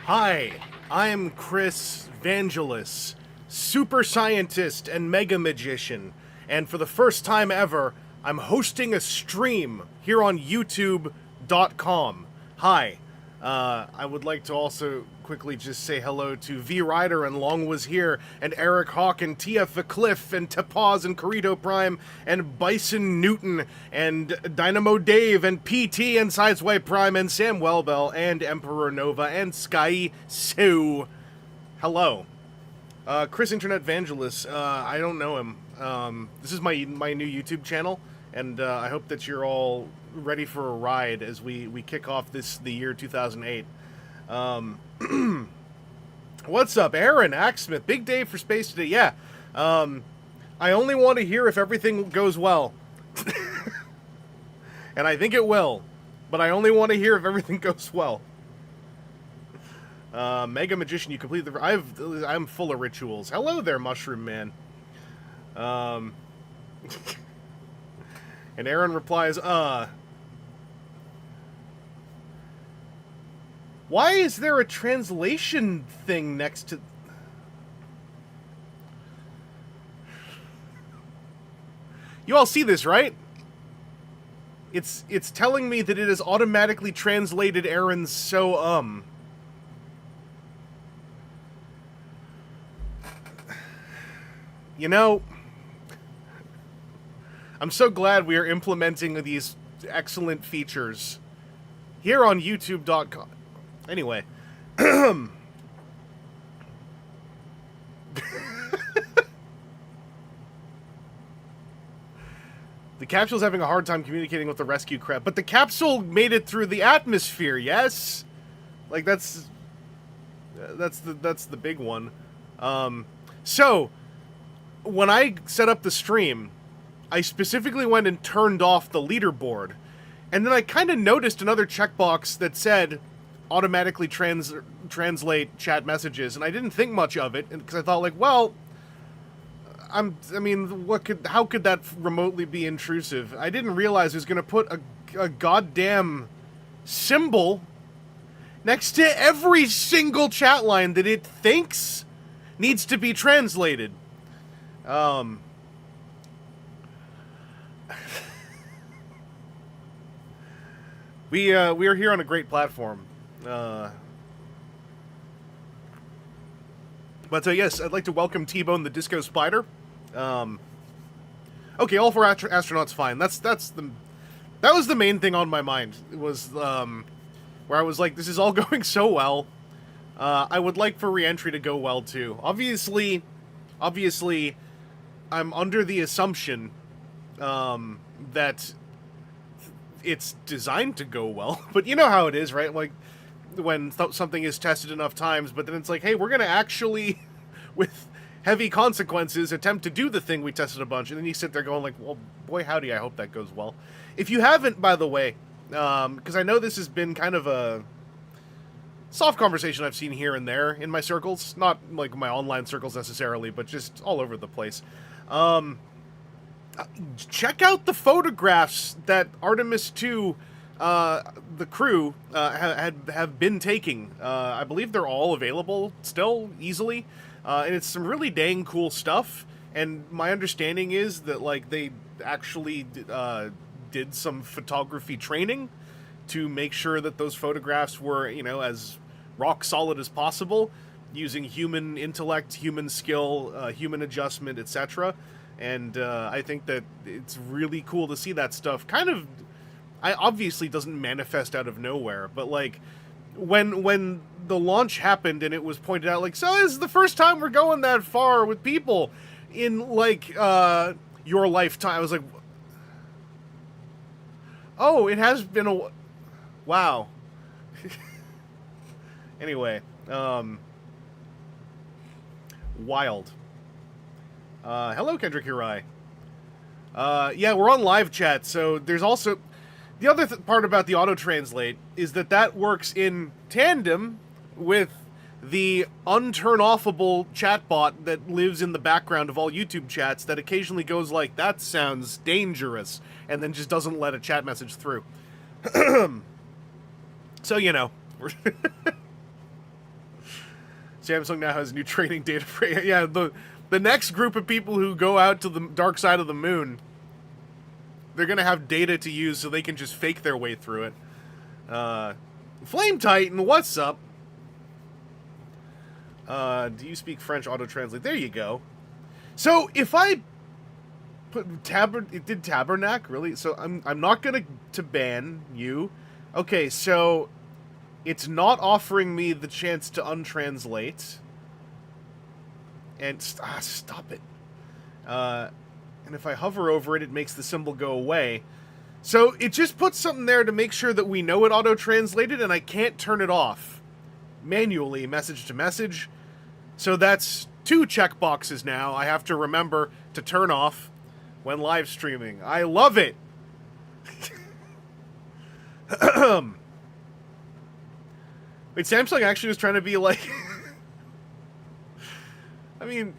Hi, I'm Chris Vangelus, super scientist and mega magician, and for the first time ever, I'm hosting a stream here on YouTube.com. Hi, I would like to also quickly just say hello to V Rider and Long Was Here, and Eric Hawk and Tia Cliff and Tapaz and Corito Prime and Bison Newton and Dynamo Dave and PT and Sideswipe Prime and Sam Wellbell and Emperor Nova and Sky Sue. Hello. Chris Internet Vangelus, I don't know him. This is my new YouTube channel, and I hope that you're all ready for a ride as we kick off the year 2008. What's up, Aaron Axsmith? Big day for space today. Yeah. I only want to hear if everything goes well. And I think it will. But I only want to hear if everything goes well. Mega Magician, you complete the... I'm full of rituals. Hello there, Mushroom Man. And Aaron replies, why is there a translation thing next to... You all see this, right? It's telling me that it has automatically translated Aaron's so, You know, I'm so glad we are implementing these excellent features here on YouTube.com. Anyway. The capsule's having a hard time communicating with the rescue crab, but the capsule made it through the atmosphere, yes? Like, that's the big one. So, when I set up the stream, I specifically went and turned off the leaderboard. And then I kind of noticed another checkbox that said, automatically translate chat messages, and I didn't think much of it, because I thought, like, well, I mean, how could that remotely be intrusive? I didn't realize it was going to put a goddamn symbol next to every single chat line that it thinks needs to be translated. We are here on a great platform. But yes, I'd like to welcome T-Bone the Disco Spider. Okay, all four astronauts fine. That was the main thing on my mind. It was where I was like, this is all going so well. I would like for re-entry to go well too. Obviously, I'm under the assumption that it's designed to go well. But you know how it is, right? Like, when something is tested enough times, but then it's like, hey, we're going to actually, with heavy consequences, attempt to do the thing we tested a bunch, and then you sit there going like, well, boy, howdy, I hope that goes well. If you haven't, by the way, because I know this has been kind of a soft conversation I've seen here and there in my circles, not like my online circles necessarily, but just all over the place. Check out the photographs that Artemis 2, the crew, have been taking. I believe they're all available still, easily. And it's some really dang cool stuff. And my understanding is that, like, they actually did some photography training to make sure that those photographs were, you know, as rock solid as possible, using human intellect, human skill, human adjustment, etc. And I think that it's really cool to see that stuff. Kind of, obviously doesn't manifest out of nowhere, but like when the launch happened and it was pointed out, like, so this is the first time we're going that far with people in like your lifetime. I was like, oh, it has been a wow. Anyway, wild. Hello, Kendrick Hirai. Yeah, we're on live chat, so there's also the other part about the auto-translate is that works in tandem with the unturn-offable chatbot that lives in the background of all YouTube chats that occasionally goes like, that sounds dangerous, and then just doesn't let a chat message through. So, you know. Samsung now has new training data for... Yeah, the next group of people who go out to the dark side of the moon, they're going to have data to use so they can just fake their way through it. Flame Titan, what's up? Do you speak French? Auto-translate. There you go. So, if I put it did Tabernacle, really? So, I'm not going to ban you. Okay, so it's not offering me the chance to untranslate. And, stop it. And if I hover over it, it makes the symbol go away. So it just puts something there to make sure that we know it auto-translated, and I can't turn it off manually, message to message. So that's 2 checkboxes now I have to remember to turn off when live streaming. I love it! Wait, Samsung actually was trying to be like... I mean,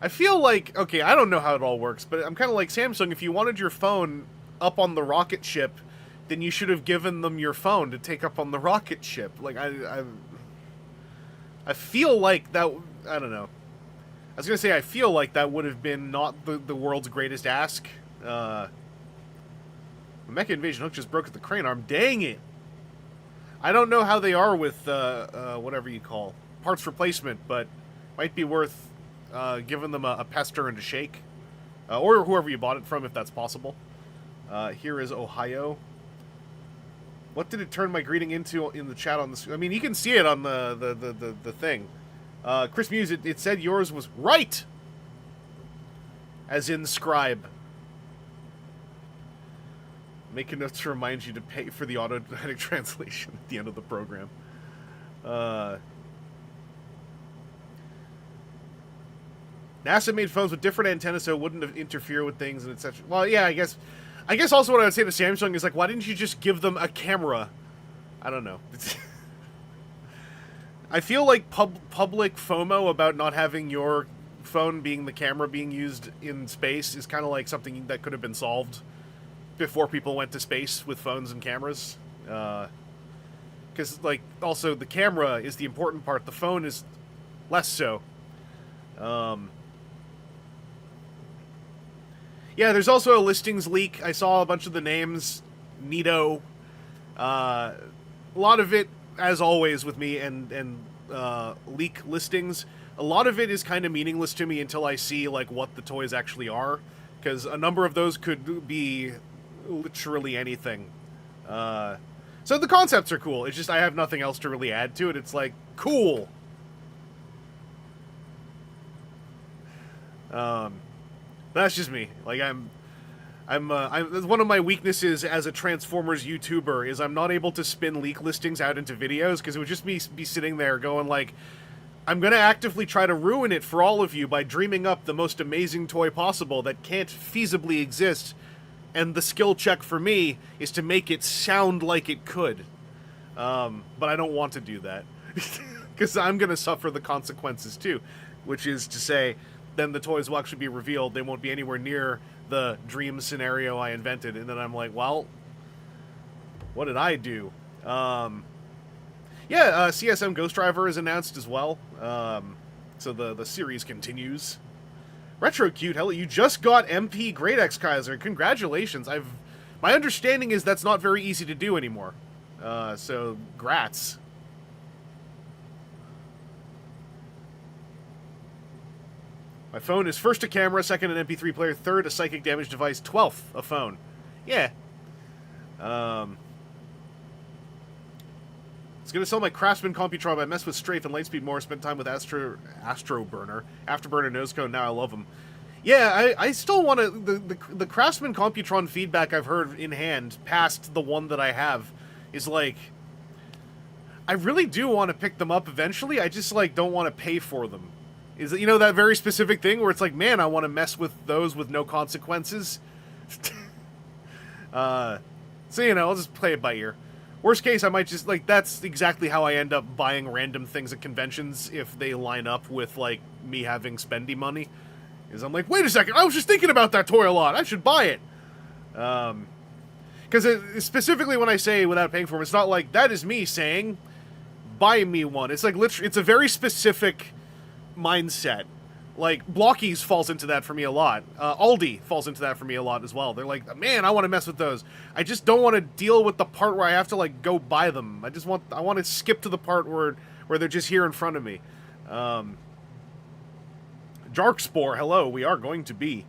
I feel like, okay, I don't know how it all works, but I'm kind of like, Samsung, if you wanted your phone up on the rocket ship, then you should have given them your phone to take up on the rocket ship. Like, I feel like that, I don't know. I was going to say, I feel like that would have been not the world's greatest ask. The Mecha Invasion hook just broke at the crane arm. Dang it! I don't know how they are with, whatever you call, parts replacement, but might be worth giving them a pester and a shake. Or whoever you bought it from, if that's possible. Here is Ohio. What did it turn my greeting into in the chat on the... I mean, you can see it on the thing. Chris Muse, it said yours was right! As in scribe. Make a note to remind you to pay for the automatic translation at the end of the program. NASA made phones with different antennas so it wouldn't interfere with things and etc. Well, yeah, I guess also what I would say to Samsung is like, why didn't you just give them a camera? I don't know. I feel like public FOMO about not having your phone being the camera being used in space is kind of like something that could have been solved before people went to space with phones and cameras. Because, like, also the camera is the important part. The phone is less so. Yeah, there's also a listings leak. I saw a bunch of the names. Neato. A lot of it, as always with me, and leak listings, a lot of it is kind of meaningless to me until I see, like, what the toys actually are. Because a number of those could be literally anything. So the concepts are cool. It's just I have nothing else to really add to it. It's like, cool. That's just me. Like, I'm one of my weaknesses as a Transformers YouTuber is I'm not able to spin leak listings out into videos because it would just be sitting there going like, I'm going to actively try to ruin it for all of you by dreaming up the most amazing toy possible that can't feasibly exist, and the skill check for me is to make it sound like it could. But I don't want to do that because I'm going to suffer the consequences too, which is to say, then the toys will actually be revealed. They won't be anywhere near the dream scenario I invented. And then I'm like, well, what did I do? CSM Ghost Driver is announced as well. So the series continues. Retro Cute, hello, you just got MP Great X Kaiser. Congratulations. My understanding is that's not very easy to do anymore. So, grats. My phone is first a camera, second an MP3 player, third a psychic damage device, 12th a phone. Yeah. It's going to sell my Craftsman Computron. I mess with Strafe and Lightspeed more, spent time with Astroburner, Afterburner, Nosecone, now I love them. Yeah, I still want to... The Craftsman Computron feedback I've heard in hand, past the one that I have, is like... I really do want to pick them up eventually, I just, like, don't want to pay for them. Is it, you know, that very specific thing where it's like, man, I want to mess with those with no consequences? So, you know, I'll just play it by ear. Worst case, I might just, like, that's exactly how I end up buying random things at conventions if they line up with, like, me having spendy money. Is I'm like, wait a second, I was just thinking about that toy a lot, I should buy it. Because specifically when I say without paying for them, it's not like, that is me saying, buy me one. It's like, literally, it's a very specific mindset. Like, Blockies falls into that for me a lot. Aldi falls into that for me a lot as well. They're like, man, I want to mess with those. I just don't want to deal with the part where I have to, like, go buy them. I want to skip to the part where they're just here in front of me. Jarkspore, hello, we are going to be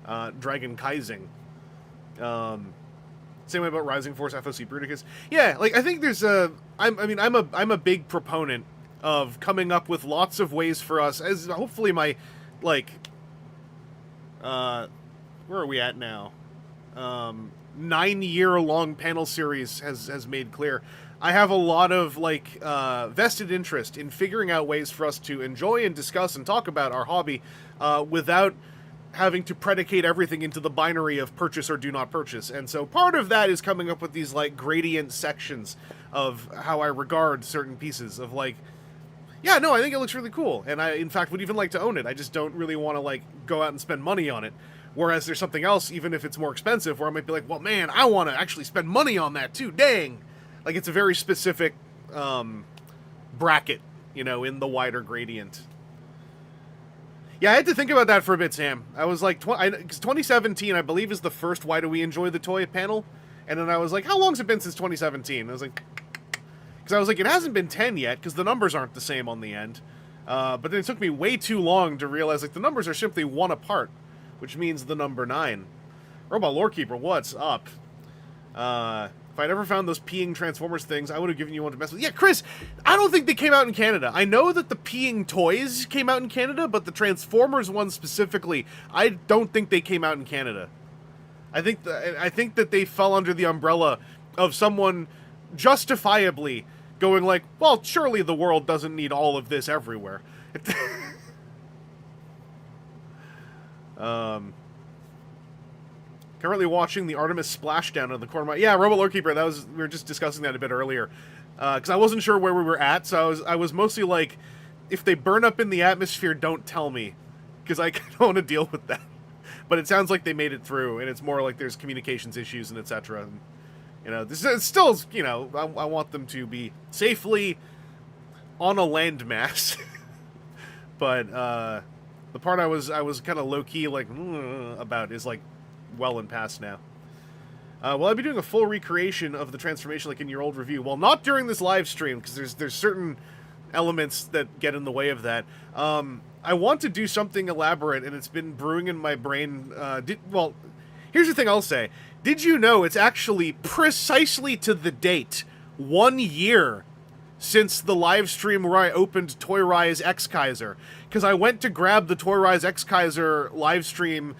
Dragonkaiser. Same way about Rising Force, FOC Bruticus. Yeah, like, I think there's I'm a big proponent of coming up with lots of ways for us, as hopefully my, like, where are we at now? 9-year-long panel series has made clear. I have a lot of, like, vested interest in figuring out ways for us to enjoy and discuss and talk about our hobby without having to predicate everything into the binary of purchase or do not purchase. And so part of that is coming up with these, like, gradient sections of how I regard certain pieces of, like, yeah, no, I think it looks really cool, and I, in fact, would even like to own it. I just don't really want to, like, go out and spend money on it. Whereas there's something else, even if it's more expensive, where I might be like, well, man, I want to actually spend money on that, too, dang! Like, it's a very specific, bracket, you know, in the wider gradient. Yeah, I had to think about that for a bit, Sam. I was like, because 2017, I believe, is the first Why Do We Enjoy the Toy panel, and then I was like, how long's it been since 2017? And I was like... Because I was like, it hasn't been 10 yet, because the numbers aren't the same on the end. But then it took me way too long to realize, like, the numbers are simply one apart, which means the number 9. Robot Lorekeeper, what's up? If I'd ever found those peeing Transformers things, I would have given you one to mess with. Yeah, Chris, I don't think they came out in Canada. I know that the peeing toys came out in Canada, but the Transformers ones specifically, I don't think they came out in Canada. I think that they fell under the umbrella of someone justifiably going like, well, surely the world doesn't need all of this everywhere. Currently watching the Artemis splashdown in the corner of my... Yeah, Robot Lore Keeper, we were just discussing that a bit earlier. Because I wasn't sure where we were at, so I was mostly like, if they burn up in the atmosphere, don't tell me. Because I don't want to deal with that. But it sounds like they made it through, and it's more like there's communications issues and etc. And, you know, this is still, you know, I want them to be safely on a landmass. But the part I was kind of low-key, like, about is, like, well and past now. Will I be doing a full recreation of the transformation like in your old review? Well, not during this live stream, because there's certain elements that get in the way of that. I want to do something elaborate, and it's been brewing in my brain. Well, here's the thing I'll say. Did you know it's actually precisely to the date 1 year since the live stream where I opened Toyrise X Kaiser? Because I went to grab the Toyrise X Kaiser live stream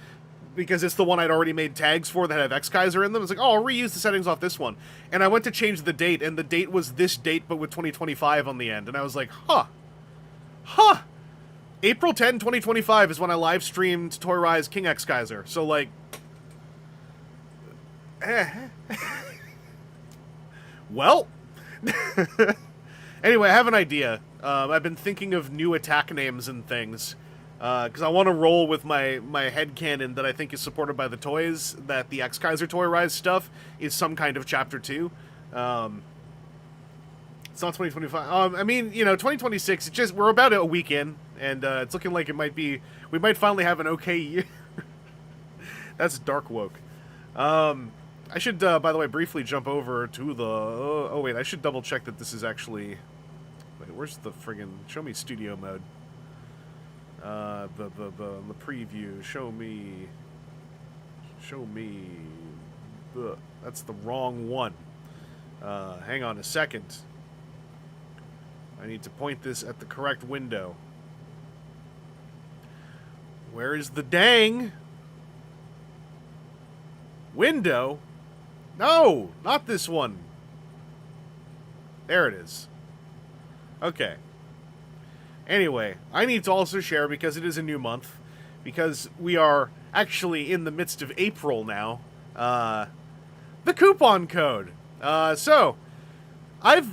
because it's the one I'd already made tags for that have X Kaiser in them. It's like, oh, I'll reuse the settings off this one. And I went to change the date, and the date was this date, but with 2025 on the end. And I was like, huh. April 10, 2025 is when I live streamed Toyrise King X Kaiser. So, like, well, anyway, I have an idea. I've been thinking of new attack names and things. Because I want to roll with my headcanon that I think is supported by the toys, that the X Kaiser Toyrise stuff is some kind of Chapter 2. It's not 2025. I mean, you know, 2026, it's just, we're about a week in, and it's looking like we might finally have an okay year. That's dark woke. I should, by the way, briefly jump over to the... oh, wait, I should double check that this is actually... Wait, where's the friggin... Show me studio mode. The preview, show me, that's the wrong one. Hang on a second. I need to point this at the correct window. Where is the dang window? No, not this one. There it is. Okay. Anyway, I need to also share, because it is a new month, because we are actually in the midst of April now, the coupon code. So, I've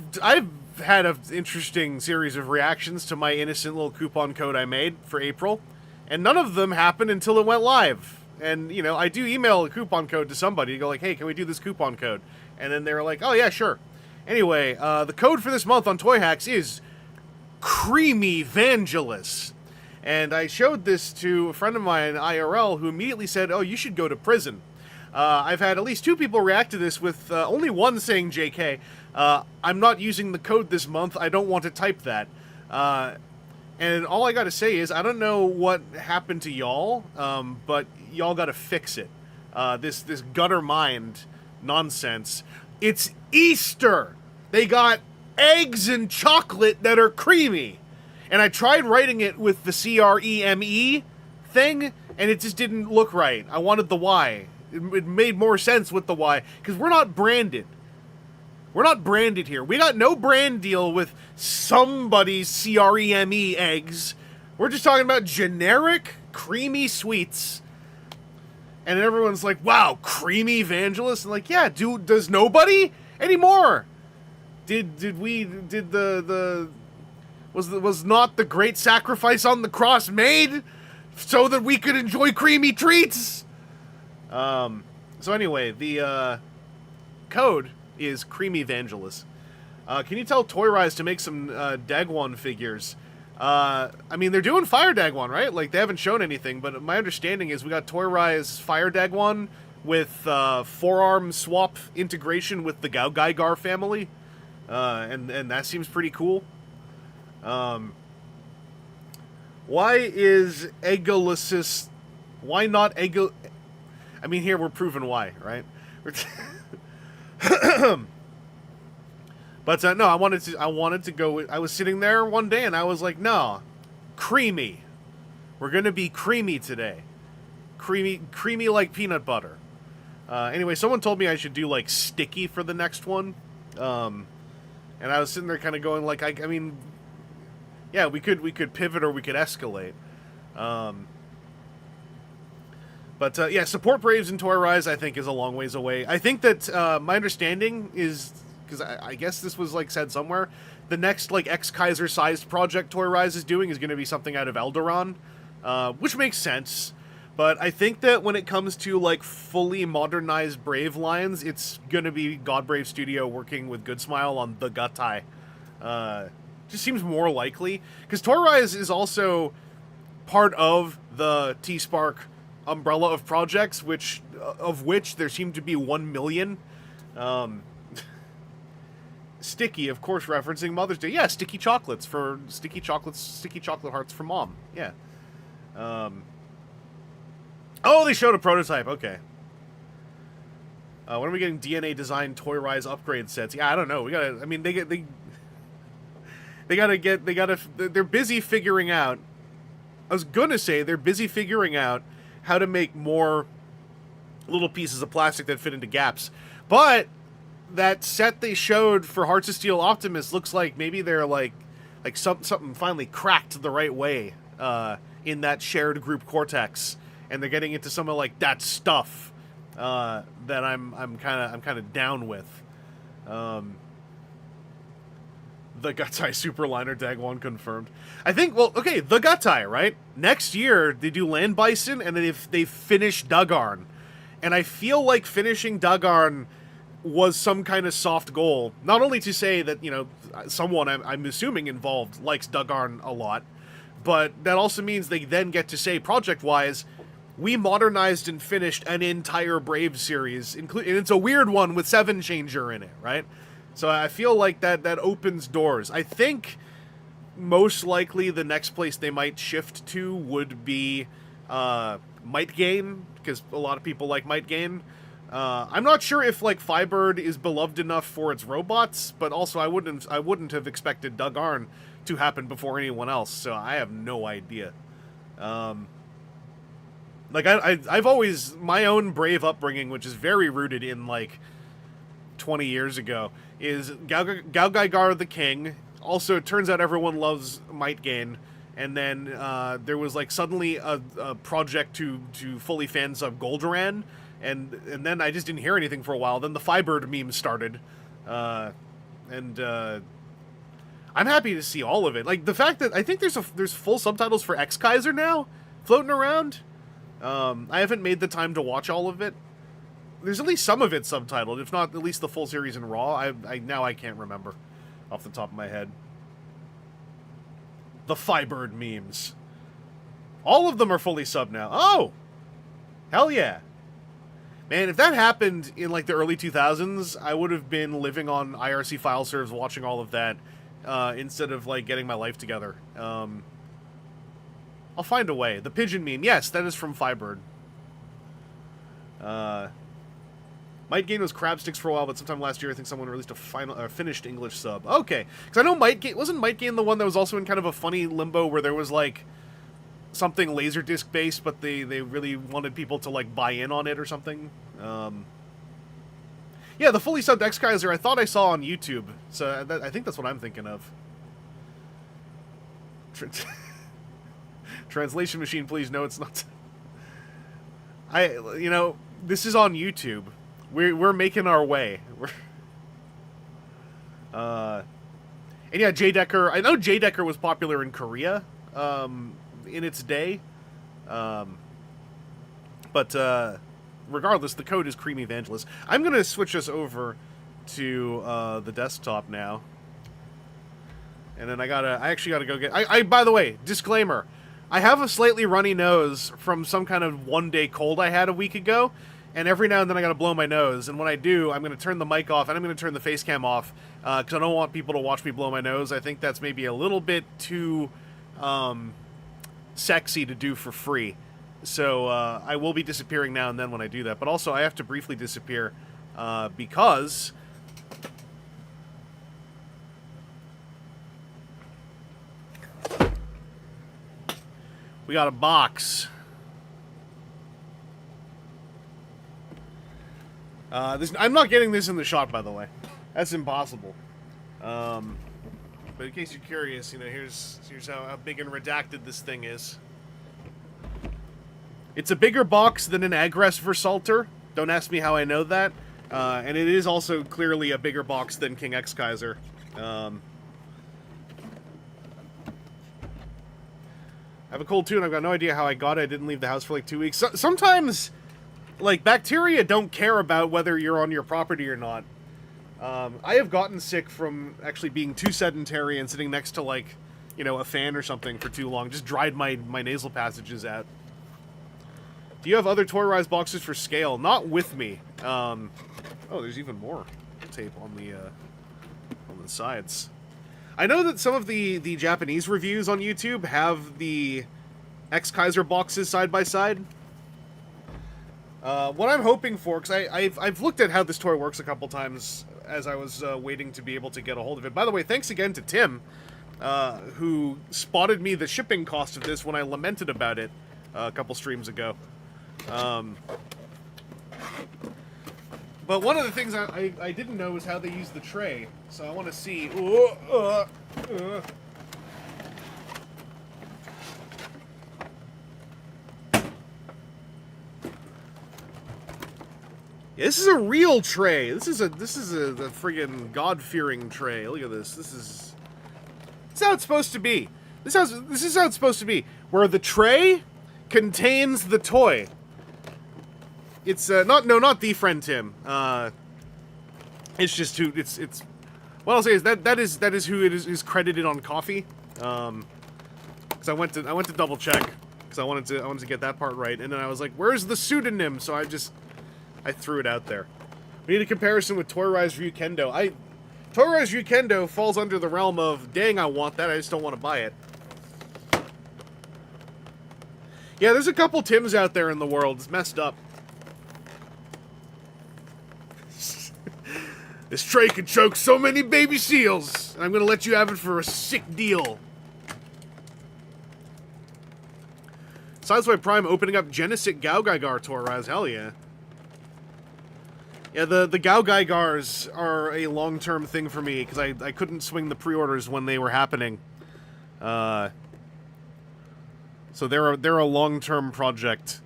had an interesting series of reactions to my innocent little coupon code I made for April, and none of them happened until it went live. And, you know, I do email a coupon code to somebody, go like, hey, can we do this coupon code? And then they're like, oh yeah, sure. Anyway, the code for this month on Toy Hacks is Creamy Vangelus. And I showed this to a friend of mine, IRL, who immediately said, oh, you should go to prison. I've had at least 2 people react to this with only one saying JK. I'm not using the code this month. I don't want to type that. And all I gotta say is, I don't know what happened to y'all, but y'all gotta fix it. This gutter mind nonsense. It's Easter! They got eggs and chocolate that are creamy. And I tried writing it with the CREME thing, and it just didn't look right. I wanted the Y. It made more sense with the Y, because we're not branded. We're not branded here. We got no brand deal with somebody's CREME eggs. We're just talking about generic, creamy sweets. And everyone's like, wow, creamy Vangelus? And like, yeah, dude, does nobody anymore? Was not the great sacrifice on the cross made so that we could enjoy creamy treats? So anyway, the code is Creamy Vangelus. Can you tell Toyrise to make some Dagwon figures? I mean, they're doing Fire Dagwon, right? Like, they haven't shown anything, but my understanding is we got Toyrise Fire Dagwon with forearm swap integration with the Dragonkaiser family. And that seems pretty cool. Why is Egolysis... Why not Ego... I mean, here we're proving why, right? But no, I wanted to go. I was sitting there one day and I was like, no, creamy. We're gonna be creamy today, creamy like peanut butter. Anyway, someone told me I should do like sticky for the next one, and I was sitting there kind of going like, I mean, yeah, we could pivot or we could escalate. But yeah, support Braves in Toyrise I think is a long ways away. I think that my understanding is, because I guess this was like said somewhere, the next like X Kaiser sized project Toyrise is doing is going to be something out of Eldoron, which makes sense. But I think that when it comes to like fully modernized Brave lines, it's going to be Godbrave Studio working with Good Smile on the Gutai. Just seems more likely, because Toyrise is also part of the T-Spark umbrella of projects, which there seem to be 1 million. Sticky, of course, referencing Mother's Day. Yeah, sticky chocolate hearts for mom. Yeah. Oh, they showed a prototype. Okay. When are we getting DNA designed Toyrise upgrade sets? Yeah, I don't know. We gotta. I mean, they're busy figuring out. I was gonna say they're busy figuring out how to make more little pieces of plastic that fit into gaps. But that set they showed for Hearts of Steel Optimus looks like maybe they're like something finally cracked the right way in that shared group cortex, and they're getting into some of like that stuff that I'm kind of down with. The Gutai Superliner Dagwon confirmed. I think, well, okay, the Gutai, right? Next year, they do Land Bison, and then they finish Dugarn. And I feel like finishing Dugarn was some kind of soft goal. Not only to say that, you know, someone I'm assuming involved likes Dugarn a lot, but that also means they then get to say, project-wise, we modernized and finished an entire Brave series, and it's a weird one with Seven Changer in it, right? So I feel like that opens doors. I think most likely the next place they might shift to would be Might Gain, because a lot of people like Might Gain. I'm not sure if like Firebird is beloved enough for its robots, but also I wouldn't have expected Dugarn to happen before anyone else, so I have no idea. Like I've always, my own Brave upbringing, which is very rooted in like 20 years ago, is Galgaigar the King. Also, it turns out everyone loves Might Gain, and then there was like suddenly a project to fully fan sub Goldoran, and then I just didn't hear anything for a while. Then the Firebird meme started, and I'm happy to see all of it. Like the fact that I think there's full subtitles for X Kaiser now floating around. I haven't made the time to watch all of it. There's at least some of it subtitled, if not at least the full series in Raw. I can't remember off the top of my head. The Firebird memes. All of them are fully subbed now. Oh! Hell yeah. Man, if that happened in like the early 2000s, I would have been living on IRC file servers watching all of that instead of like getting my life together. I'll find a way. The pigeon meme. Yes, that is from Firebird. Might Gain was Crab Sticks for a while, but sometime last year I think someone released a finished English sub. Okay, because I know wasn't Might Gain the one that was also in kind of a funny limbo where there was like something Laserdisc based, but they really wanted people to like buy in on it or something. Yeah, the fully subbed X Kaiser I thought I saw on YouTube, so I think that's what I'm thinking of. Translation machine, please. No, it's not. This is on YouTube. We're making our way. And yeah, J-Decker. I know J-Decker was popular in Korea, in its day. But regardless, the code is Creamy Vangelus. I'm gonna switch us over to the desktop now, and then I actually gotta go get. By the way, disclaimer. I have a slightly runny nose from some kind of one-day cold I had a week ago, and every now and then I gotta blow my nose, and when I do, I'm gonna turn the mic off, and I'm gonna turn the face cam off, because I don't want people to watch me blow my nose. I think that's maybe a little bit too sexy to do for free. So I will be disappearing now and then when I do that, but also I have to briefly disappear because we got a box. I'm not getting this in the shot, by the way. That's impossible. But in case you're curious, you know, here's how big and redacted this thing is. It's a bigger box than an Agress Versalter. Don't ask me how I know that. And it is also clearly a bigger box than King X Kaiser. I have a cold tune. I've got no idea how I got it. I didn't leave the house for like 2 weeks. Sometimes, like, bacteria don't care about whether you're on your property or not. I have gotten sick from actually being too sedentary and sitting next to, like, you know, a fan or something for too long. Just dried my nasal passages out. Do you have other Toyrise boxes for scale? Not with me. Oh, there's even more tape on the sides. I know that some of the Japanese reviews on YouTube have the X Kaiser boxes side by side. What I'm hoping for, because I've looked at how this toy works a couple times as I was waiting to be able to get a hold of it. By the way, thanks again to Tim, who spotted me the shipping cost of this when I lamented about it a couple streams ago. But one of the things I didn't know was how they use the tray, so I want to see. Yeah, this is a real tray. This is a friggin' God-fearing tray. Look at this. This is how it's supposed to be. This is how it's supposed to be. Where the tray contains the toy. It's not the friend Tim. It's just who it's. What I'll say is that is who it is credited on coffee. Because I went to double check because I wanted to get that part right, and then I was like, where's the pseudonym? So I threw it out there. We need a comparison with Toyrise Ryukendo. Toyrise Ryukendo falls under the realm of, dang, I want that, I just don't want to buy it. Yeah, there's a couple Tims out there in the world. It's messed up. This tray can choke so many baby seals, and I'm gonna let you have it for a sick deal. Sideswipe Prime opening up Genesis Gaugaigar Toyrise, hell yeah. Yeah, the Gaugaigars are a long-term thing for me, because I couldn't swing the pre-orders when they were happening. So they're a long-term project.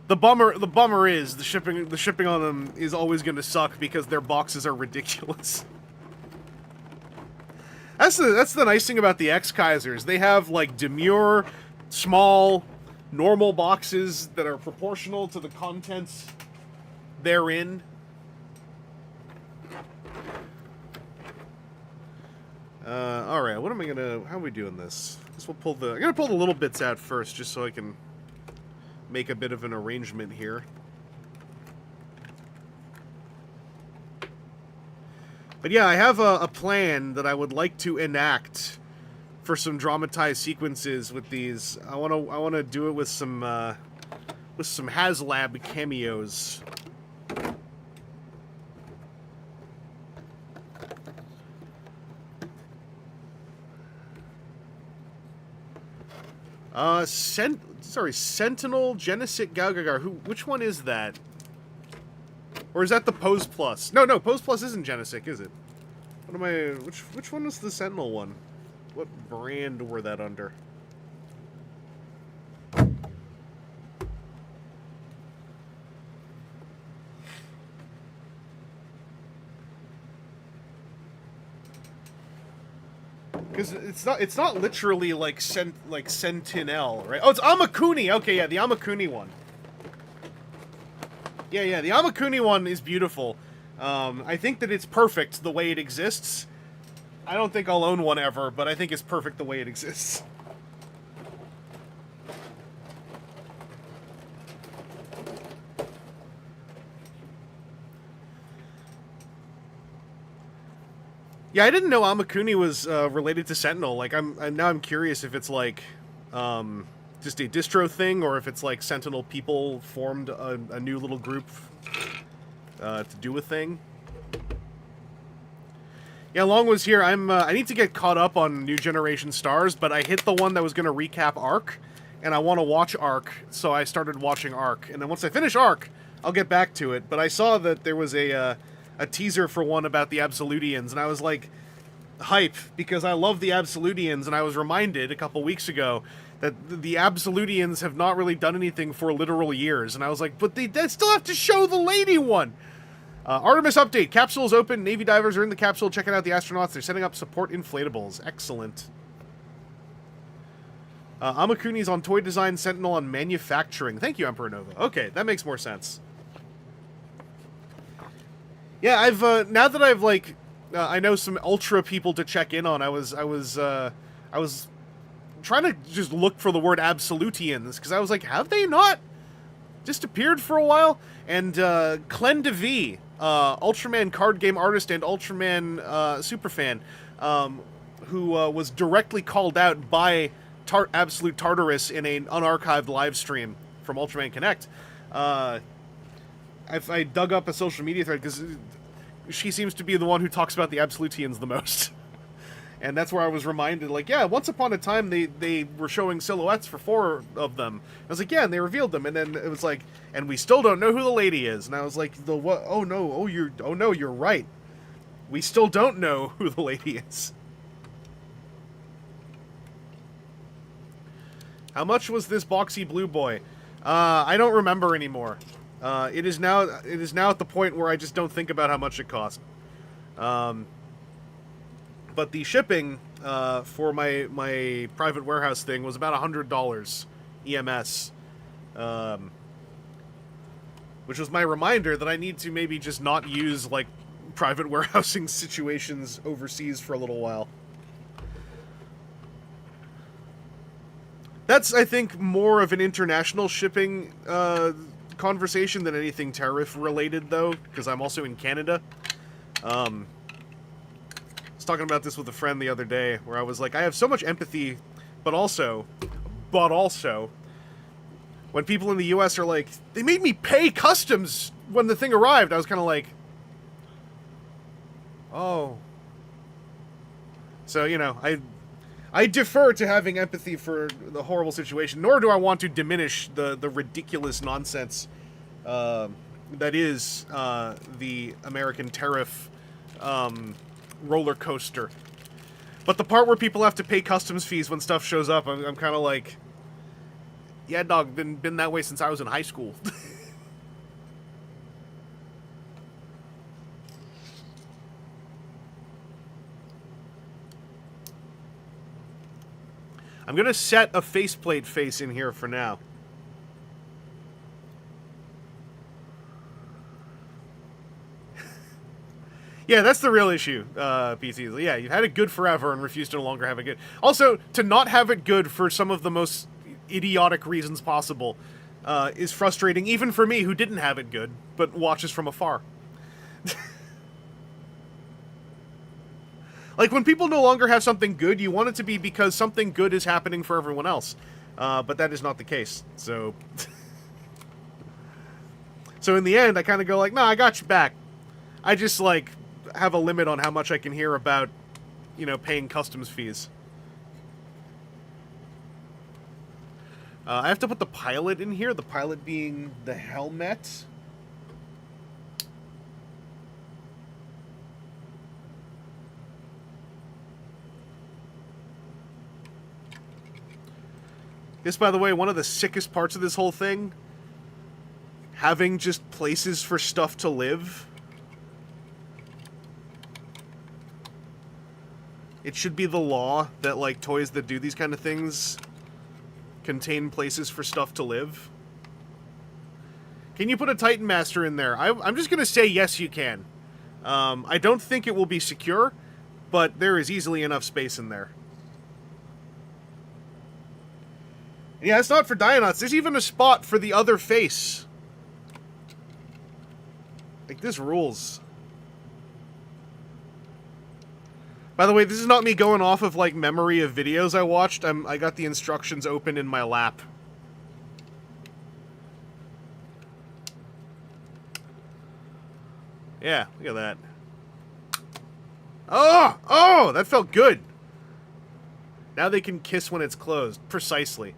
The bummer is the shipping on them is always going to suck because their boxes are ridiculous. That's the nice thing about the X Kaisers. They have like demure, small, normal boxes that are proportional to the contents therein. All right, what am I gonna? How are we doing this? We'll pull the. I'm gonna pull the little bits out first, just so I can make a bit of an arrangement here. But yeah, I have a plan that I would like to enact for some dramatized sequences with these. I wanna do it with some HasLab cameos. Sentinel Genesis Gaugaigar. Which one is that? Or is that the Pose Plus? No, Pose Plus isn't Genesis, is it? What am I? Which one was the Sentinel one? What brand were that under? Because it's not literally like Sentinel, right? Oh, it's Amakuni. Okay, yeah, the Amakuni one. Yeah, the Amakuni one is beautiful. I think that it's perfect the way it exists. I don't think I'll own one ever, but I think it's perfect the way it exists. Yeah, I didn't know Amakuni was related to Sentinel. Like, now I'm curious if it's like just a distro thing, or if it's like Sentinel people formed a new little group. to do a thing. Yeah, Long was here. I need to get caught up on New Generation Stars, but I hit the one that was going to recap Arc, and I want to watch Arc, so I started watching Arc. And then once I finish Arc, I'll get back to it. But I saw that there was a teaser for one about the Absolutians, and I was like, hype, because I love the Absolutians, and I was reminded a couple weeks ago that the Absolutians have not really done anything for literal years. And I was like, but they still have to show the lady one! Artemis update. Capsule is open. Navy divers are in the capsule checking out the astronauts. They're setting up support inflatables. Excellent. Amakuni's on toy design, Sentinel on manufacturing. Thank you, Emperor Nova. Okay, that makes more sense. Yeah, I've now that I've like I know some Ultra people to check in on. I was trying to just look for the word Absolutians because I was like, have they not disappeared for a while? And Clen DeVee, Ultraman card game artist and Ultraman superfan, who was directly called out by Absolute Tartarus in an unarchived live stream from Ultraman Connect. I dug up a social media thread because she seems to be the one who talks about the Absolutians the most. And that's where I was reminded, like, yeah, once upon a time they were showing silhouettes for 4 of them. I was like, yeah, and they revealed them, and then it was like, and we still don't know who the lady is. And I was like, the what? Oh no, you're right. We still don't know who the lady is. How much was this boxy blue boy? I don't remember anymore. It is now at the point where I just don't think about how much it cost. But the shipping for my private warehouse thing was about $100 EMS, which was my reminder that I need to maybe just not use like private warehousing situations overseas for a little while. That's, I think, more of an international shipping conversation than anything tariff related, though, because I'm also in Canada. Talking about this with a friend the other day, where I was like, I have so much empathy, but also, when people in the US are like, they made me pay customs when the thing arrived, I was kind of like, oh. So, you know, I defer to having empathy for the horrible situation, nor do I want to diminish the ridiculous nonsense that is the American tariff roller coaster. But the part where people have to pay customs fees when stuff shows up, I'm kind of like, yeah, dog, been that way since I was in high school. I'm gonna set a faceplate face in here for now. Yeah, that's the real issue, PC. Yeah, you've had it good forever and refuse to no longer have it good. Also, to not have it good for some of the most idiotic reasons possible is frustrating, even for me, who didn't have it good, but watches from afar. Like, when people no longer have something good, you want it to be because something good is happening for everyone else. But that is not the case, so... So in the end, I kind of go like, nah, I got you back. I just, like, have a limit on how much I can hear about, you know, paying customs fees. I have to put the pilot in here, the pilot being the helmet. This, by the way, one of the sickest parts of this whole thing, having just places for stuff to live. It should be the law that, like, toys that do these kind of things contain places for stuff to live. Can you put a Titan Master in there? I'm just going to say yes, you can. I don't think it will be secure, but there is easily enough space in there. Yeah, it's not for Dionauts. There's even a spot for the other face. Like, this rules. By the way, this is not me going off of, like, memory of videos I watched. I got the instructions open in my lap. Yeah, look at that. Oh! Oh! That felt good! Now they can kiss when it's closed. Precisely.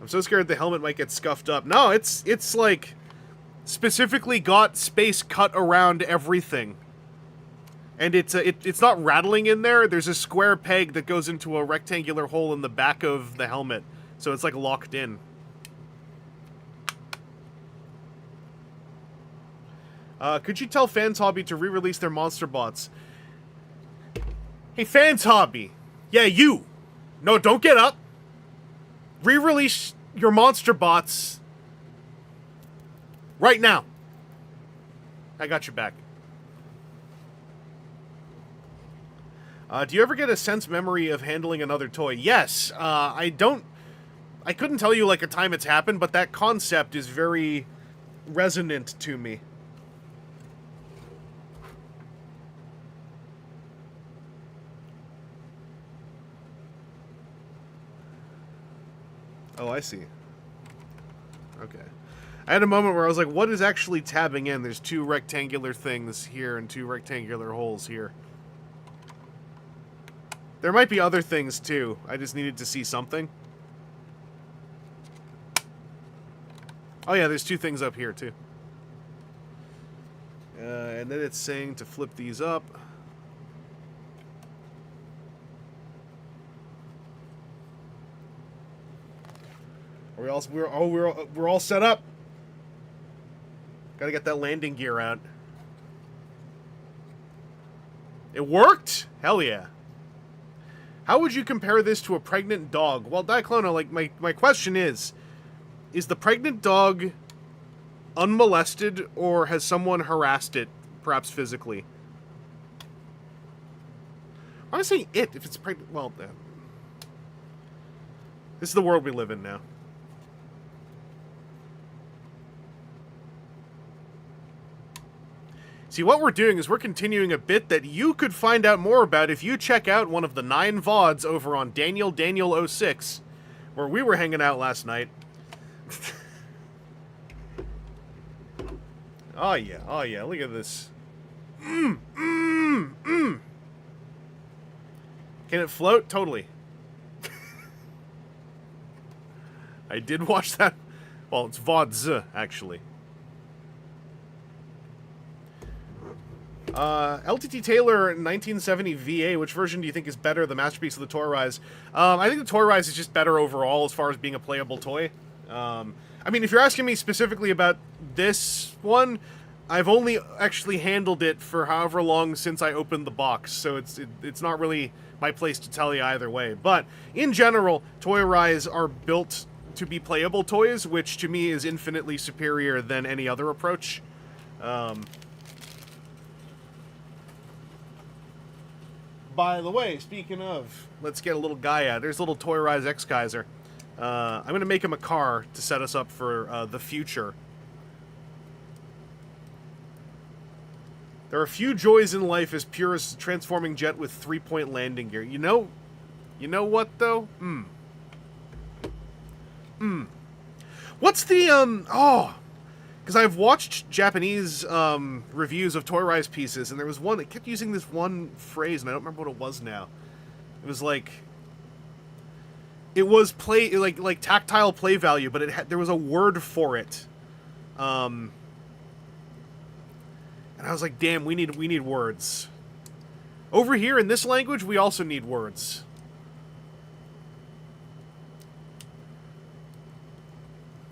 I'm so scared the helmet might get scuffed up. No, it's like... specifically got space cut around everything. And it's not rattling in there. There's a square peg that goes into a rectangular hole in the back of the helmet. So it's like locked in. Could you tell Fans Hobby to re-release their monster bots? Hey, Fans Hobby! Yeah, you! No, don't get up! Re-release your monster bots right now. I got your back. Do you ever get a sense memory of handling another toy? Yes. I couldn't tell you like a time it's happened, but that concept is very resonant to me. Oh, I see. Okay. I had a moment where I was like, what is actually tabbing in? There's two rectangular things here and two rectangular holes here. There might be other things, too. I just needed to see something. Oh, yeah, there's two things up here, too. And then it's saying to flip these up. We're all set up. Gotta get that landing gear out. It worked? Hell yeah. How would you compare this to a pregnant dog? Well, Diaclono, like, my question is the pregnant dog unmolested, or has someone harassed it, perhaps physically? I'm saying it, if it's pregnant. Well, this is the world we live in now. See, what we're doing is we're continuing a bit that you could find out more about if you check out one of the 9 VODs over on Daniel06, where we were hanging out last night. Oh yeah, look at this. Can it float? Totally. I did watch that. Well, it's VODs, actually. LTT Taylor 1970 VA, which version do you think is better, the Masterpiece of the Toyrise? I think the Toyrise is just better overall as far as being a playable toy. I mean, if you're asking me specifically about this one, I've only actually handled it for however long since I opened the box, so it's not really my place to tell you either way. But, in general, Toyrise are built to be playable toys, which to me is infinitely superior than any other approach. By the way, speaking of, let's get a little guy out. There's a little Toyrise X Kaiser. I'm going to make him a car to set us up for the future. There are few joys in life as pure as transforming jet with 3-point landing gear. You know what, though? What's the, because I've watched Japanese reviews of Toyrise pieces, and there was one that kept using this one phrase, and I don't remember what it was now. It was like, it was like tactile play value, but there was a word for it. And I was like, damn, we need words. Over here in this language, we also need words.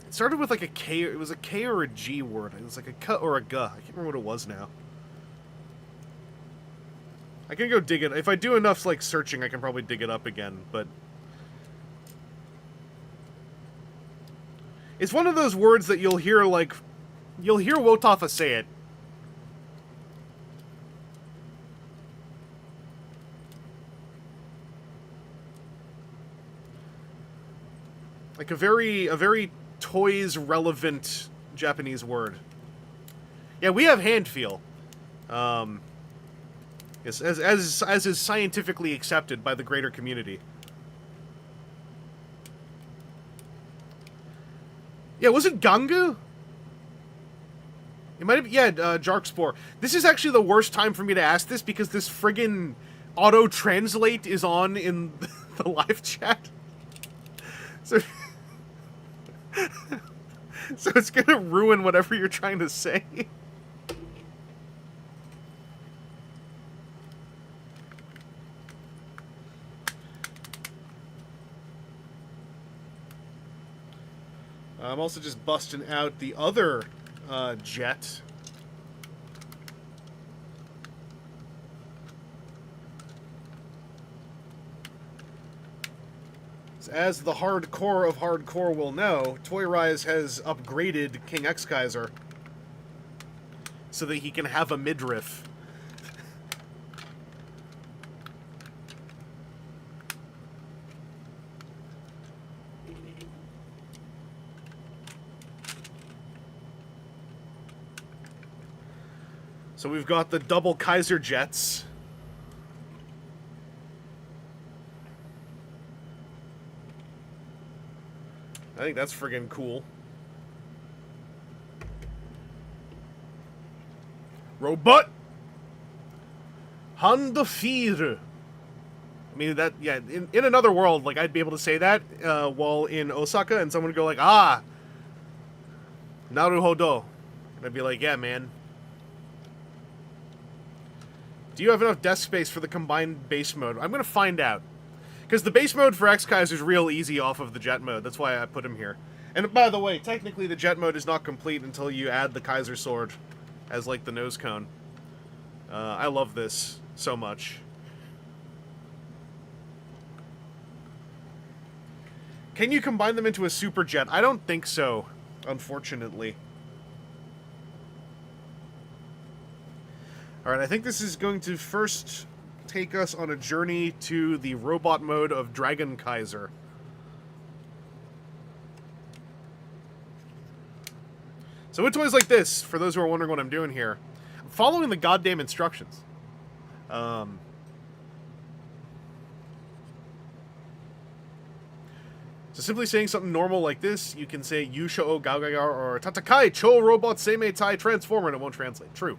It started with like a K, it was a K or a G word. It was like a K or a G. I can't remember what it was now. I can go dig it. If I do enough like searching, I can probably dig it up again, but it's one of those words that you'll hear Wotafa say it. Like a very toys relevant Japanese word. Yeah, we have hand feel. Yes, as is scientifically accepted by the greater community. Yeah, was it Gangu? It might have, yeah, Jarkspore. This is actually the worst time for me to ask this because this friggin' auto-translate is on in the live chat. So, so it's gonna ruin whatever you're trying to say. I'm also just busting out the other jet. As the hardcore of hardcore will know, Toyrise has upgraded King X Kaiser so that he can have a midriff. So we've got the double Kaiser jets. I think that's friggin' cool. Robot! Hand vier. I mean, that, yeah, in another world, like, I'd be able to say that while in Osaka, and someone would go like, ah! Naruhodo. And I'd be like, yeah, man. Do you have enough desk space for the combined base mode? I'm gonna find out. Because the base mode for X Kaiser is real easy off of the jet mode. That's why I put him here. And by the way, technically the jet mode is not complete until you add the Kaiser sword as, like, the nose cone. I love this so much. Can you combine them into a super jet? I don't think so, unfortunately. Alright, I think this is going to first take us on a journey to the robot mode of Dragonkaiser. So with toys like this, for those who are wondering what I'm doing here, I'm following the goddamn instructions. So simply saying something normal like this, you can say Yusha o Gaogagar or Tatakai Cho Robot Seimei Tai Transformer, and it won't translate. True.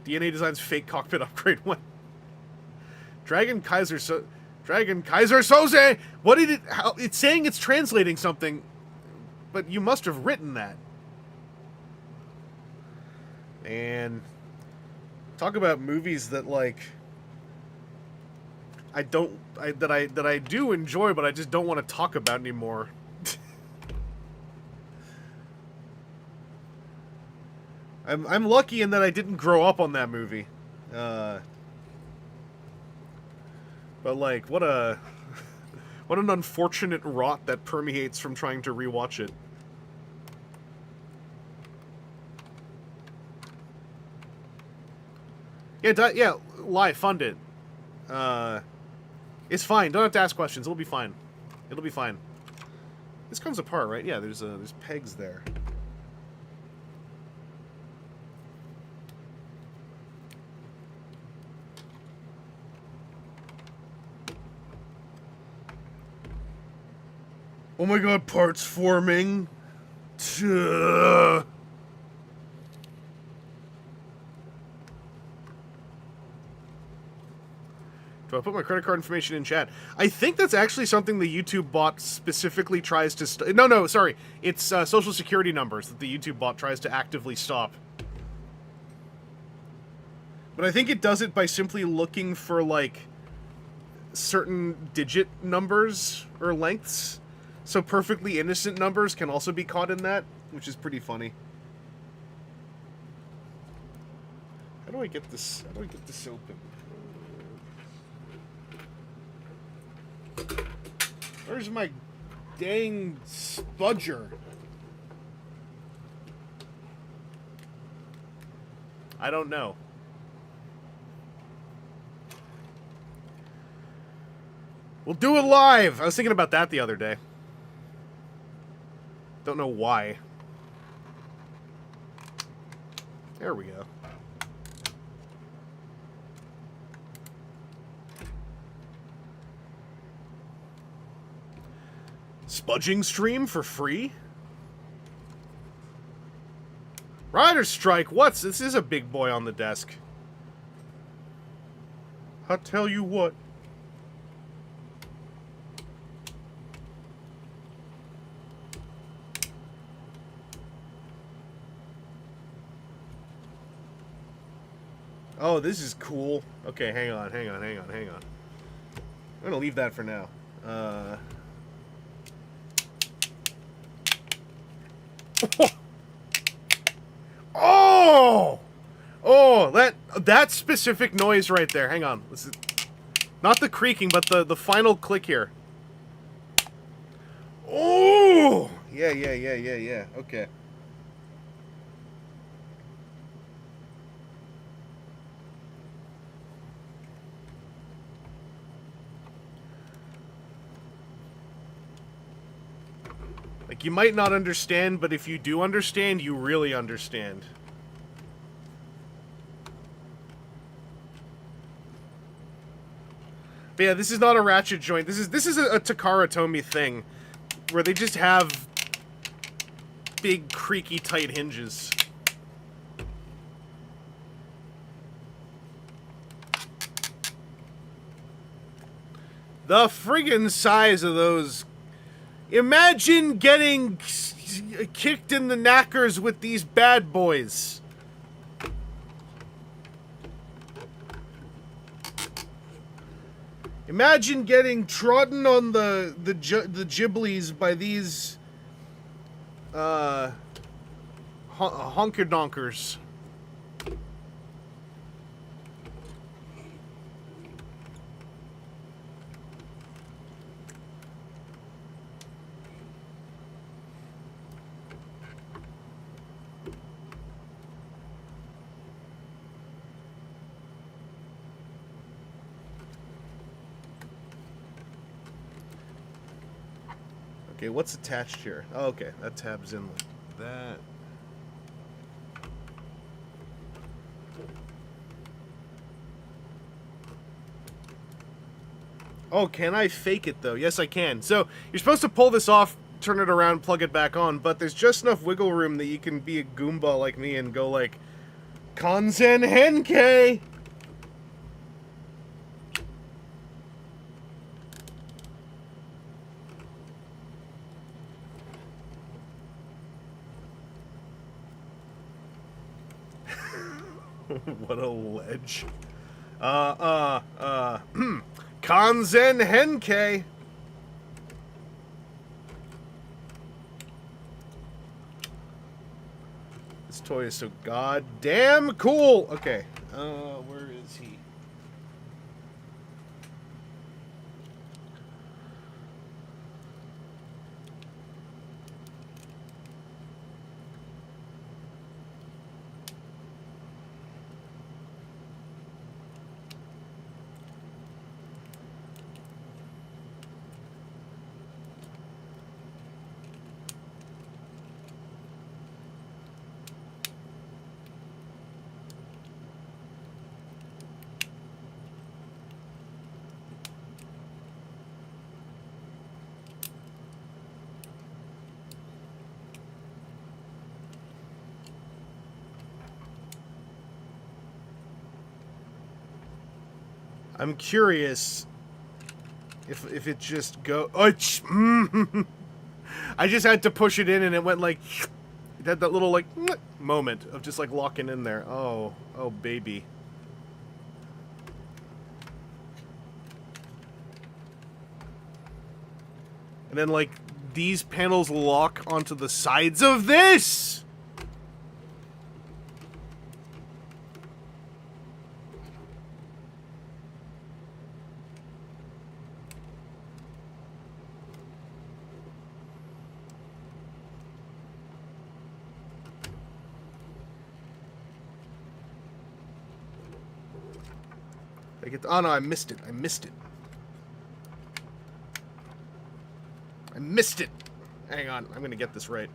DNA Design's fake cockpit upgrade one. Dragonkaiser Soze! What did it... How, it's saying it's translating something, but you must have written that. And... talk about movies that, like... that I do enjoy, but I just don't want to talk about anymore. I'm lucky in that I didn't grow up on that movie. But, like, what an unfortunate rot that permeates from trying to rewatch it. Yeah, lie, fund it. It's fine. Don't have to ask questions. It'll be fine. It'll be fine. This comes apart, right? Yeah, there's pegs there. Oh my god, parts forming. Do I put my credit card information in chat? I think that's actually something the YouTube bot specifically tries to... No, sorry. It's social security numbers that the YouTube bot tries to actively stop. But I think it does it by simply looking for, like, certain digit numbers or lengths. So perfectly innocent numbers can also be caught in that, which is pretty funny. How do I get this? How do I get this open? Where's my dang spudger? I don't know. We'll do it live! I was thinking about that the other day. Don't know why. There we go. Spudging stream for free? Rider Strike, what's... This is a big boy on the desk. I tell you what. Oh, this is cool. Okay, hang on. I'm gonna leave that for now. Oh! Oh, that specific noise right there. Hang on. This is not the creaking, but the final click here. Oh! Yeah. Okay. Like, you might not understand, but if you do understand, you really understand. But yeah, this is not a ratchet joint. This is a Takara Tomy thing, where they just have big, creaky, tight hinges. The friggin' size of those... Imagine getting kicked in the knackers with these bad boys. Imagine getting trodden on the giblies by these honker-donkers. Okay, what's attached here? Oh, okay, that tabs in like that. Oh, can I fake it though? Yes, I can. So, you're supposed to pull this off, turn it around, plug it back on, but there's just enough wiggle room that you can be a Goomba like me and go like, Kanzen Henkei! What a ledge. Kanzen Henkei. This toy is so goddamn cool. Okay. Where is he? I'm curious if it just go. Oh, I just had to push it in, and it went like. It had that little like moment of just like locking in there. Oh baby. And then like these panels lock onto the sides of this. Oh no, I missed it. I missed it. Hang on, I'm gonna get this right.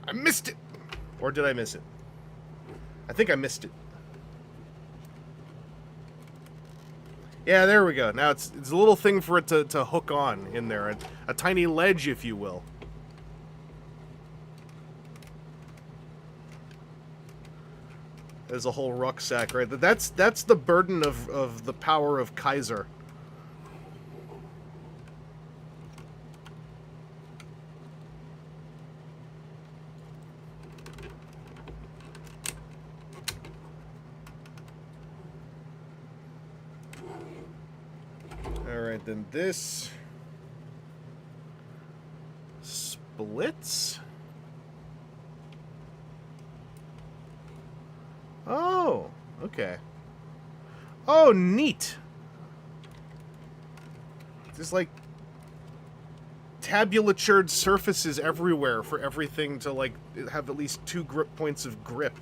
I missed it! Or did I miss it? I think I missed it. Yeah, there we go. Now it's a little thing for it to hook on in there. A tiny ledge, if you will. as a whole rucksack, right? That's the burden of the power of Kaiser. Alright, then this splits. Oh, okay. Oh, neat. There's like tabulatured surfaces everywhere for everything to like have at least 2 grip points of grip.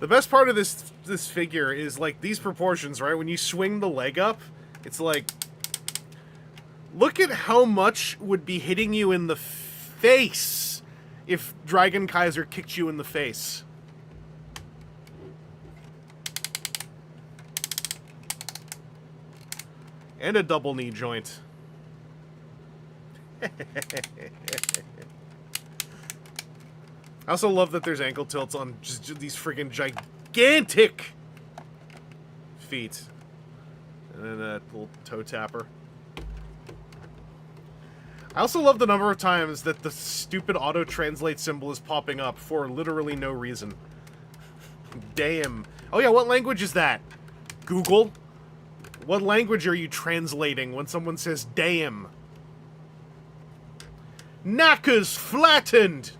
The best part of this figure is like these proportions, right? When you swing the leg up, it's like, look at how much would be hitting you in the face if Dragonkaiser kicked you in the face. And a double knee joint. I also love that there's ankle tilts on just these freaking gigantic feet. And then that little toe tapper. I also love the number of times that the stupid auto-translate symbol is popping up for literally no reason. Damn. Oh yeah, what language is that? Google? What language are you translating when someone says damn? Knackers flattened!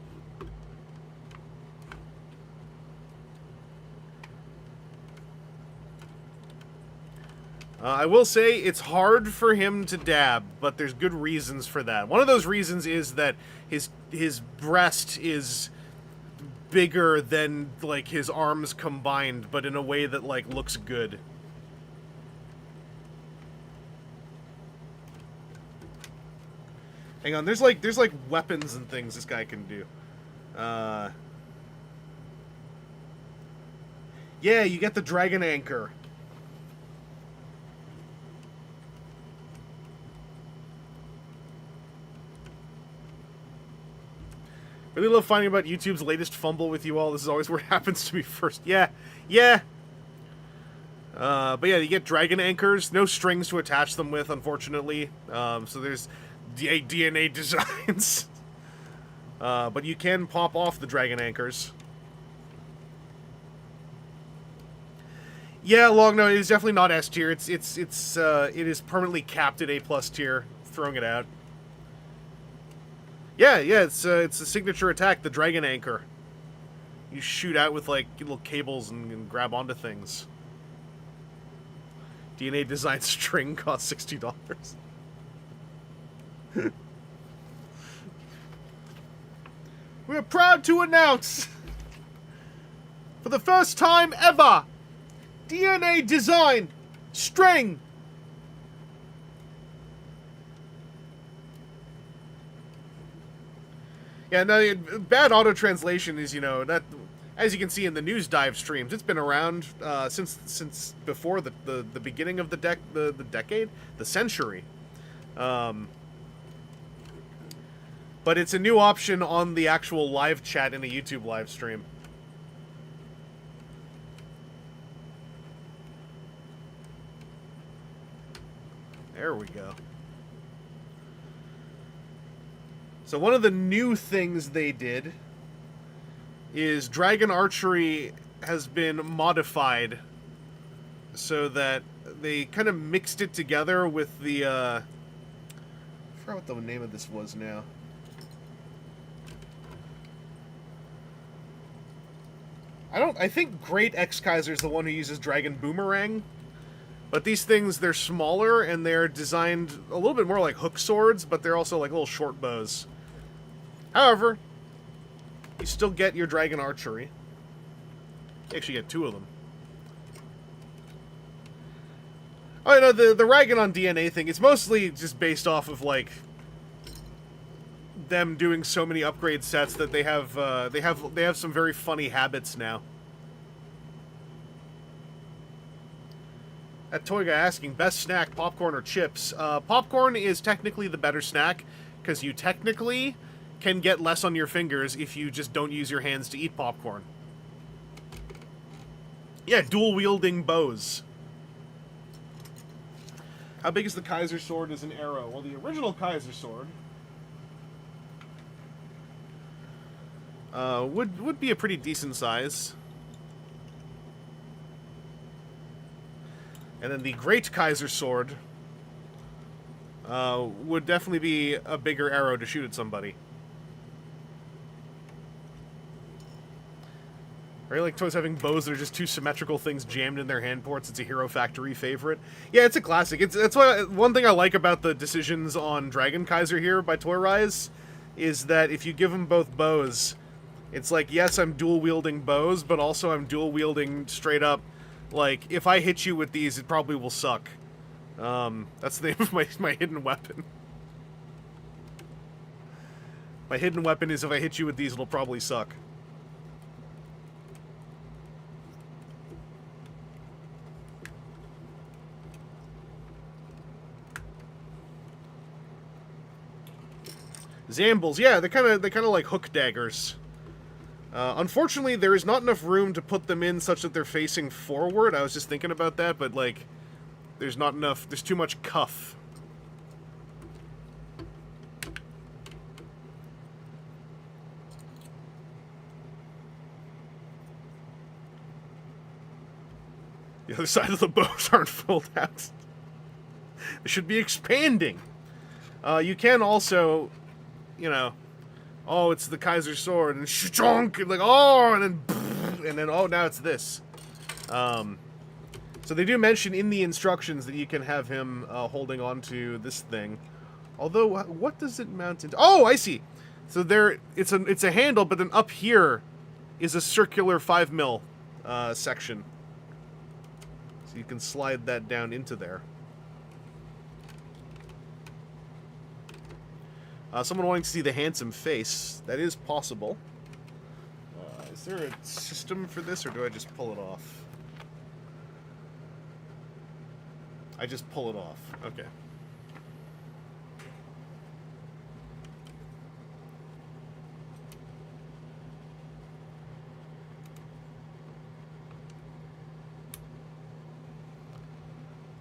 I will say it's hard for him to dab, but there's good reasons for that. One of those reasons is that his breast is bigger than like his arms combined, but in a way that like looks good. Hang on, there's like weapons and things this guy can do. Yeah, you get the dragon anchor. Really love finding about YouTube's latest fumble with you all. This is always where it happens to me first. Yeah. But yeah, you get dragon anchors. No strings to attach them with, unfortunately. So there's DNA designs. But you can pop off the dragon anchors. Yeah, no, it is definitely not S tier. It is permanently capped at A+ tier. Throwing it out. Yeah, it's a signature attack, the Dragon Anchor. You shoot out with, like, little cables and grab onto things. DNA design string costs $60. We are proud to announce, for the first time ever, DNA design string. Yeah, no, bad auto-translation is, you know, that, as you can see in the news dive streams, it's been around since before the beginning of the decade, the century. But it's a new option on the actual live chat in a YouTube live stream. There we go. So one of the new things they did is Dragon Archery has been modified so that they kind of mixed it together with the, I forgot what the name of this was now. I think Great X Kaiser is the one who uses Dragon Boomerang. But these things, they're smaller and they're designed a little bit more like hook swords, but they're also like little short bows. However, you still get your Dragon Archery. You actually get 2 of them. Oh, no, the ragging on DNA thing, it's mostly just based off of, like, them doing so many upgrade sets that they have some very funny habits now. That toy guy asking, best snack, popcorn or chips? Popcorn is technically the better snack, because you technically can get less on your fingers if you just don't use your hands to eat popcorn. Yeah, dual-wielding bows. How big is the Kaiser sword as an arrow? Well, the original Kaiser sword would be a pretty decent size. And then the Great Kaiser sword would definitely be a bigger arrow to shoot at somebody. I really like toys having bows that are just two symmetrical things jammed in their hand ports. It's a Hero Factory favorite. Yeah, it's a classic. That's why one thing I like about the decisions on Dragonkaiser here by Toyrise is that if you give them both bows, it's like, yes, I'm dual-wielding bows, but also I'm dual-wielding straight up, like, if I hit you with these, it probably will suck. That's the name of my hidden weapon. My hidden weapon is if I hit you with these, it'll probably suck. Zambles, yeah, they're kind of like hook daggers. Unfortunately, there is not enough room to put them in such that they're facing forward. I was just thinking about that, but, like, there's not enough. There's too much cuff. The other side of the bows aren't filled out. They should be expanding. You can also, you know, oh, it's the Kaiser sword, and shchonk, and like, oh, and then, oh, now it's this. So they do mention in the instructions that you can have him holding on to this thing. Although, what does it mount into? Oh, I see. So there, it's a handle, but then up here is a circular 5mm section. So you can slide that down into there. Someone wanting to see the handsome face. That is possible. Is there a system for this, or do I just pull it off? I just pull it off. Okay.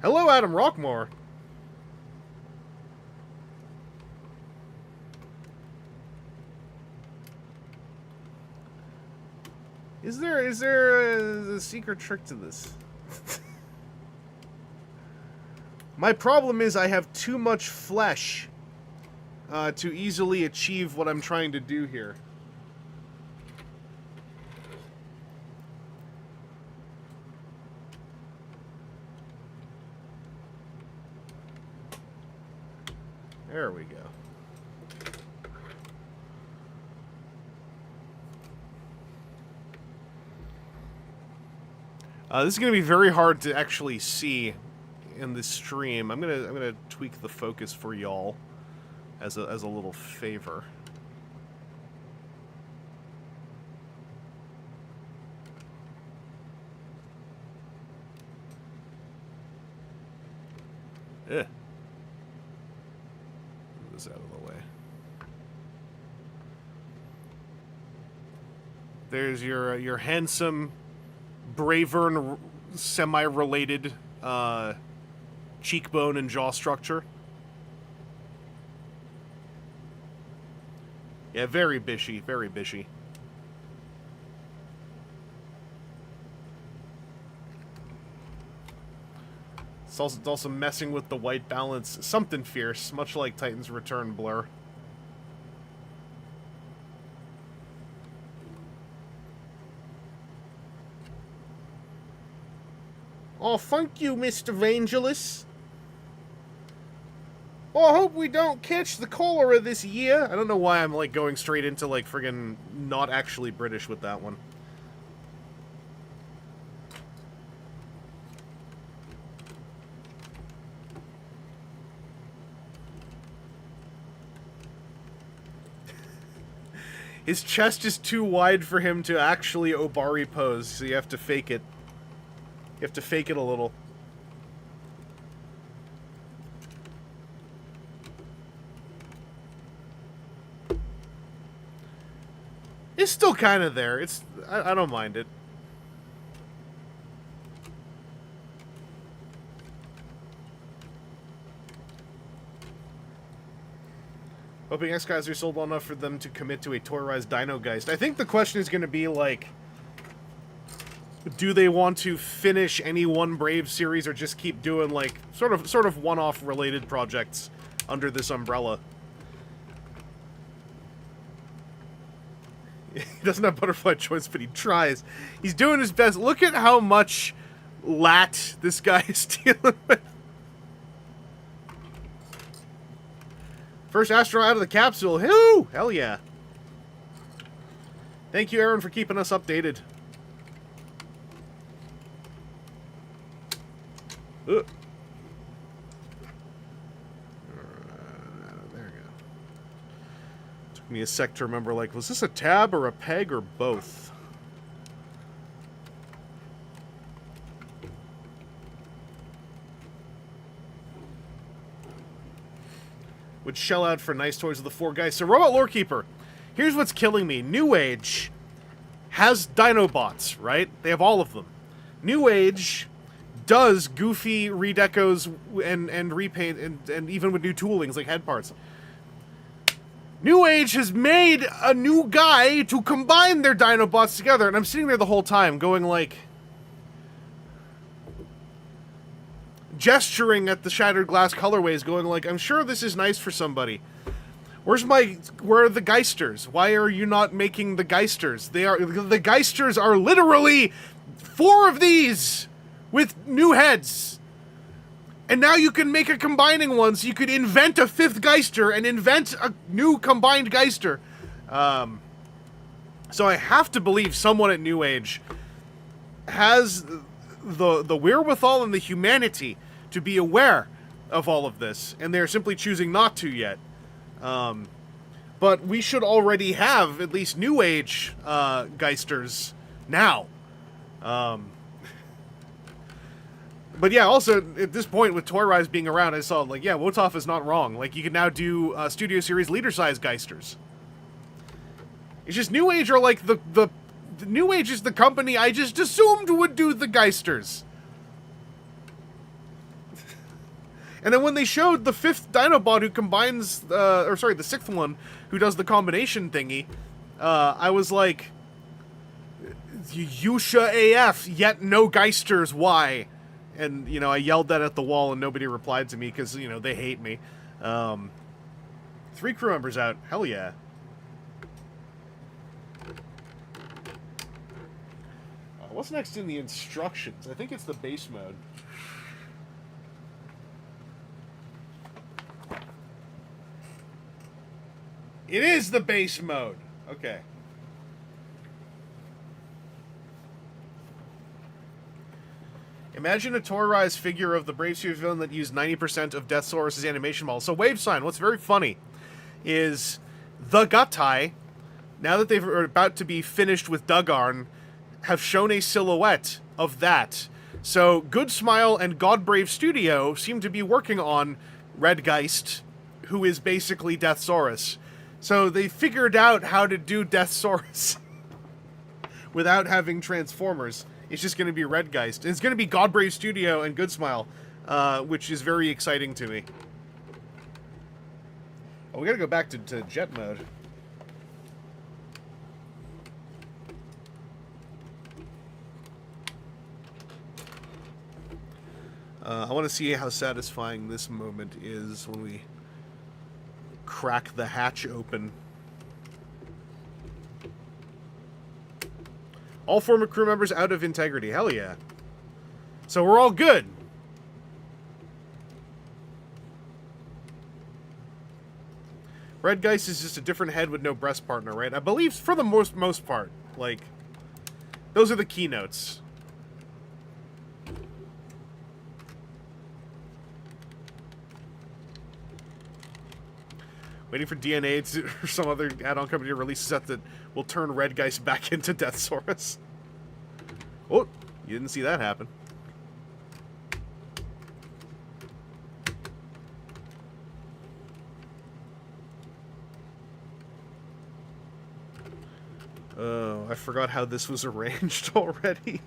Hello, Adam Rockmore. Is there a secret trick to this? My problem is I have too much flesh to easily achieve what I'm trying to do here. There we go. This is going to be very hard to actually see in this stream. I'm gonna tweak the focus for y'all as a little favor. Move this out of the way. There's your handsome Bravern semi-related cheekbone and jaw structure. Yeah, very bishy, very bishy. It's also messing with the white balance. Something fierce, much like Titan's Return Blur. Oh, thank you, Mr. Vangelus. Oh, I hope we don't catch the cholera this year. I don't know why I'm, like, going straight into, like, friggin' not actually British with that one. His chest is too wide for him to actually Obari pose, so you have to fake it. You have to fake it a little. It's still kind of there. I don't mind it. Hoping X Kaiser sold well enough for them to commit to a Toyrise Dino Geist. I think the question is going to be, like, do they want to finish any one Brave series or just keep doing, like, sort of one-off related projects under this umbrella? He doesn't have butterfly choice, but he tries. He's doing his best. Look at how much lat this guy is dealing with. First astronaut out of the capsule. Whoo! Hell yeah. Thank you, Aaron, for keeping us updated. Ugh. There we go. Took me a sec to remember, like, was this a tab or a peg or both? Would shell out for nice toys of the four guys. So, Robot Lorekeeper, here's what's killing me. New Age has Dinobots, right? They have all of them. New Age does goofy redecos and repaint and even with new toolings like head parts. New Age has made a new guy to combine their Dinobots together, and I'm sitting there the whole time going like, gesturing at the shattered glass colorways, going like, I'm sure this is nice for somebody. Where are the Geisters? Why are you not making the Geisters? The Geisters are literally 4 of these with new heads. And now you can make a combining one, so you could invent a 5th Geister and invent a new combined Geister. So I have to believe someone at New Age has the wherewithal and the humanity to be aware of all of this, and they're simply choosing not to yet. But we should already have at least New Age Geisters now. But yeah, also, at this point, with Toyrise being around, I saw, like, yeah, Wotoff is not wrong. Like, you can now do Studio Series leader-size Geisters. It's just New Age are, like, the New Age is the company I just assumed would do the Geisters. And then when they showed the 5th Dinobot who combines, the 6th one who does the combination thingy, I was like, Yusha AF, yet no Geisters, why? And, you know, I yelled that at the wall and nobody replied to me because, you know, they hate me. 3 crew members out, hell yeah. What's next in the instructions? I think it's the base mode. It is the base mode. Okay. Imagine a Toyrise figure of the Brave Series villain that used 90% of Deathsaurus' animation model. So Wave Sign, what's very funny is the Gutai, now that they're about to be finished with Dugarn, have shown a silhouette of that. So Good Smile and Godbrave Studio seem to be working on Red Geist, who is basically Deathsaurus. So they figured out how to do Deathsaurus without having Transformers. It's just going to be Red Geist. It's going to be Godbrave Studio and Good Smile, which is very exciting to me. Oh, we got to go back to jet mode. I want to see how satisfying this moment is when we crack the hatch open. All former crew members out of integrity. Hell yeah. So we're all good. Red Geist is just a different head with no breast partner, right? I believe for the most part. Like, those are the keynotes. Waiting for DNA to, or some other add-on company to release a set that will turn Red Geist back into Deathsaurus. Oh, you didn't see that happen. Oh, I forgot how this was arranged already.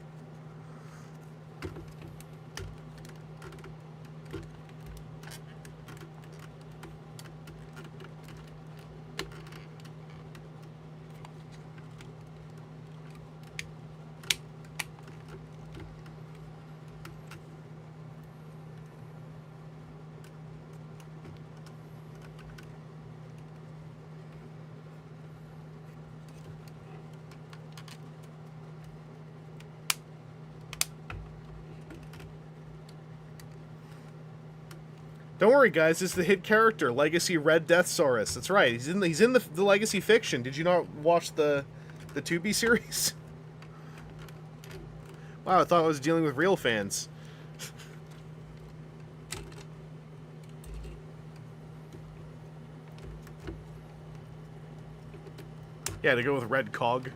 Don't worry, guys. It's the hit character, Legacy Red Deathsaurus. That's right. He's in the Legacy fiction. Did you not watch the Tubi series? Wow, I thought I was dealing with real fans. Yeah, to go with Red Cog.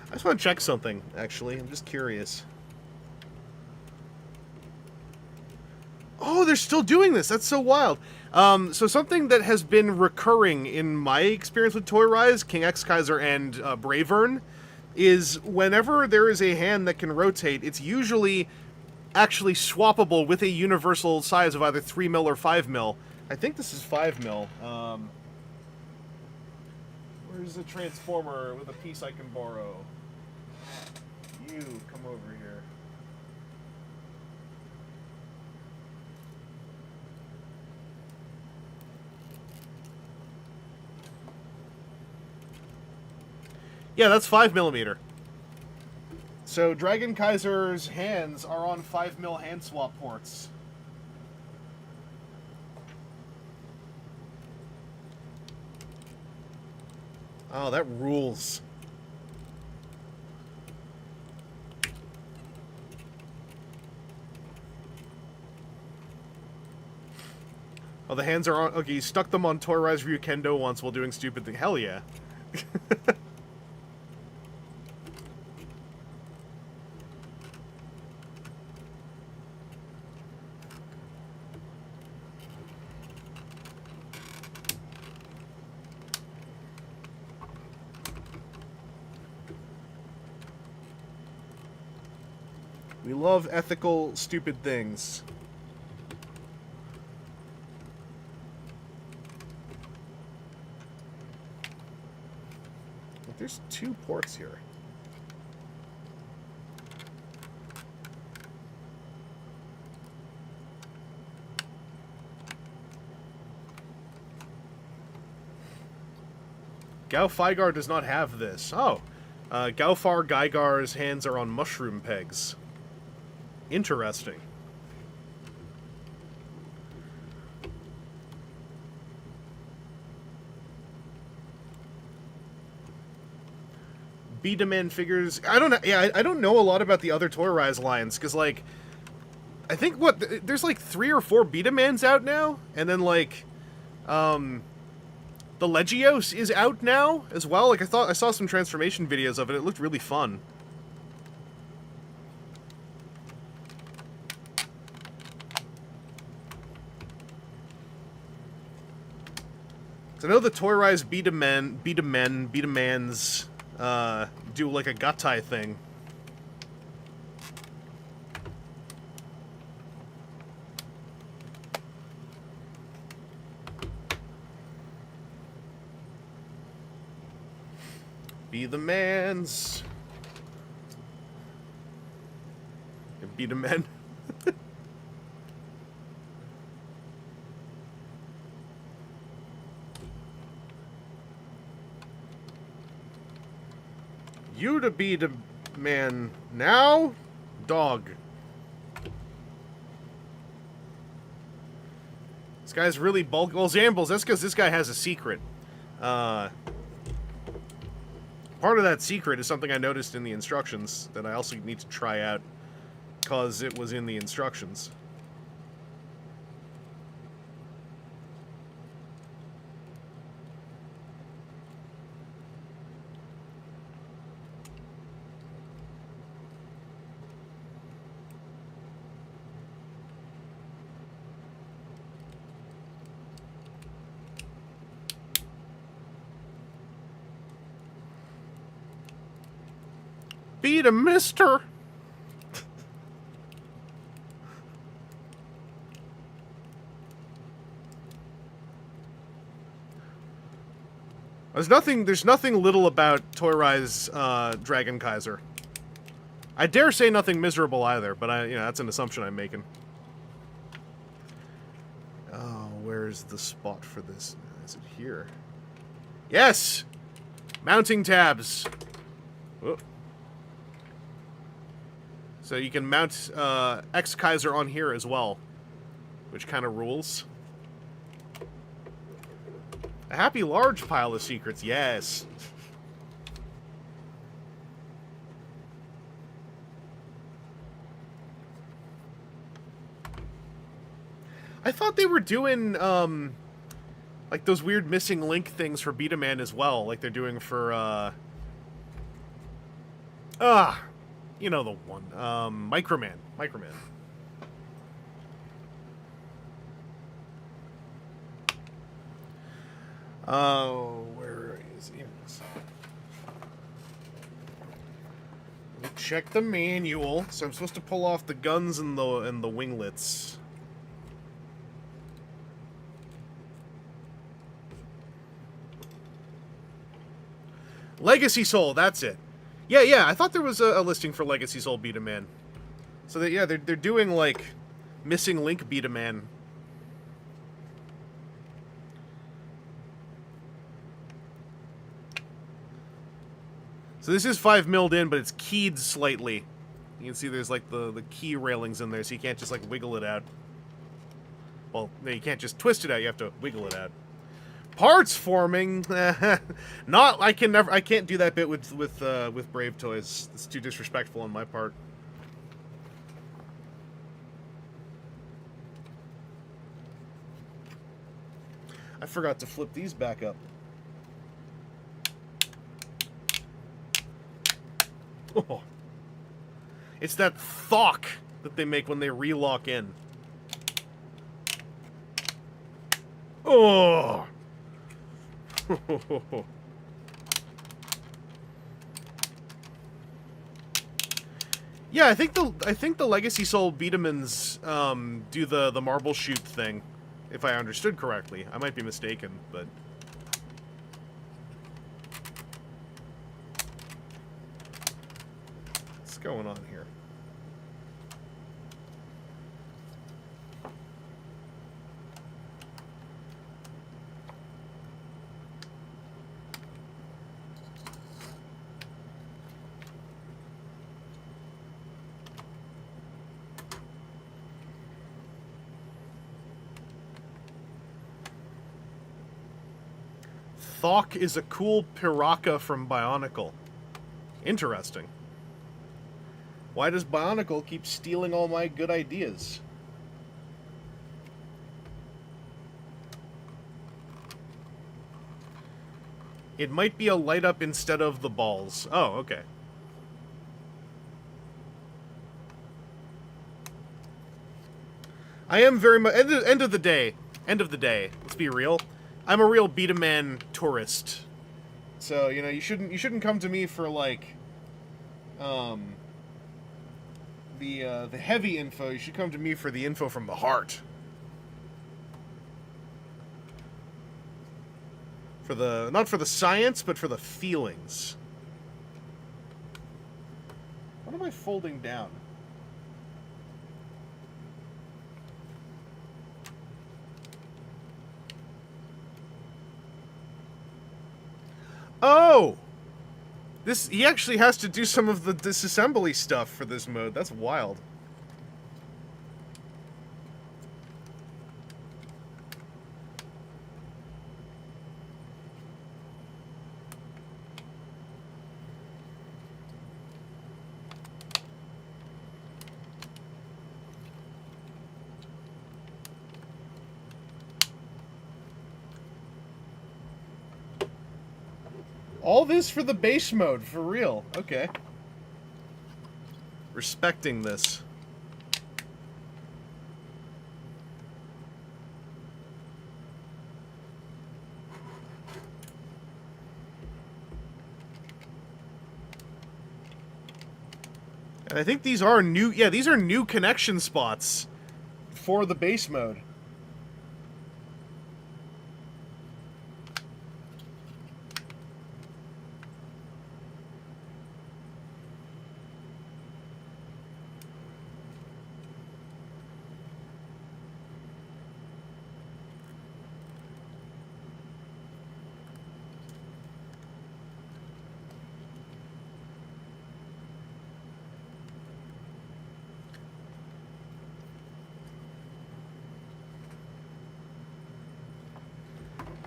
I just want to check something, actually. I'm just curious. Oh, they're still doing this. That's so wild. So something that has been recurring in my experience with Toyrise, King X Kaiser, and Bravern, is whenever there is a hand that can rotate, it's usually actually swappable with a universal size of either 3 mil or 5 mil. I think this is 5 mil. Where's the transformer with a piece I can borrow? You, come over here. Yeah, that's 5mm. So Dragonkaiser's hands are on 5mm hand swap ports. Oh, that rules. Oh, the hands are on... Okay, you stuck them on Toyrise Ryukendo once while doing stupid thing. Hell yeah. We love ethical, stupid things. There's 2 ports here. Gaufaigar does not have this. Oh. Gaufar Gaigar's hands are on mushroom pegs. Interesting. Betaman figures. I don't know. Yeah, I don't know a lot about the other Toyrise lines because, like, I think there's like 3 or 4 Betamans out now, and then like, the Legios is out now as well. Like, I saw some transformation videos of it. It looked really fun. I know the Toyrise Betamans do like a Gutai thing. Be the mans. Be the men. You to be the man now? dog. This guy's really bulky. Well, Zambles, that's because this guy has a secret. Part of that secret is something I noticed in the instructions that I also need to try out, because it was in the instructions. Beat a mister. There's nothing little about Toyrise Dragonkaiser. I dare say nothing miserable either, but that's an assumption I'm making. Oh, where's the spot for this? Is it here? Yes! Mounting tabs. Whoop. So you can mount X Kaiser on here as well, which kind of rules. A happy large pile of secrets, yes. I thought they were doing like those weird missing link things for Beta Man as well, like they're doing for you know the one. Microman. Oh, where is he? Check the manual. So I'm supposed to pull off the guns and the winglets. Legacy Soul, that's it. Yeah, I thought there was a listing for Legacy Soul Beta Man. So they're doing like missing link Beta Man. So this is 5 milled in, but it's keyed slightly. You can see there's like the key railings in there, so you can't just like wiggle it out. Well, no, you can't just twist it out, you have to wiggle it out. Parts forming. I can't do that bit with Brave Toys. It's too disrespectful on my part. I forgot to flip these back up. Oh. It's that thock that they make when they relock in. Oh. Yeah, I think the Legacy Soul Beatamans do the marble shoot thing, if I understood correctly. I might be mistaken, but what's going on here? Thok is a cool Piraka from Bionicle. Interesting. Why does Bionicle keep stealing all my good ideas? It might be a light up instead of the balls. Oh, okay. I am very much... End of the day, let's be real. I'm a real Beta Man tourist. So, you shouldn't come to me for, like, the heavy info. You should come to me for the info from the heart. Not for the science, but for the feelings. What am I folding down? Oh! He actually has to do some of the disassembly stuff for this mode. That's wild. All this for the base mode, for real. Okay. Respecting this. And I think these are new, yeah, these are new connection spots for the base mode.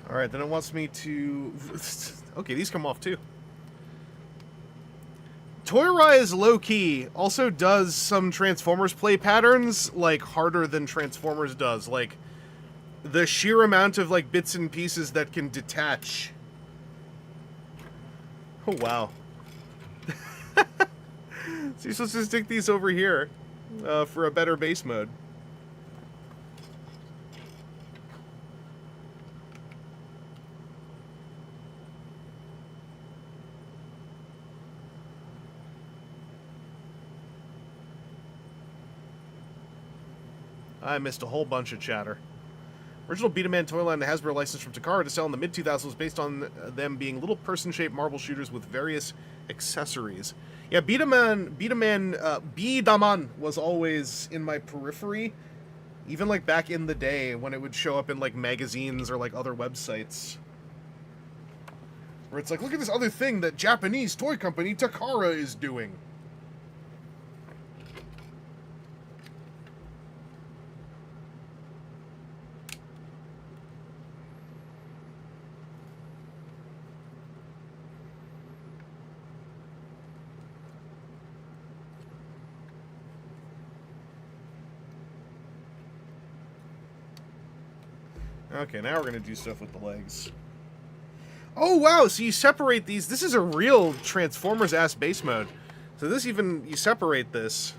Alright, then it wants me to... Okay, these come off too. Toyrise low-key also does some Transformers play patterns, like, harder than Transformers does. Like, the sheer amount of, like, bits and pieces that can detach. Oh, wow. So you're supposed to stick these over here for a better base mode. I missed a whole bunch of chatter. Original Betaman toy line, the Hasbro license from Takara to sell in the mid-2000s was based on them being little person-shaped marble shooters with various accessories. Yeah, Bedaman was always in my periphery, even like back in the day when it would show up in like magazines or like other websites. Where it's like, look at this other thing that Japanese toy company Takara is doing. Okay, now we're gonna do stuff with the legs. Oh, wow, so you separate these. This is a real Transformers-ass base mode. So this even, you separate this.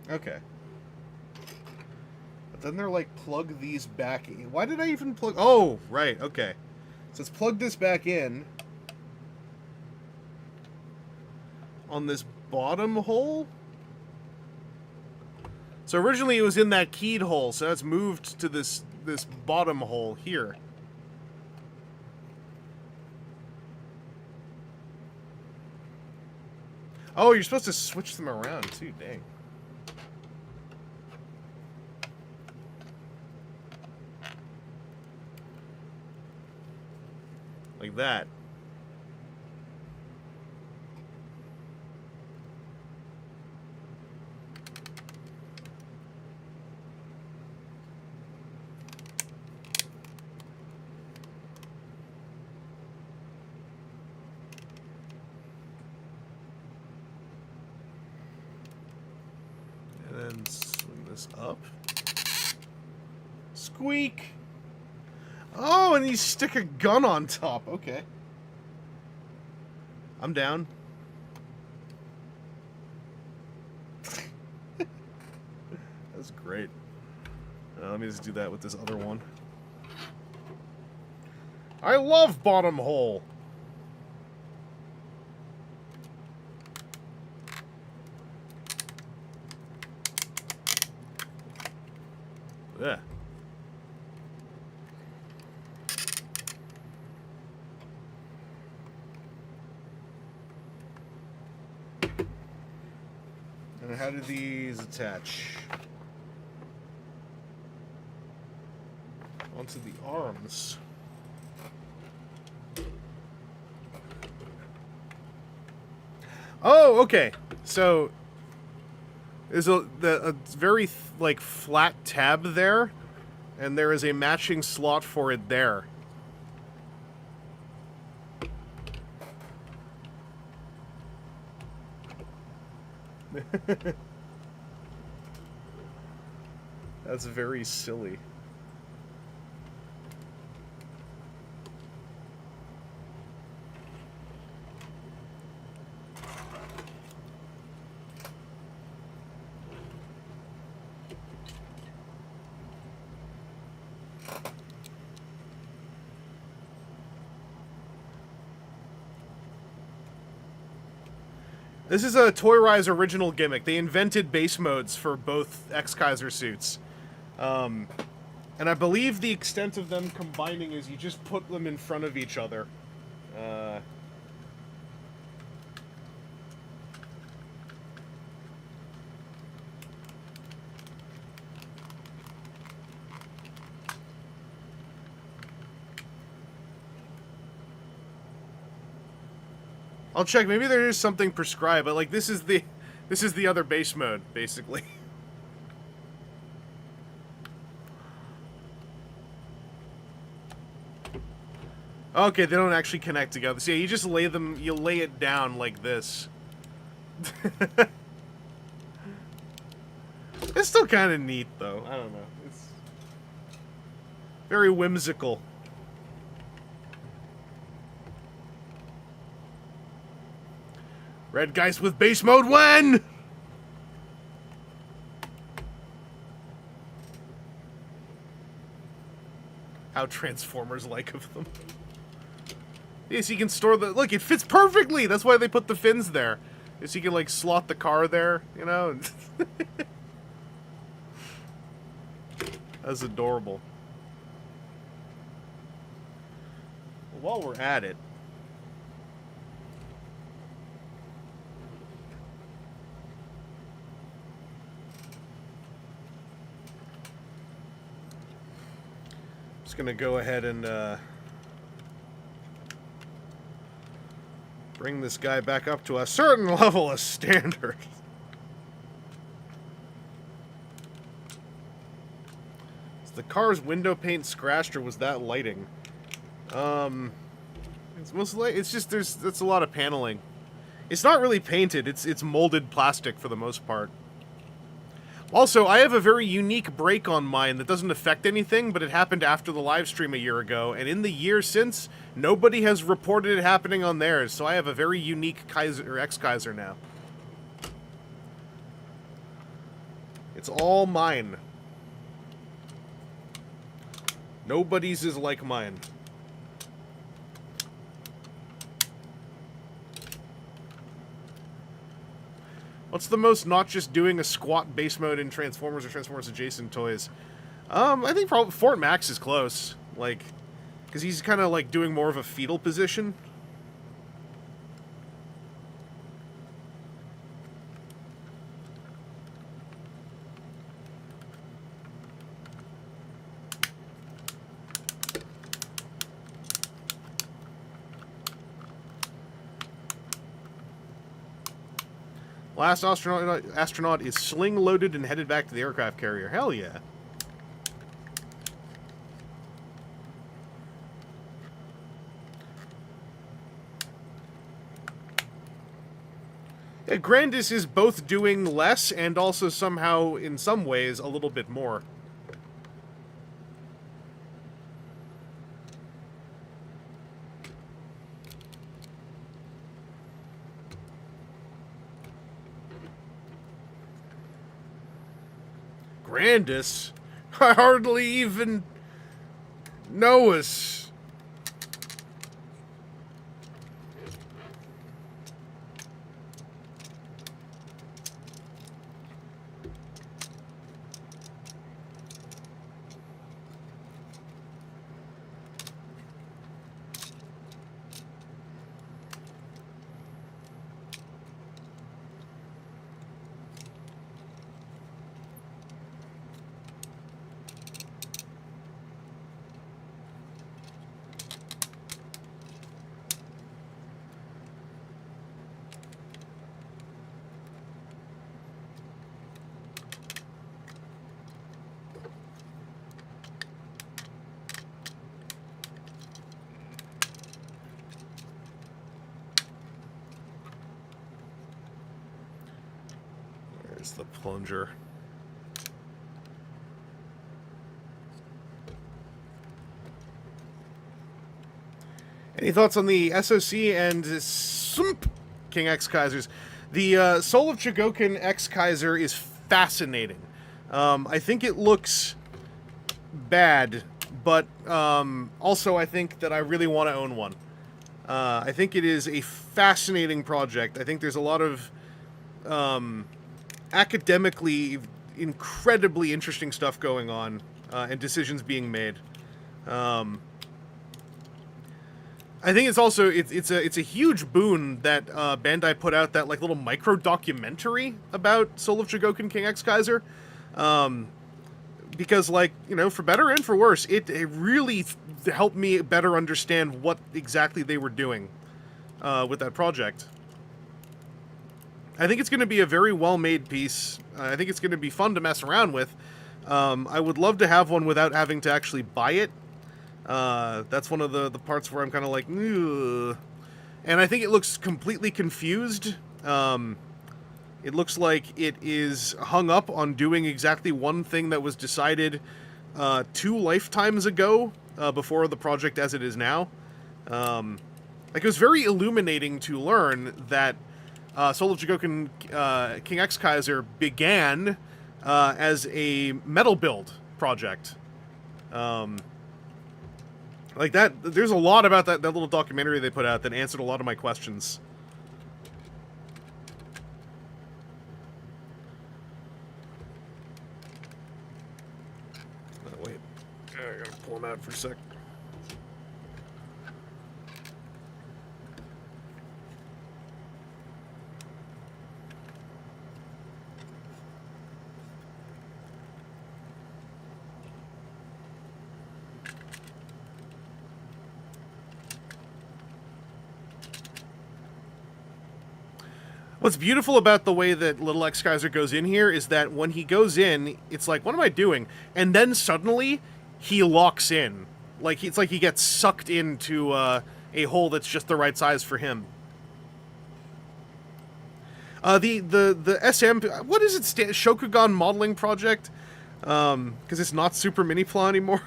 Okay. But then they're like, plug these back in. Why did I even plug... Oh, right, okay. So let's plug this back in. On this bottom hole? So originally it was in that keyed hole, so that's moved to this bottom hole here. Oh, you're supposed to switch them around too, dang. Like that. And then swing this up. Squeak! Oh, and you stick a gun on top. Okay. I'm down. That's great. Let me just do that with this other one. I love bottom hole. Yeah. And how do these attach? Onto the arms. Oh, okay. So there's a very like flat tab there, and there is a matching slot for it there. That's very silly. This is a Toyrise original gimmick. They invented base modes for both X Kaiser suits. And I believe the extent of them combining is you just put them in front of each other. I'll check. Maybe there is something prescribed, but like this is the other base mode, basically. Okay, they don't actually connect together. So yeah, you just lay them. You lay it down like this. It's still kind of neat, though. I don't know. It's very whimsical. Red Geist with base mode when? How Transformers like of them. Yes, you can store the... Look, it fits perfectly! That's why they put the fins there. Yes, you can, like, slot the car there, you know? That's adorable. Well, while we're at it... Just gonna go ahead and, bring this guy back up to a certain level of standard. Is the car's window paint scratched, or was that lighting? It's mostly, it's just, that's a lot of paneling. It's not really painted, it's molded plastic for the most part. Also, I have a very unique break on mine that doesn't affect anything, but it happened after the live stream a year ago, and in the year since, nobody has reported it happening on theirs, so I have a very unique Kaiser, or X Kaiser now. It's all mine. Nobody's is like mine. What's the most not just doing a squat base mode in Transformers or Transformers adjacent toys? I think probably Fort Max is close. Like, because he's kind of like doing more of a fetal position. Last astronaut is sling-loaded and headed back to the aircraft carrier. Hell yeah. Yeah, Grandis is both doing less and also somehow, in some ways, a little bit more. Grandis? I hardly even know us. the plunger. Any thoughts on the SOC and King X Kaisers? The Soul of Dragonkaiser X Kaiser is fascinating. I think it looks bad, but also I think that I really want to own one. I think it is a fascinating project. I think there's a lot of academically incredibly interesting stuff going on and decisions being made. I think it's also it's a huge boon that Bandai put out that like little micro documentary about Soul of Dragonkaiser King X Kaiser, because like, you know, for better and for worse, it really helped me better understand what exactly they were doing with that project. I think it's going to be a very well-made piece. I think it's going to be fun to mess around with. I would love to have one without having to actually buy it. That's one of the parts where I'm kind of like, ugh. And I think it looks completely confused. It looks like it is hung up on doing exactly one thing that was decided 2 lifetimes ago, before the project as it is now. Like, it was very illuminating to learn that Soul of Dragonkaiser King X Kaiser began as a metal build project. Like that, there's a lot about that little documentary they put out that answered a lot of my questions. Oh, wait. I gotta pull them out for a sec. What's beautiful about the way that Little X Kaiser goes in here is that when he goes in, it's like, what am I doing? And then suddenly, he locks in. Like, it's like he gets sucked into a hole that's just the right size for him. The SM, what is it? Shokugan Modeling Project? Because it's not Super Mini-Pla anymore.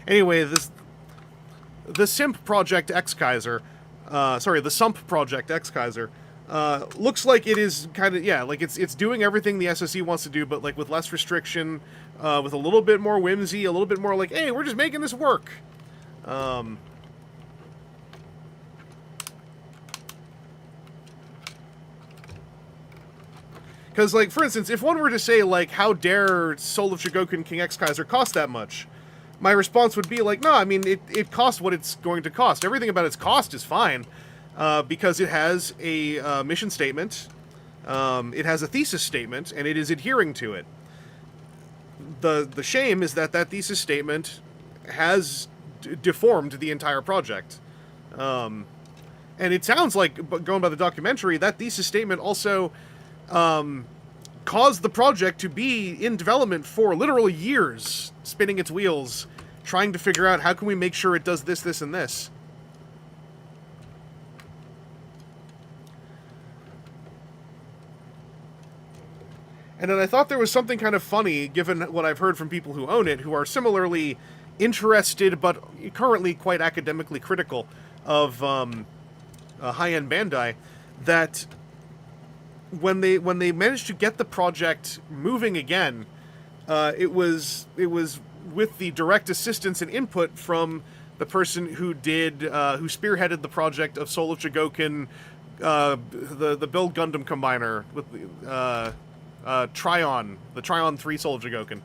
Anyway, the Simp Project X Kaiser, the Sump Project X Kaiser, looks like it is kind of, yeah, like it's doing everything the SOC wants to do, but like with less restriction, with a little bit more whimsy, a little bit more like, hey, we're just making this work. Because, like, for instance, if one were to say, like, how dare Soul of Dragonkaiser King X Kaiser cost that much? My response would be, like, no, I mean, it costs what it's going to cost. Everything about its cost is fine. Because it has a mission statement, it has a thesis statement, and it is adhering to it. The shame is that thesis statement has deformed the entire project. And it sounds like, going by the documentary, that thesis statement also caused the project to be in development for literal years, spinning its wheels, trying to figure out how can we make sure it does this, this, and this. And then I thought there was something kind of funny, given what I've heard from people who own it, who are similarly interested, but currently quite academically critical of high-end Bandai, that when they managed to get the project moving again, it was with the direct assistance and input from the person who spearheaded the project of Soul of Dragonkaiser, the Build Gundam Combiner with Tryon, the Tryon 3 Soul of Dragonkaiser.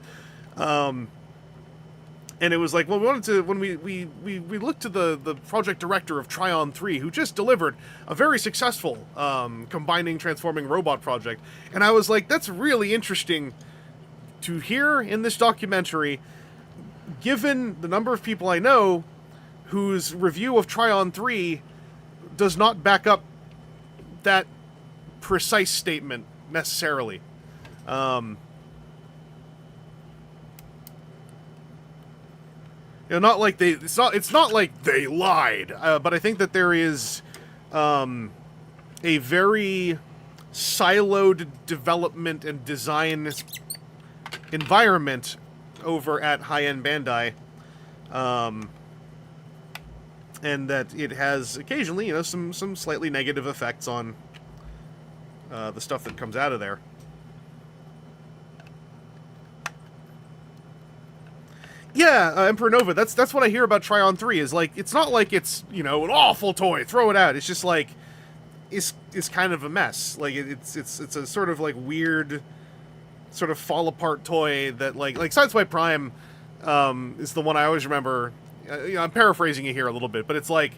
And it was like, well, we wanted to, when we looked to the project director of Tryon 3, who just delivered a very successful combining transforming robot project. And I was like, that's really interesting to hear in this documentary, given the number of people I know whose review of Tryon 3 does not back up that precise statement necessarily. You know, not like it's not like they lied, but I think that there is a very siloed development and design environment over at high-end Bandai, and that it has occasionally, some slightly negative effects on the stuff that comes out of there. Yeah, Emperor Nova, that's what I hear about Tryon 3, is like, it's not like it's, an awful toy, throw it out. It's just like, it's kind of a mess. Like, it's a sort of like weird, sort of fall apart toy that like Sideswipe Prime is the one I always remember. I'm paraphrasing it here a little bit, but it's like,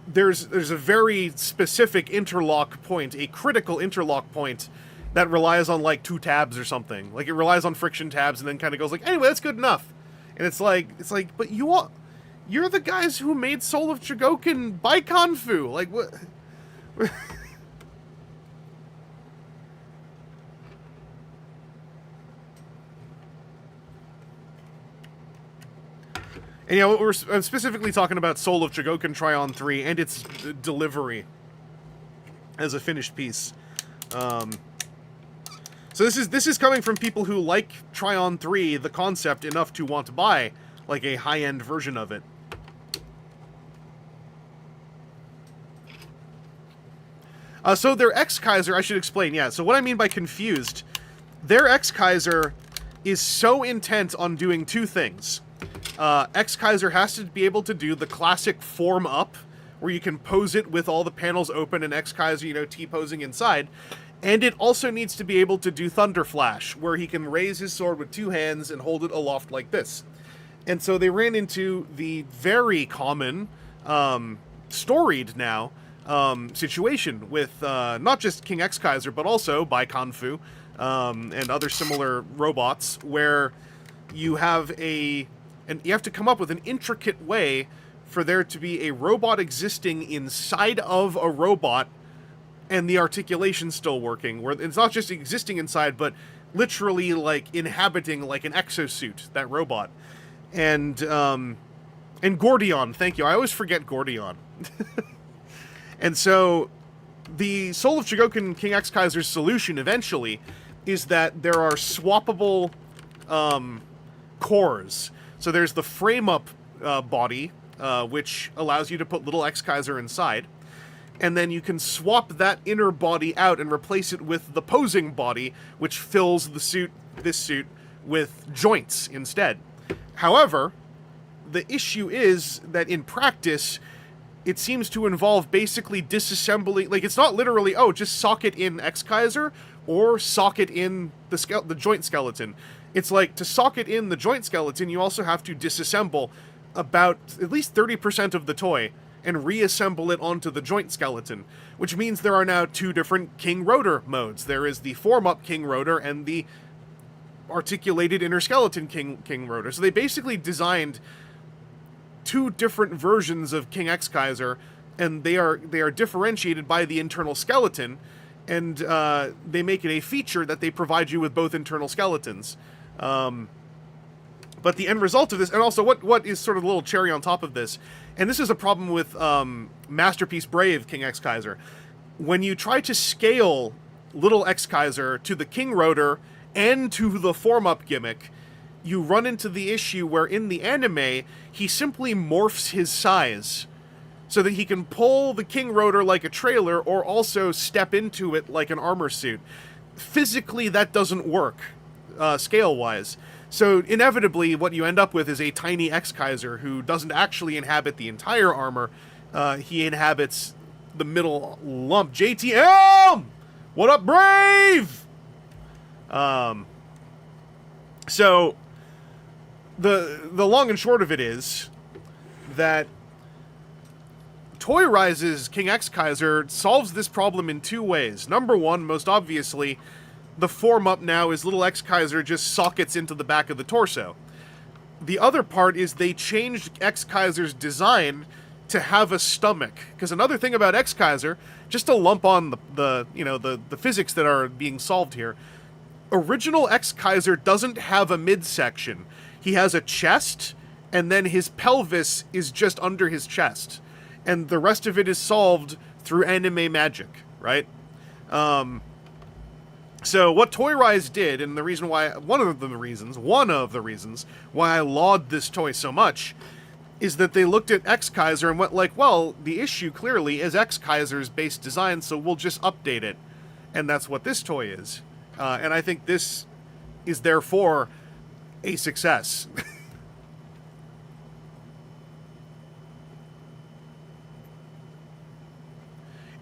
there's a very specific interlock point, a critical interlock point, that relies on like 2 tabs or something. Like, it relies on friction tabs and then kind of goes like, anyway, that's good enough. And it's like, but you're the guys who made Soul of Chogokin by Kanfu. Like, what? And I'm specifically talking about Soul of Chogokin Tryon 3 and its delivery as a finished piece. So this is coming from people who like Tryon 3, the concept, enough to want to buy like a high-end version of it. So their X Kaiser, I should explain, yeah. So what I mean by confused, their X Kaiser is so intent on doing 2 things. X Kaiser has to be able to do the classic form up, where you can pose it with all the panels open and X Kaiser, T-posing inside. And it also needs to be able to do Thunder Flash, where he can raise his sword with 2 hands and hold it aloft like this. And so they ran into the very common, storied now, situation with not just King X Kaiser, but also by Kanfu and other similar robots, where you have you have to come up with an intricate way for there to be a robot existing inside of a robot, and the articulation's still working, where it's not just existing inside, but literally, like, inhabiting, like, an exosuit, that robot. And Gordion, thank you. I always forget Gordion. And so, the Soul of Chogokin King X Kaiser's solution, eventually, is that there are swappable cores. So there's the frame-up body, which allows you to put little X Kaiser inside. And then you can swap that inner body out and replace it with the posing body, which fills this suit, with joints instead. However, the issue is that in practice, it seems to involve basically disassembling, like, it's not literally, just socket in X Kaiser or socket in the joint skeleton. It's like, to socket in the joint skeleton, you also have to disassemble about at least 30% of the toy and reassemble it onto the joint skeleton, which means there are now 2 different King Rotor modes. There is the form-up King Rotor and the articulated inner skeleton King Rotor. So they basically designed 2 different versions of King X Kaiser, and they are differentiated by the internal skeleton, and they make it a feature that they provide you with both internal skeletons. But the end result of this, and also what is sort of a little cherry on top of this, and this is a problem with Masterpiece Brave King X Kaiser, when you try to scale little X Kaiser to the King Rotor and to the form-up gimmick, you run into the issue where in the anime, he simply morphs his size so that he can pull the King Rotor like a trailer or also step into it like an armor suit. Physically, that doesn't work, scale-wise. So inevitably, what you end up with is a tiny X Kaiser who doesn't actually inhabit the entire armor. He inhabits the middle lump. JTM! What up, Brave? So the long and short of it is that Toyrise's King X Kaiser solves this problem in 2 ways. Number one, most obviously, the form up now is little X Kaiser just sockets into the back of the torso. The other part is they changed X Kaiser's design to have a stomach. Because another thing about X Kaiser, just to lump on the physics that are being solved here, original X Kaiser doesn't have a midsection. He has a chest, and then his pelvis is just under his chest. And the rest of it is solved through anime magic, right? So what Toyrise did, and the reason why, one of the reasons why I laud this toy so much, is that they looked at X Kaiser and went like, well, the issue clearly is X Kaiser's base design, so we'll just update it. And that's what this toy is. And I think this is therefore a success.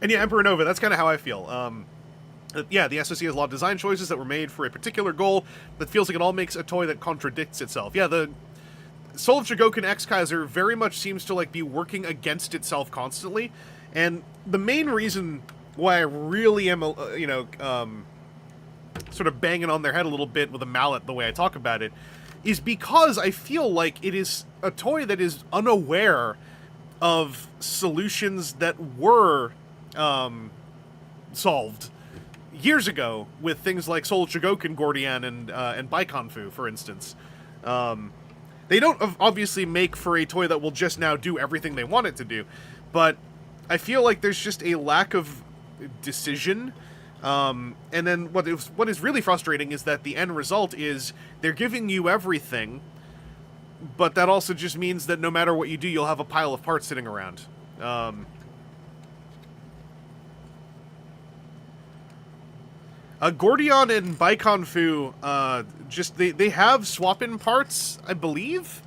And yeah, Emperor Nova, that's kind of how I feel. Yeah, the SoC has a lot of design choices that were made for a particular goal that feels like it all makes a toy that contradicts itself. Yeah, the Soul of Dragonkaiser X Kaiser very much seems to like be working against itself constantly, and the main reason why I really am, sort of banging on their head a little bit with a mallet the way I talk about it, is because I feel like it is a toy that is unaware of solutions that were solved years ago with things like Soul of Dragonkaiser Gordian and Baikonfu, for instance. They don't obviously make for a toy that will just now do everything they want it to do, but I feel like there's just a lack of decision. And then what is really frustrating is that the end result is they're giving you everything, but that also just means that no matter what you do, you'll have a pile of parts sitting around. Gordion and Baikonfu, they have swap-in parts, I believe,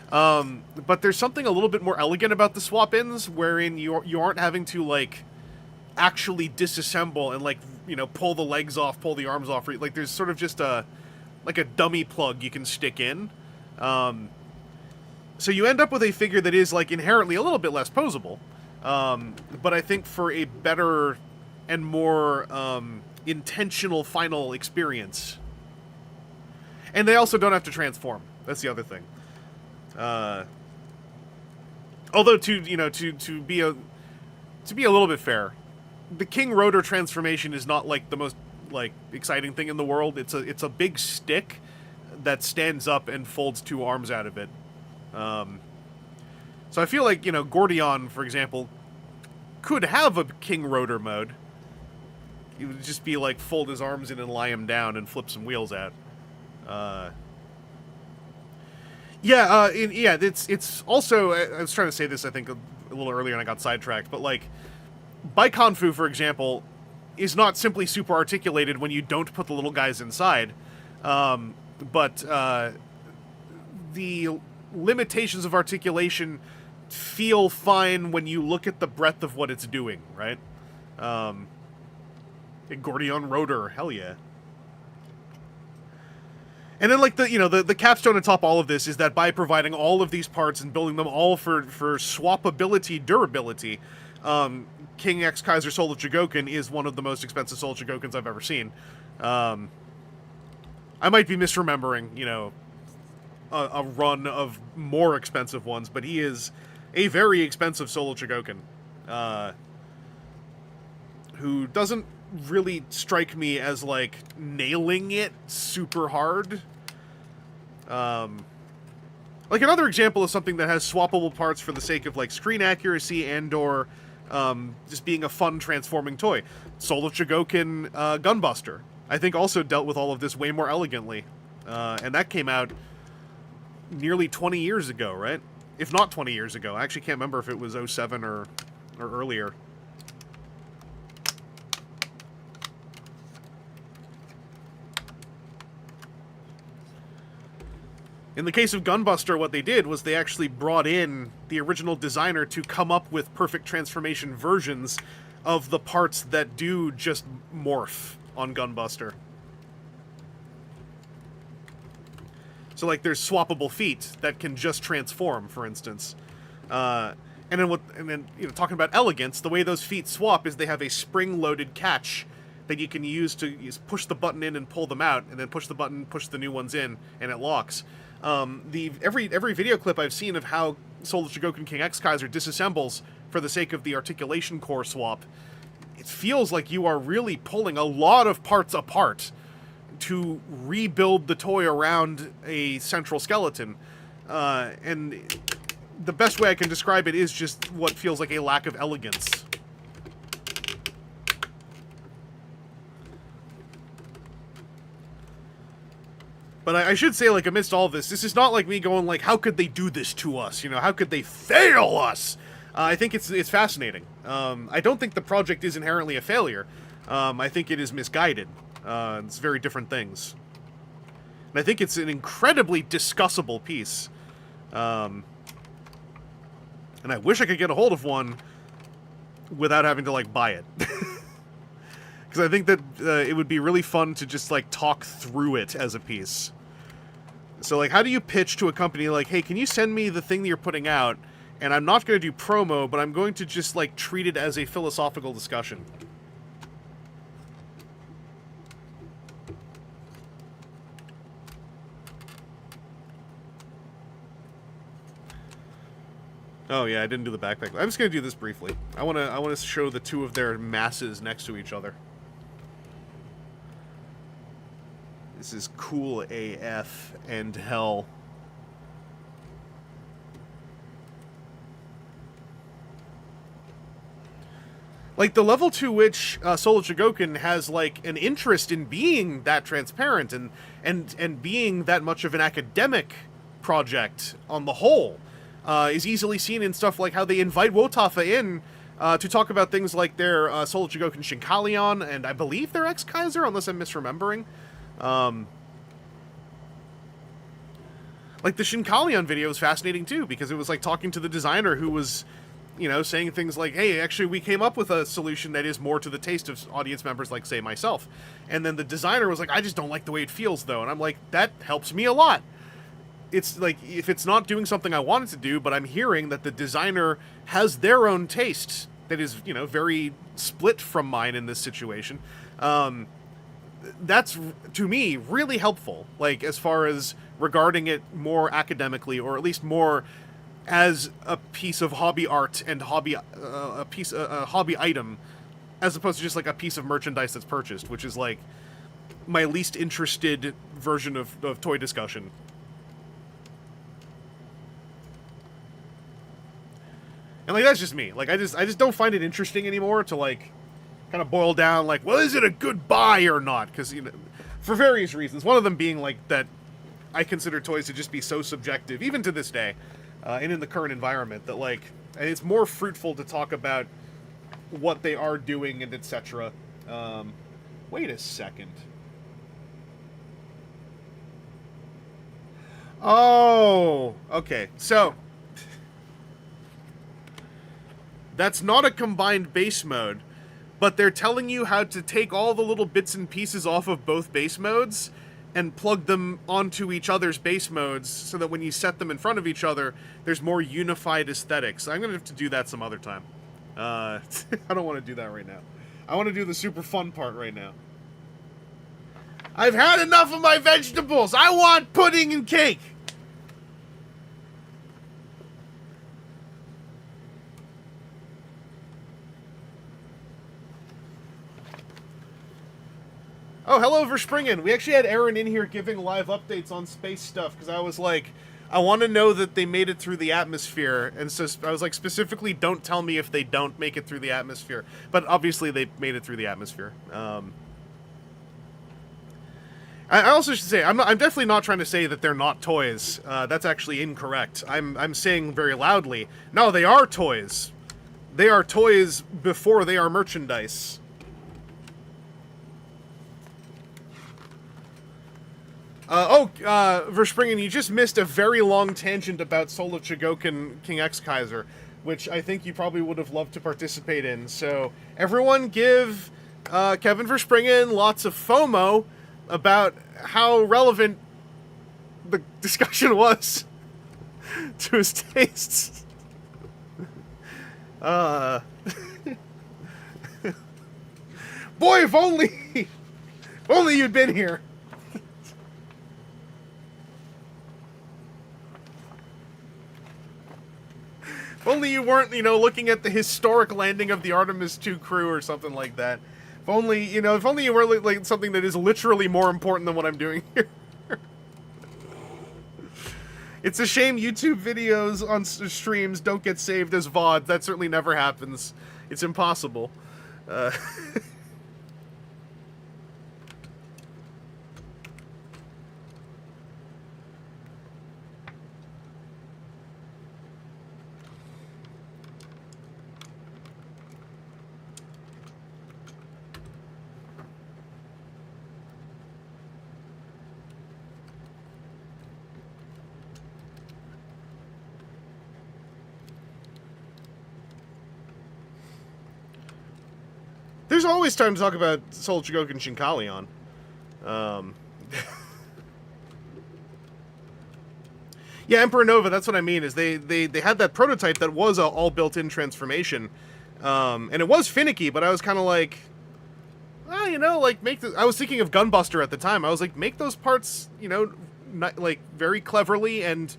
but there's something a little bit more elegant about the swap-ins, wherein you aren't having to, like, actually disassemble and, like, you know, pull the legs off, pull the arms off. Like, there's sort of just a dummy plug you can stick in. So you end up with a figure that is, like, inherently a little bit less posable, but I think for a better and more intentional final experience. And they also don't have to transform. That's the other thing. Although to be a little bit fair, the King Rotor transformation is not like the most like exciting thing in the world. It's a big stick that stands up and folds two arms out of it. So I feel like, you know, Gordion, for example, could have a King Rotor mode. It would just be like fold his arms in and lie him down and flip some wheels out. It's also, I was trying to say this, I think, a little earlier and I got sidetracked, but like, Baikonfu, for example, is not simply super articulated when you don't put the little guys inside, but the limitations of articulation feel fine when you look at the breadth of what it's doing, right? Gordion Rotor, hell yeah. And then, like, the capstone atop all of this is that by providing all of these parts and building them all for swappability, durability, King X Kaiser Soul of Dragonkaiser is one of the most expensive Soul of Dragonkairs I've ever seen. I might be misremembering, you know, a run of more expensive ones, but he is a very expensive Soul of Dragonkaiser, who doesn't really strike me as, like, nailing it super hard. Like, another example of something that has swappable parts for the sake of, like, screen accuracy and/or just being a fun transforming toy. Soul of Dragonkaiser Gunbuster, I think, also dealt with all of this way more elegantly. And that came out nearly 20 years ago, right? If not 20 years ago. I actually can't remember if it was 07 or earlier. In the case of Gunbuster, what they did was they actually brought in the original designer to come up with perfect transformation versions of the parts that do just morph on Gunbuster. So, like, there's swappable feet that can just transform, for instance. And then talking about elegance, the way those feet swap is they have a spring-loaded catch that you can use to push the button in and pull them out, and then push the button, push the new ones in, and it locks. Every video clip I've seen of how Soul of Dragonkaiser King X Kaiser disassembles for the sake of the articulation core swap, it feels like you are really pulling a lot of parts apart to rebuild the toy around a central skeleton. And the best way I can describe it is just what feels like a lack of elegance. But I should say, like, amidst all this is not like me going, like, how could they do this to us? You know, how could they fail us? I think it's fascinating. I don't think the project is inherently a failure. I think it is misguided. It's very different things. And I think it's an incredibly discussable piece. And I wish I could get a hold of one without having to, like, buy it. Because I think that it would be really fun to just, like, talk through it as a piece. So, like, how do you pitch to a company like, hey, can you send me the thing that you're putting out, and I'm not going to do promo, but I'm going to just, like, treat it as a philosophical discussion. Oh, yeah, I didn't do the backpack. I'm just going to do this briefly. I want to show the two of their masses next to each other. This is cool AF and hell. Like, the level to which Soul of Dragonkaiser has, like, an interest in being that transparent and being that much of an academic project on the whole is easily seen in stuff like how they invite Wotafa in to talk about things like their Soul of Dragonkaiser Shinkalion, and I believe their X Kaiser, unless I'm misremembering. Like, the Shinkalion video was fascinating, too, because it was, like, talking to the designer who was, you know, saying things like, hey, actually, we came up with a solution that is more to the taste of audience members like, say, myself. And then the designer was like, I just don't like the way it feels, though. And I'm like, that helps me a lot. It's like, if it's not doing something I wanted to do, but I'm hearing that the designer has their own taste that is, you know, very split from mine in this situation, that's, to me, really helpful, like, as far as regarding it more academically, or at least more as a piece of hobby art and hobby, a hobby item, as opposed to just, like, a piece of merchandise that's purchased, which is, like, my least interested version of toy discussion. And, like, that's just me. Like, I just don't find it interesting anymore to, like, kind of boil down, like, well, is it a good buy or not? Because, you know, for various reasons. One of them being, like, that I consider toys to just be so subjective, even to this day, and in the current environment, that, like, it's more fruitful to talk about what they are doing and etc. Wait a second. Oh, okay. So, that's not a combined base mode, but they're telling you how to take all the little bits and pieces off of both base modes and plug them onto each other's base modes so that when you set them in front of each other, there's more unified aesthetics. I'm going to have to do that some other time. I don't want to do that right now. I want to do the super fun part right now. I've had enough of my vegetables! I want pudding and cake! Oh, hello, Verspringen. We actually had Aaron in here giving live updates on space stuff, because I was like, I want to know that they made it through the atmosphere, and so I was like, specifically, don't tell me if they don't make it through the atmosphere. But obviously, they made it through the atmosphere. I also should say, I'm definitely not trying to say that they're not toys. That's actually incorrect. I'm saying very loudly, no, they are toys. They are toys before they are merchandise. Verspringen, you just missed a very long tangent about Soul of Dragonkaiser King X Kaiser, which I think you probably would have loved to participate in. So, everyone give Kevin Verspringen lots of FOMO about how relevant the discussion was to his tastes. Boy, if only you'd been here. If only you weren't, you know, looking at the historic landing of the Artemis II crew or something like that. If only, you know, if only you were like something that is literally more important than what I'm doing here. It's a shame YouTube videos on streams don't get saved as VOD. That certainly never happens. It's impossible. there's always time to talk about Soul Dragonkaiser and Shinkalion. Yeah, Emperor Nova, that's what I mean, is they had that prototype that was a all built-in transformation. And it was finicky, but I was kind of like, oh, you know, like, I was thinking of Gunbuster at the time. I was like, make those parts, you know, like, very cleverly and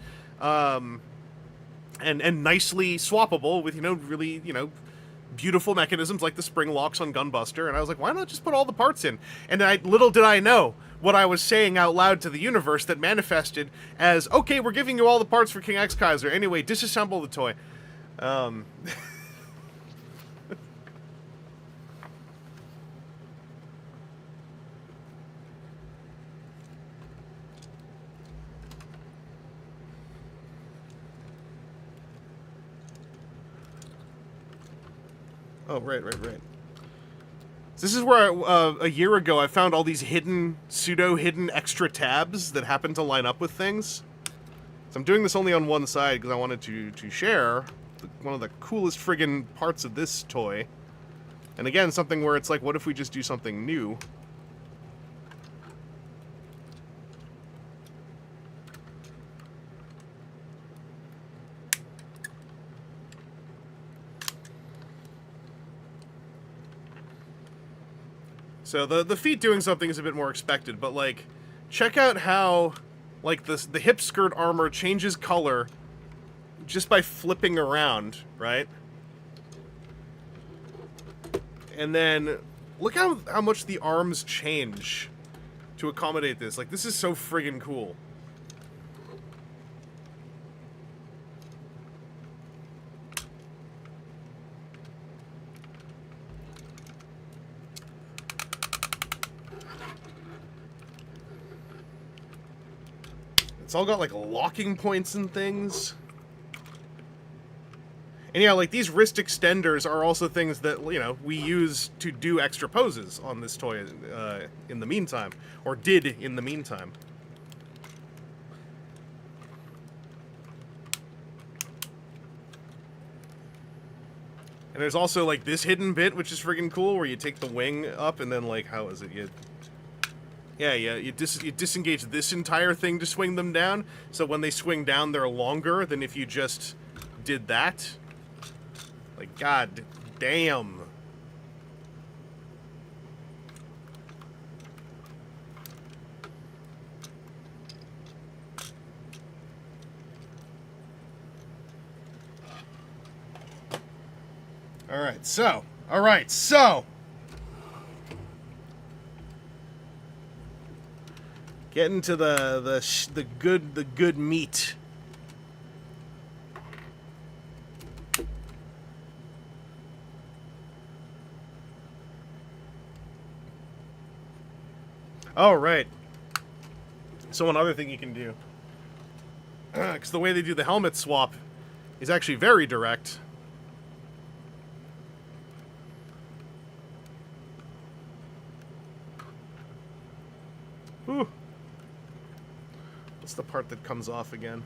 nicely swappable with, you know, really, you know, beautiful mechanisms like the spring locks on Gunbuster. And I was like, why not just put all the parts in? And little did I know what I was saying out loud to the universe that manifested as, okay, we're giving you all the parts for King X Kaiser. Anyway, disassemble the toy. Oh, right. So this is where, a year ago, I found all these pseudo-hidden extra tabs that happen to line up with things. So I'm doing this only on one side because I wanted to share one of the coolest friggin' parts of this toy. And again, something where it's like, what if we just do something new? So the feet doing something is a bit more expected, but like, check out how, like, the hip skirt armor changes color just by flipping around, right? And then look how much the arms change to accommodate this. Like, this is so friggin' cool. It's all got, like, locking points and things. And yeah, like, these wrist extenders are also things that, you know, we use to do extra poses on this toy in the meantime. Or did in the meantime. And there's also, like, this hidden bit, which is friggin' cool, where you take the wing up and then, like, how is it? You disengage this entire thing to swing them down, so when they swing down, they're longer than if you just did that. Like, god damn. Alright, so... Getting to the good meat. Oh, right. So one other thing you can do, because the way they do the helmet swap is actually very direct. Ooh. What's the part that comes off again?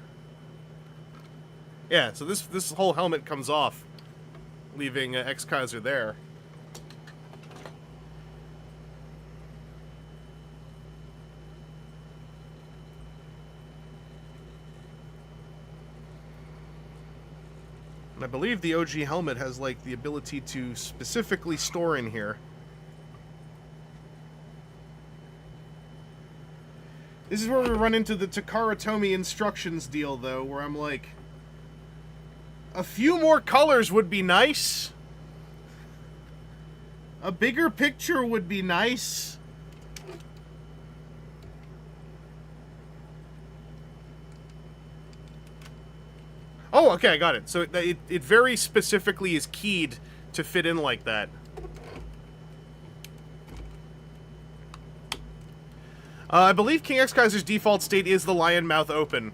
Yeah, so this whole helmet comes off, leaving X Kaiser there. And I believe the OG helmet has, like, the ability to specifically store in here. This is where we run into the Takara Tomy instructions deal, though, where I'm like, a few more colors would be nice. A bigger picture would be nice. Oh, okay, I got it. So it very specifically is keyed to fit in like that. I believe King X Kaiser's default state is the lion mouth open.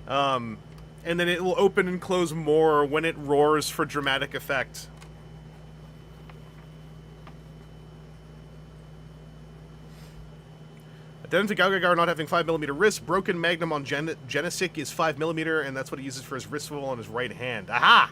And then it will open and close more when it roars for dramatic effect. Addendum to Galgagar not having 5mm wrist. Broken Magnum on Genesic is 5mm, and that's what he uses for his wrist swivel on his right hand. Aha!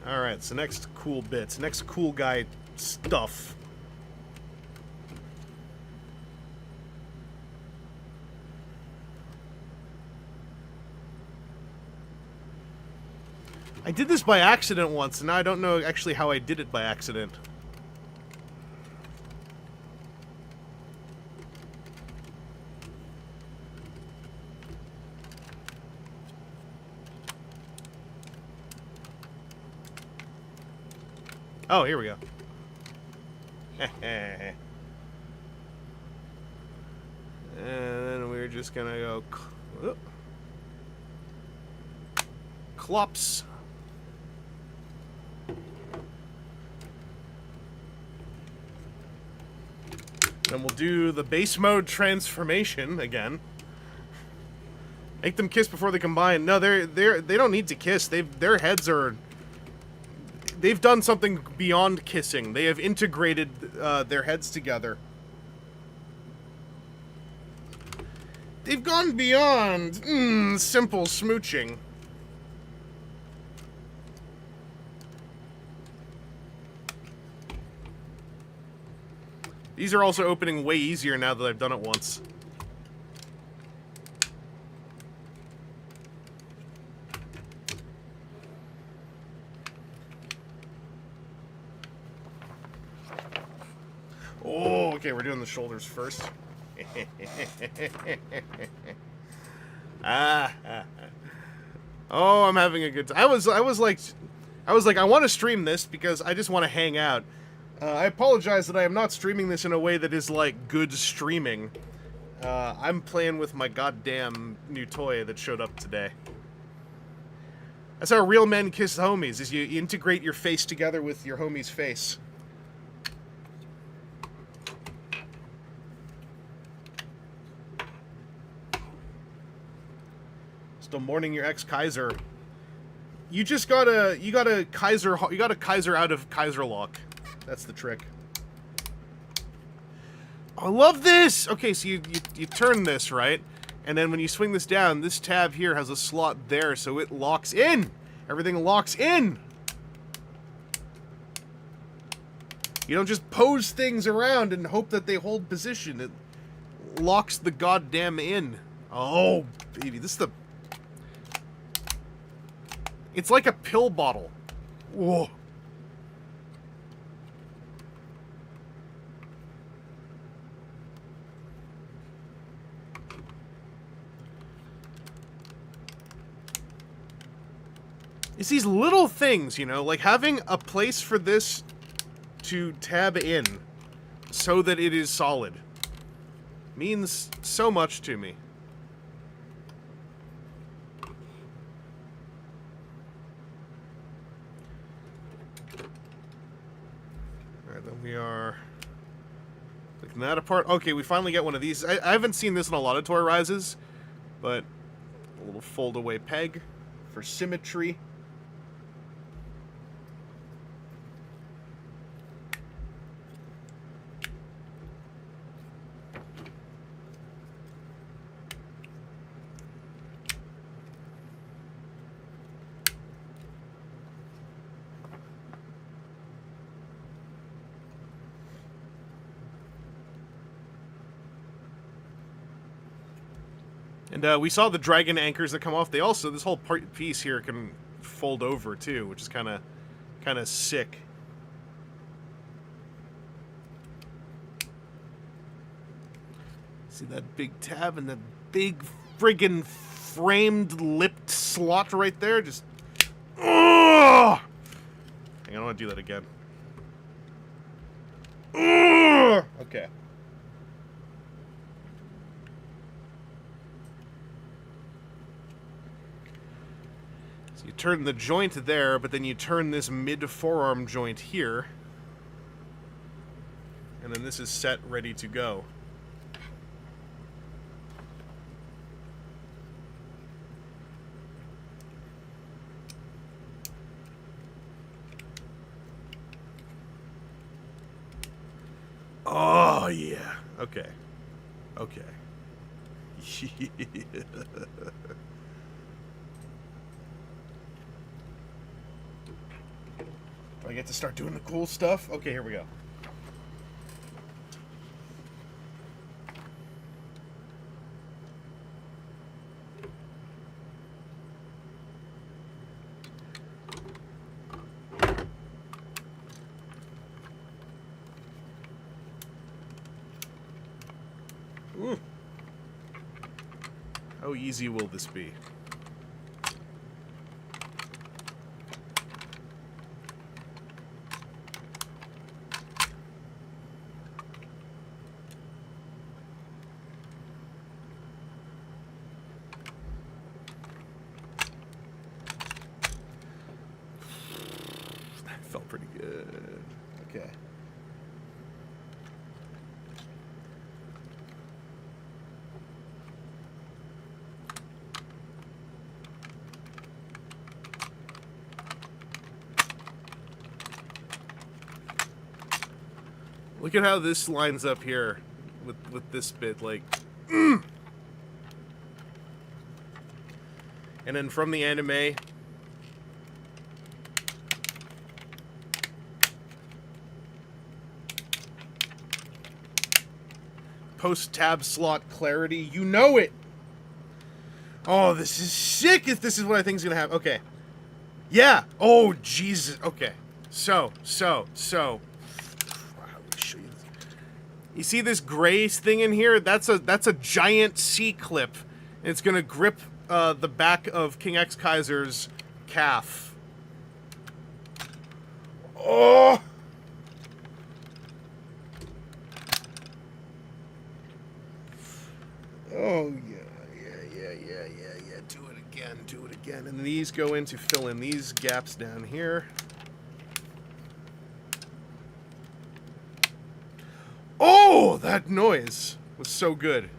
Alright, so next cool bits. Next cool guy stuff. I did this by accident once, and now I don't know actually how I did it by accident. Oh, here we go. And then we're just gonna go... Clops. Then we'll do the base mode transformation again. Make them kiss before they combine. No, they don't need to kiss. Their heads are... They've done something beyond kissing. They have integrated their heads together. They've gone beyond simple smooching. These are also opening way easier now that I've done it once. Oh, okay, we're doing the shoulders first. Oh, I'm having a good time. I was like, I want to stream this because I just want to hang out. I apologize that I am not streaming this in a way that is like good streaming. I'm playing with my goddamn new toy that showed up today. That's how real men kiss homies, is you integrate your face together with your homie's face. Still mourning your ex Kaiser. You just got a Kaiser out of Kaiser lock. That's the trick. I love this! Okay, so you turn this, right? And then when you swing this down, this tab here has a slot there, so it locks in! Everything locks in! You don't just pose things around and hope that they hold position. It locks the goddamn in. Oh, baby, this is the... It's like a pill bottle. Whoa. It's these little things, you know, like having a place for this to tab in so that it is solid means so much to me. Alright, then we are taking that apart. Okay, we finally get one of these. I haven't seen this in a lot of Toyrises, but a little fold-away peg for symmetry. And we saw the dragon anchors that come off. They also, this whole piece here can fold over too, which is kind of sick. See that big tab and that big friggin' framed lipped slot right there? Just... Ugh! Hang on, I don't want to do that again. Ugh! Okay. So you turn the joint there, but then you turn this mid-forearm joint here. And then this is set, ready to go. Oh, yeah. Okay. Okay. Yeah. get to start doing the cool stuff? Okay, here we go. Ooh. How easy will this be? That felt pretty good. Okay. Look at how this lines up here with this bit, like... And then from the anime... Post-tab slot clarity, you know it! Oh, this is sick if this is what I think is gonna happen. Okay. Yeah! Oh, Jesus. Okay. So... You see this gray thing in here? That's a giant C-clip. And it's gonna grip the back of King X Kaiser's calf. Oh! Oh, yeah. Do it again. And these go in to fill in these gaps down here. Oh, that noise was so good.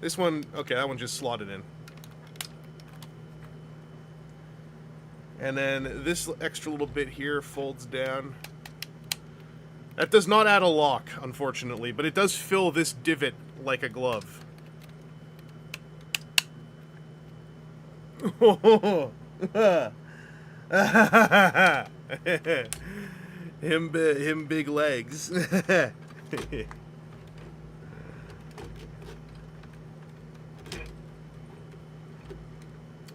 This one, okay, that one just slotted in. And then this extra little bit here folds down. That does not add a lock, unfortunately, but it does fill this divot like a glove. Him big legs.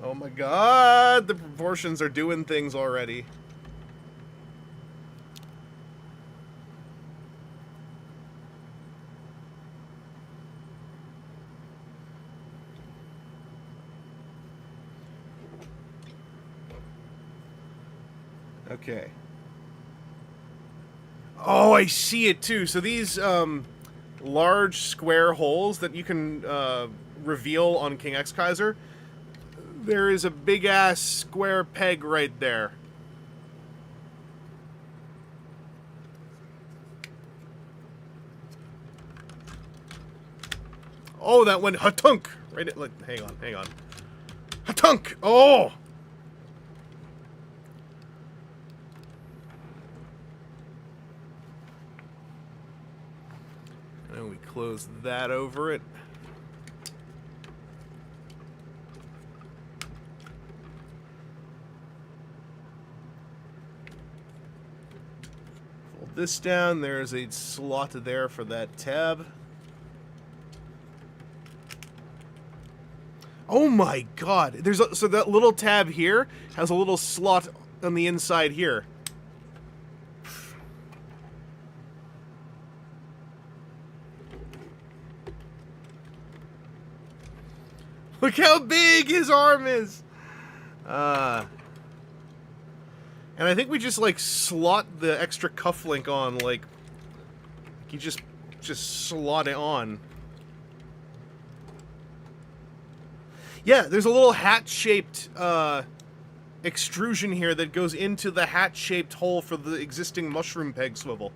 Oh my god, the proportions are doing things already. Okay. Oh, I see it too. So these large square holes that you can reveal on King X Kaiser, there is a big ass square peg right there. Oh, that went hatunk right at, like, hang on. Hatunk. Oh. And we close that over it. Fold this down. There's a slot there for that tab. Oh my god. There's so that little tab here has a little slot on the inside here. Look how big his arm is! And I think we just, like, slot the extra cufflink on, like... You just slot it on. Yeah, there's a little hat-shaped, extrusion here that goes into the hat-shaped hole for the existing mushroom peg swivel.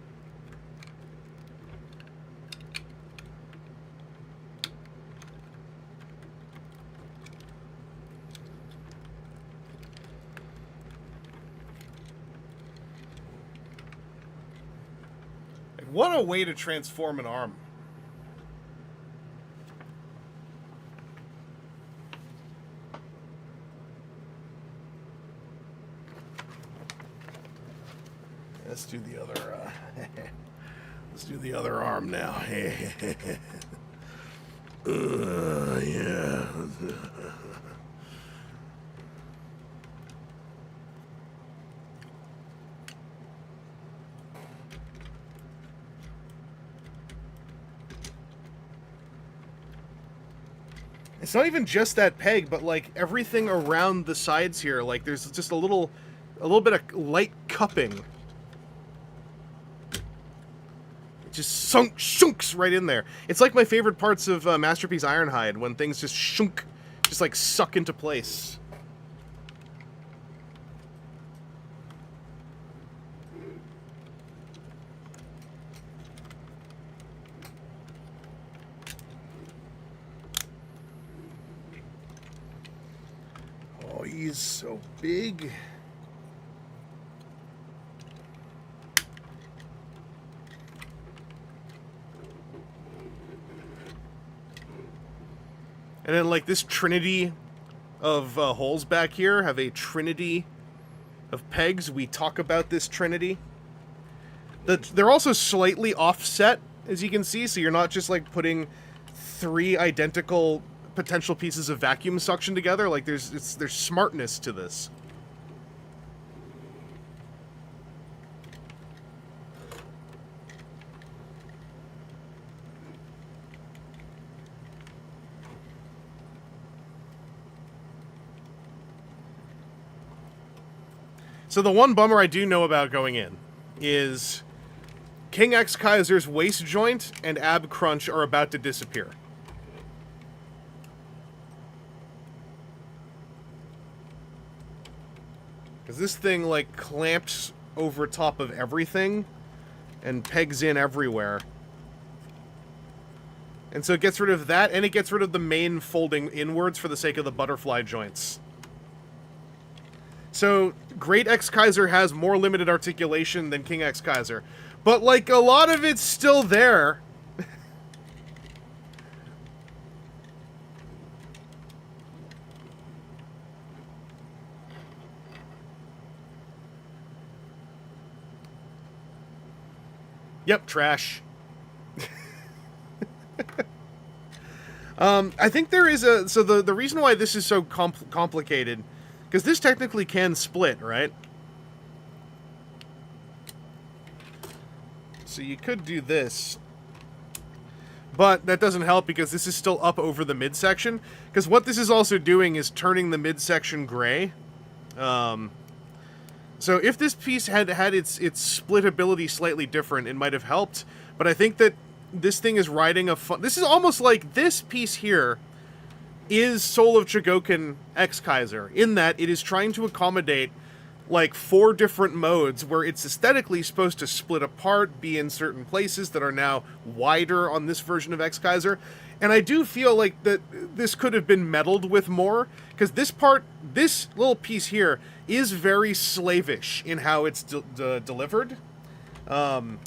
What a way to transform an arm. let's do the other. Let's do the other arm now. Yeah. It's not even just that peg, but like everything around the sides here, like there's just a little bit of light cupping. It just shunks right in there. It's like my favorite parts of Masterpiece Ironhide, when things just shunk, just like suck into place. Oh, he's so big. And then, like, this trinity of holes back here have a trinity of pegs. We talk about this trinity. They're also slightly offset, as you can see, so you're not just, like, putting 3 identical potential pieces of vacuum suction together. Like, there's smartness to this. So the one bummer I do know about going in is King X Kaiser's waist joint and ab crunch are about to disappear. Because this thing, like, clamps over top of everything and pegs in everywhere. And so it gets rid of that, and it gets rid of the main folding inwards for the sake of the butterfly joints. So, Great X Kaiser has more limited articulation than King X Kaiser. But, like, a lot of it's still there. Yep, trash. I think there is a... So the reason why this is so complicated... Because this technically can split, right? So you could do this. But that doesn't help because this is still up over the midsection. Because what this is also doing is turning the midsection gray. So if this piece had its splittability slightly different, it might have helped. But I think that this thing is riding a fun... This is almost like this piece here is Soul of Chogokin X Kaiser, in that it is trying to accommodate like 4 different modes where it's aesthetically supposed to split apart, be in certain places that are now wider on this version of X Kaiser. And I do feel like that this could have been meddled with more, because this little piece here is very slavish in how it's delivered. But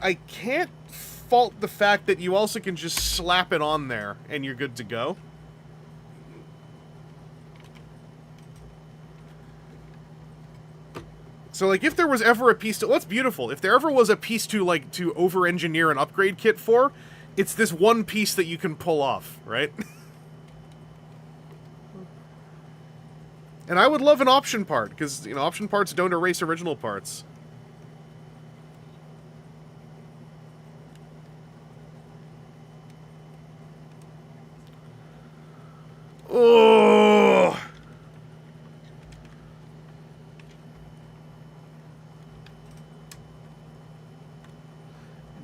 I can't fault the fact that you also can just slap it on there and you're good to go. So, like, if there was ever a piece to... What's beautiful, if there ever was a piece to, like, to over-engineer an upgrade kit for, it's this one piece that you can pull off, right? And I would love an option part, because, you know, option parts don't erase original parts. Oh!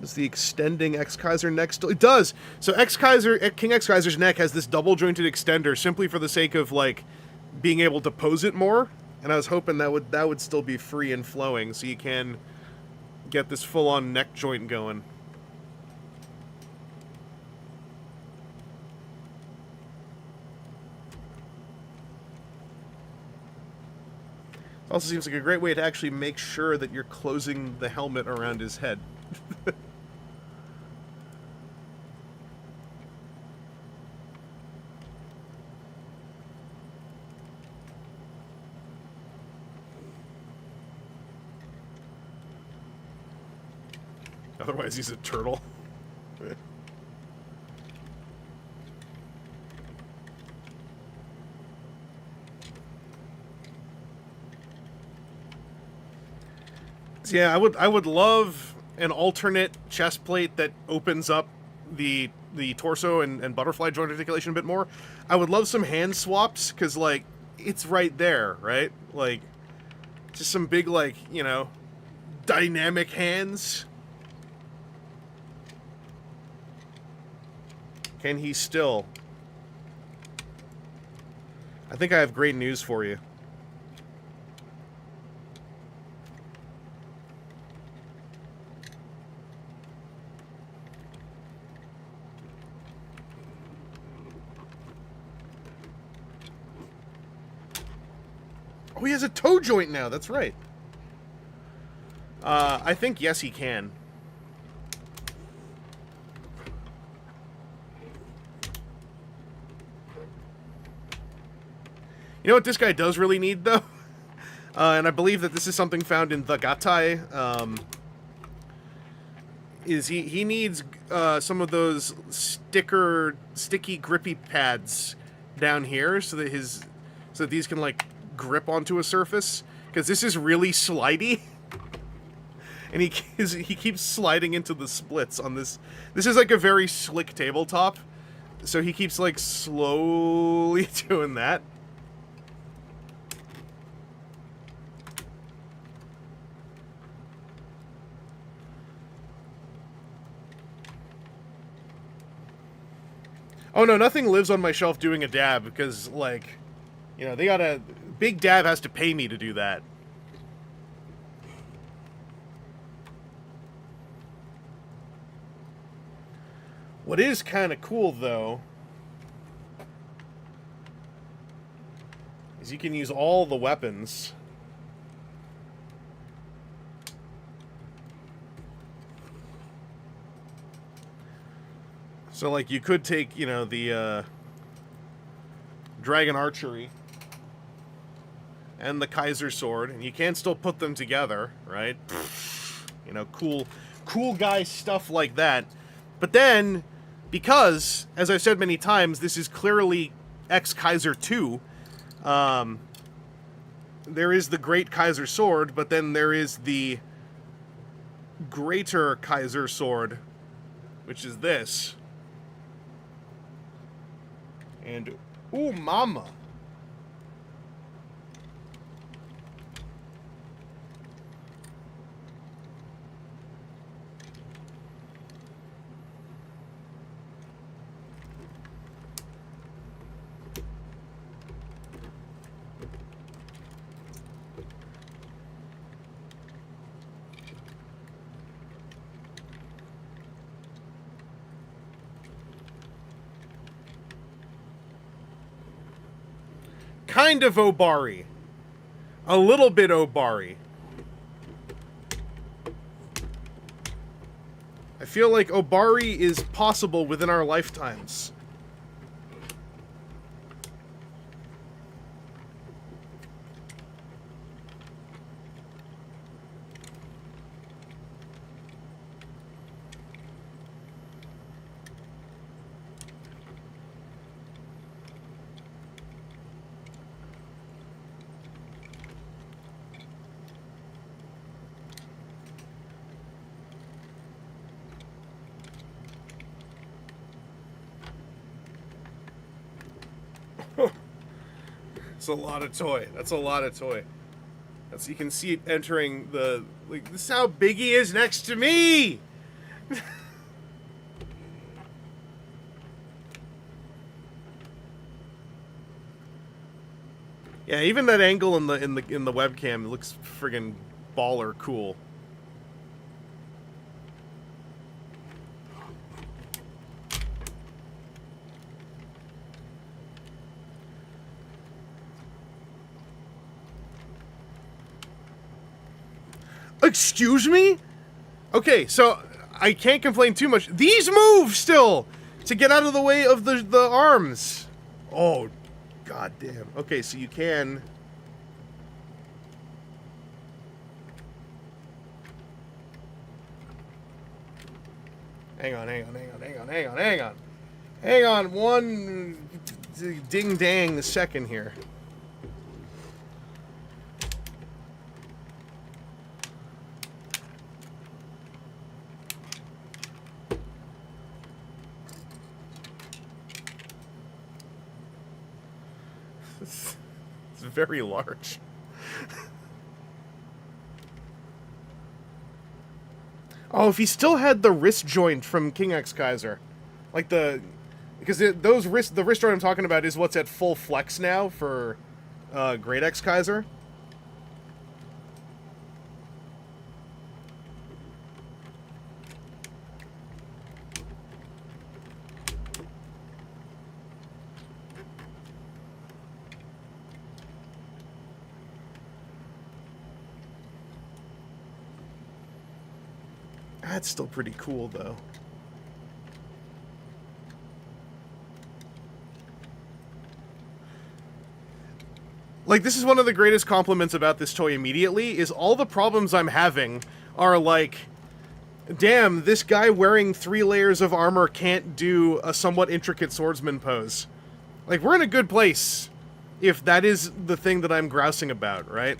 Is the extending X Kaiser neck still? It does! So King X Kaiser's neck has this double jointed extender simply for the sake of, like, being able to pose it more. And I was hoping that would still be free and flowing, so you can get this full-on neck joint going. Also seems like a great way to actually make sure that you're closing the helmet around his head. Otherwise, he's a turtle. So yeah, I would love an alternate chest plate that opens up the torso and butterfly joint articulation a bit more. I would love some hand swaps, because, like, it's right there, right? Like, just some big, like, you know, dynamic hands. Can he still? I think I have great news for you. Oh, he has a toe joint now. That's right. I think, yes, he can. You know what this guy does really need, though? And I believe that this is something found in the Gatai. Is he needs some of those sticky, grippy pads down here, so that these can, like, grip onto a surface, because this is really slidey. And he keeps sliding into the splits on this. This is like a very slick tabletop, so he keeps, like, slowly doing that. Oh no, nothing lives on my shelf doing a dab, because, like, you know, Big Dab has to pay me to do that. What is kind of cool, though, is you can use all the weapons. So, like, you could take, you know, the Dragon Archery and the Kaiser Sword, and you can still put them together, right? You know, cool guy stuff like that. But then, because, as I've said many times, this is clearly X Kaiser 2, there is the Great Kaiser Sword, but then there is the Greater Kaiser Sword, which is this. And, ooh, mama. Kind of Obari. A little bit Obari. I feel like Obari is possible within our lifetimes. That's a lot of toy. That's a lot of toy. That's, you can see it entering the, like, this is how big he is next to me. Yeah, even that angle in the webcam looks friggin' baller cool. Excuse me? Okay, so I can't complain too much. These move still to get out of the way of the arms. Oh, god damn. Okay, so you can. Hang on, hang on, hang on, hang on, hang on, hang on. Hang on one ding dang second here. It's very large. Oh, if he still had the wrist joint from King X Kaiser, like because the wrist joint I'm talking about is what's at full flex now for Great X Kaiser. That's still pretty cool, though. Like, this is one of the greatest compliments about this toy immediately, is all the problems I'm having are like, damn, this guy wearing 3 layers of armor can't do a somewhat intricate swordsman pose. Like, we're in a good place if that is the thing that I'm grousing about, right?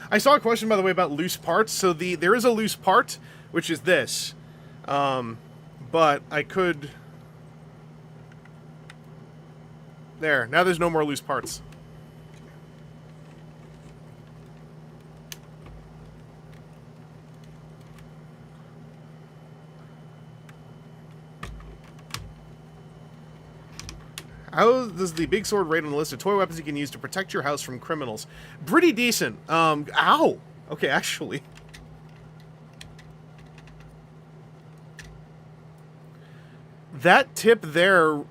I saw a question, by the way, about loose parts. So there is a loose part, which is this. But I could... There. Now there's no more loose parts. How does the big sword rate on the list of toy weapons you can use to protect your house from criminals? Pretty decent. Ow! Okay, actually. That tip there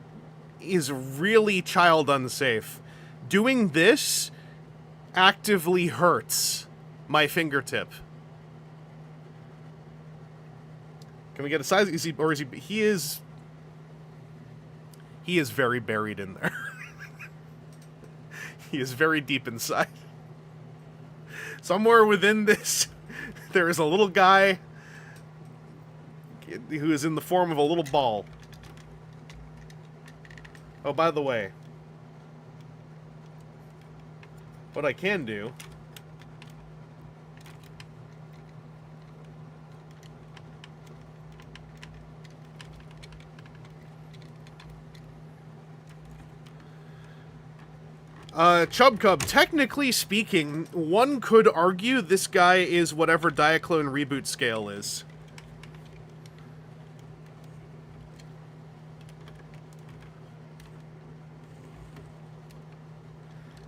is really child unsafe. Doing this actively hurts my fingertip. Can we get a size? Is he, or is he? He is. He is very buried in there. He is very deep inside. Somewhere within this, there is a little guy who is in the form of a little ball. Oh, by the way, what I can do... Chub Cub, technically speaking, one could argue this guy is whatever Diaclone reboot scale is.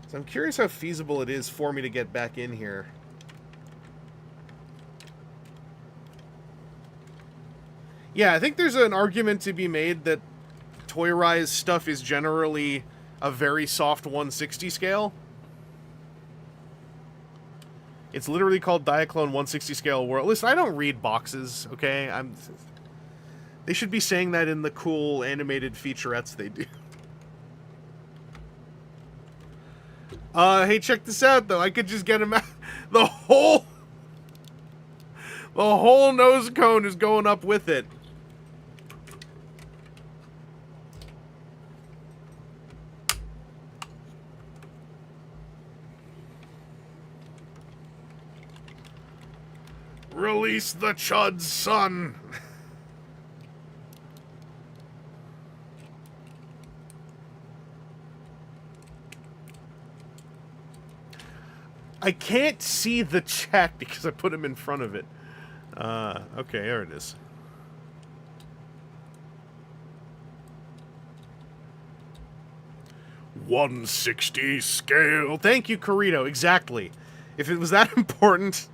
So I'm curious how feasible it is for me to get back in here. Yeah, I think there's an argument to be made that Toyrise stuff is generally a very soft 160 scale. It's literally called Diaclone 160 scale world. Listen, I don't read boxes, okay? They should be saying that in the cool animated featurettes they do. Hey, check this out, though. I could just get him out. The whole nose cone is going up with it. Release the Chud's son! I can't see the chat because I put him in front of it. Okay, there it is. "160 scale." Thank you, Corito. Exactly. If it was that important...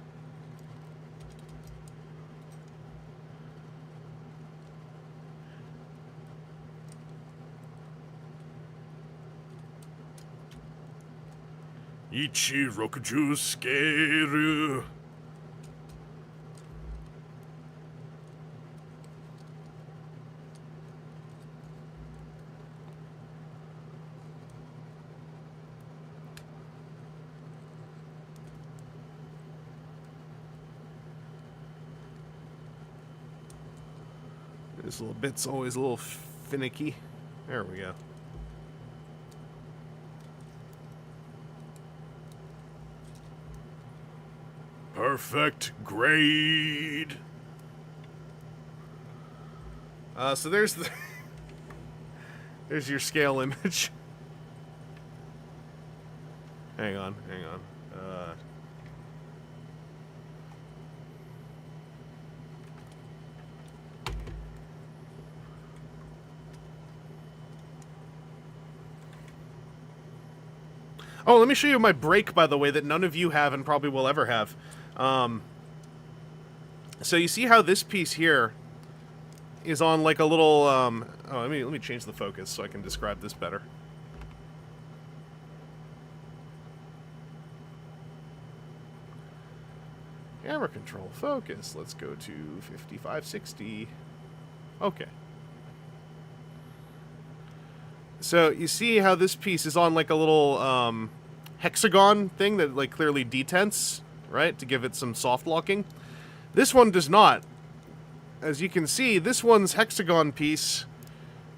Ichi rokuju skeru. This little bit's always a little finicky. There we go. Perfect grade. So there's the there's your scale image. Hang on. Oh, let me show you my break, by the way, that none of you have and probably will ever have. So you see how this piece here is on like a little, oh, let me change the focus so I can describe this better. Camera control, focus. Let's go to 5560. Okay. So you see how this piece is on like a little hexagon thing that like clearly detents, right, to give it some soft locking. This one does not. As you can see, this one's hexagon piece,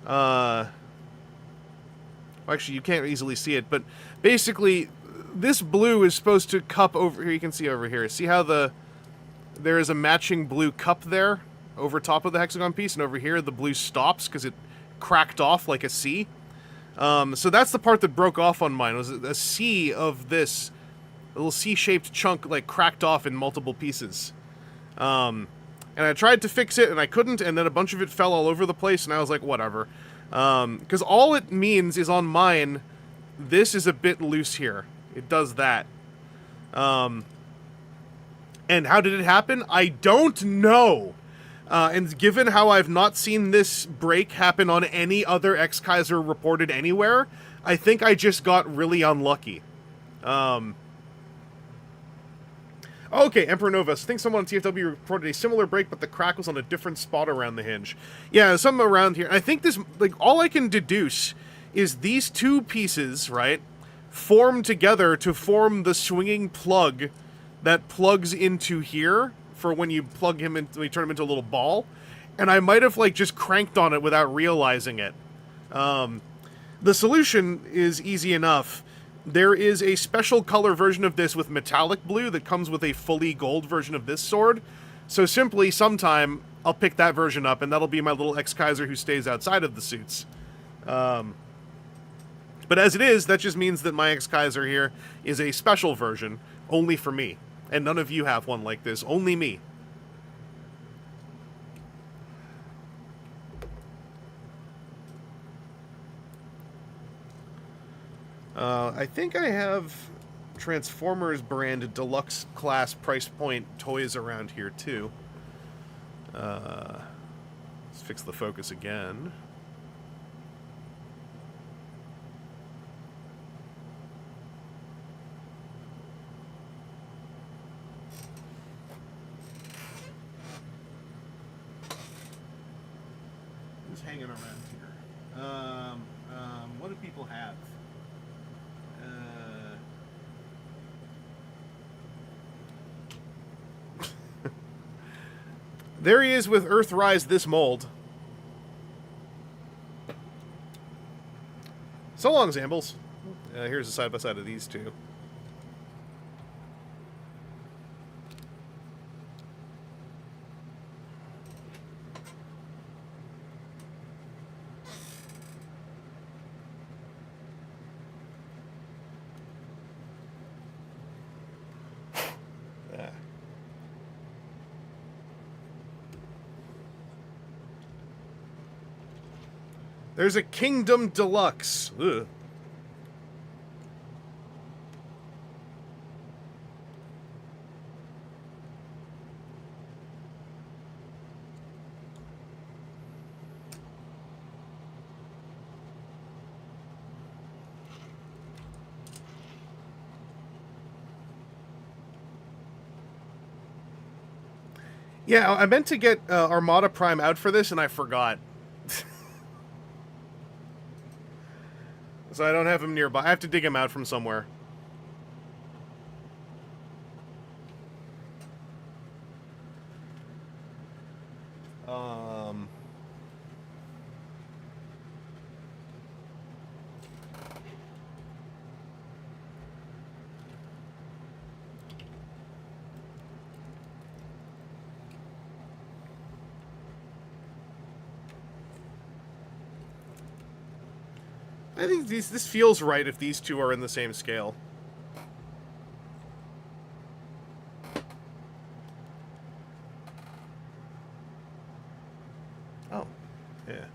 actually you can't easily see it, but basically this blue is supposed to cup over here. You can see over here. See how there is a matching blue cup there over top of the hexagon piece, and over here the blue stops because it cracked off like a C. So that's the part that broke off on mine, was a C of this, a little C-shaped chunk, like, cracked off in multiple pieces. And I tried to fix it, and I couldn't, and then a bunch of it fell all over the place, and I was like, whatever. Because all it means is on mine, this is a bit loose here. It does that. And how did it happen? I don't know. And given how I've not seen this break happen on any other X Kaiser reported anywhere, I think I just got really unlucky. Okay, Emperor Novus. I think someone on TFW reported a similar break, but the crack was on a different spot around the hinge. Yeah, some around here. I think this, like, all I can deduce is these two pieces, right, form together to form the swinging plug that plugs into here for when you plug him in, when you turn him into a little ball. And I might have, like, just cranked on it without realizing it. The solution is easy enough. There is a special color version of this with metallic blue that comes with a fully gold version of this sword. So simply, sometime, I'll pick that version up, and that'll be my little X Kaiser who stays outside of the suits. But as it is, that just means that my X Kaiser here is a special version, only for me. And none of you have one like this, only me. I think I have Transformers brand deluxe class price point toys around here too. Let's fix the focus again. Who's hanging around here? What do people have? There he is with Earthrise this mold. So long, Zambles. Here's a side-by-side of these two. There's a Kingdom Deluxe. Ugh. Yeah, I meant to get Armada Prime out for this, and I forgot. So I don't have him nearby. I have to dig him out from somewhere. I think this feels right if these two are in the same scale. Oh, yeah.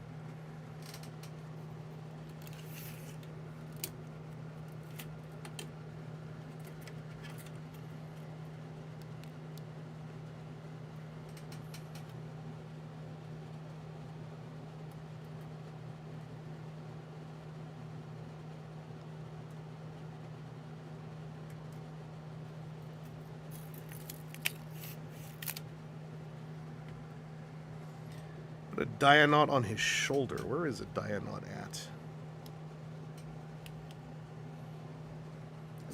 A Dianaut on his shoulder. Where is a Dianaut at?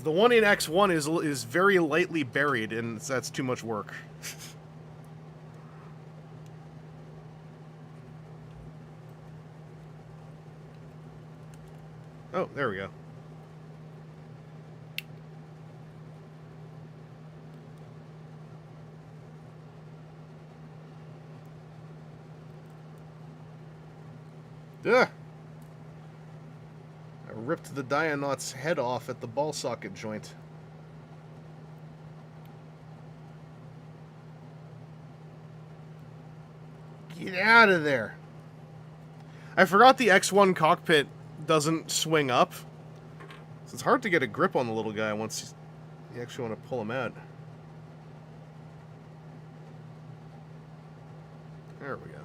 The one in X1 is very lightly buried, and that's too much work. Oh, there we go. Ugh. I ripped the Dianaut's head off at the ball socket joint. Get out of there. I forgot the X1 cockpit doesn't swing up. So it's hard to get a grip on the little guy once you actually want to pull him out. There we go.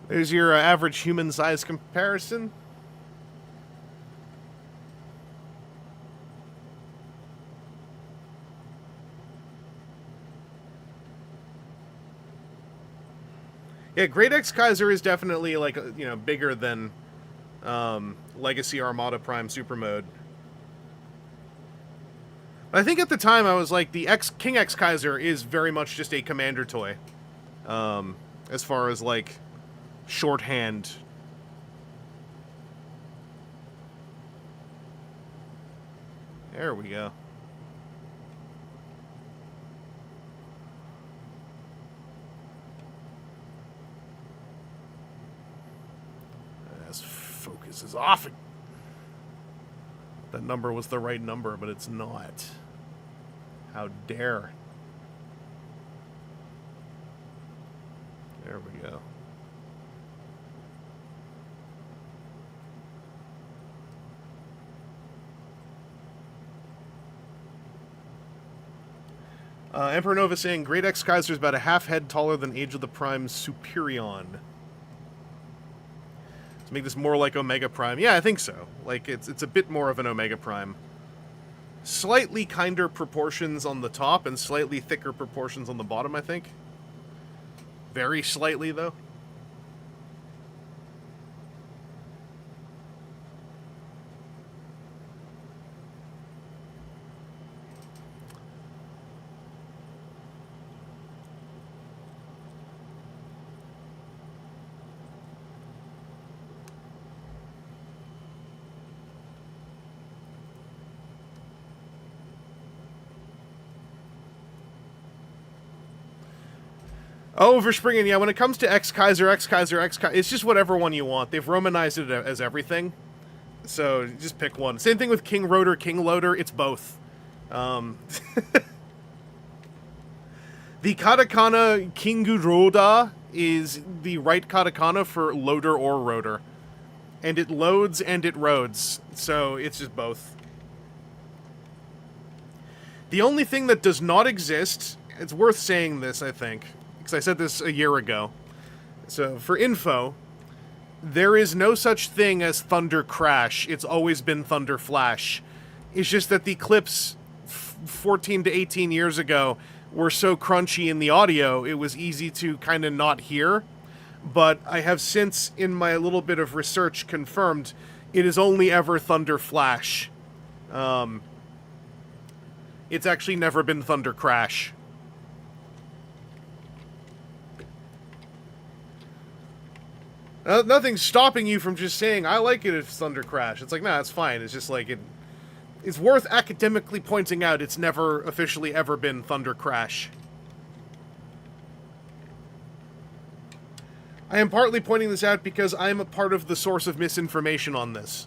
There's your average human size comparison. Yeah, Great X Kaiser is definitely like, you know, bigger than Legacy Armada Prime Super Mode. I think at the time I was like, the King X Kaiser is very much just a commander toy. As far as like shorthand. There we go. As focus is off. That number was the right number, but it's not. How dare. There we go. Emperor Nova saying, Great X Kaiser is about a half head taller than Age of the Prime's Superion. To make this more like Omega Prime. Yeah, I think so. Like, it's a bit more of an Omega Prime. Slightly kinder proportions on the top and slightly thicker proportions on the bottom, I think. Very slightly, though. Oh, Verspringen, yeah, when it comes to X Kaiser, it's just whatever one you want. They've Romanized it as everything. So just pick one. Same thing with King Rotor, King Loader. It's both. The katakana Kinguroda is the right katakana for loader or rotor. And it loads and it roads. So it's just both. The only thing that does not exist, it's worth saying this, I think, because I said this a year ago. So for info, there is no such thing as Thunder Crash. It's always been Thunder Flash. It's just that the clips 14 to 18 years ago were so crunchy in the audio, it was easy to kind of not hear. But I have since, in my little bit of research, confirmed it is only ever Thunder Flash. It's actually never been Thunder Crash. Nothing's stopping you from just saying, I like it if Thunder Crash. It's like, nah, it's fine. It's just like, it's worth academically pointing out it's never officially ever been Thunder Crash. I am partly pointing this out because I am a part of the source of misinformation on this.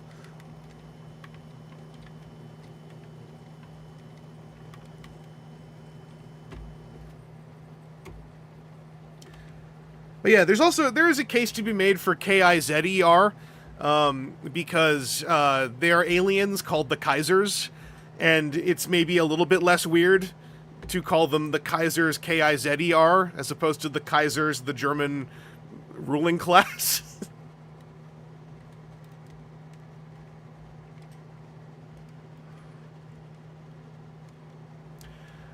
But yeah, there is a case to be made for Kizer, because they are aliens called the Kaisers, and it's maybe a little bit less weird to call them the Kaisers Kizer as opposed to the Kaisers, the German ruling class.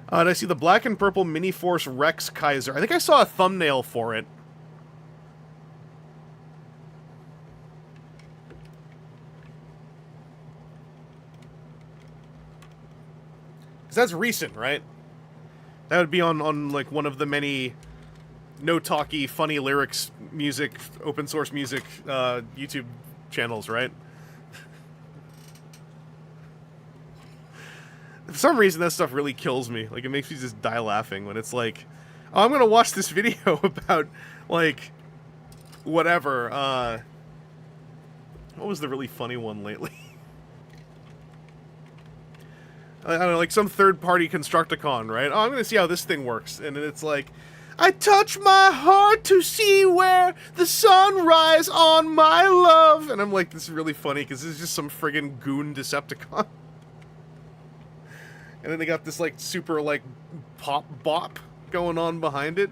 And I see the black and purple Mini Force Rex Kaiser. I think I saw a thumbnail for it. That's recent, right? That would be on like one of the many no-talky, funny lyrics, music, open source music YouTube channels, right? For some reason, that stuff really kills me. Like, it makes me just die laughing when it's like, oh, I'm gonna watch this video about, like, whatever. What was the really funny one lately? I don't know, like some third-party Constructicon, right? Oh, I'm gonna see how this thing works. And then it's like, I touch my heart to see where the sun rise on my love. And I'm like, this is really funny, because this is just some friggin' goon Decepticon. And then they got this, like, super, like, pop bop going on behind it.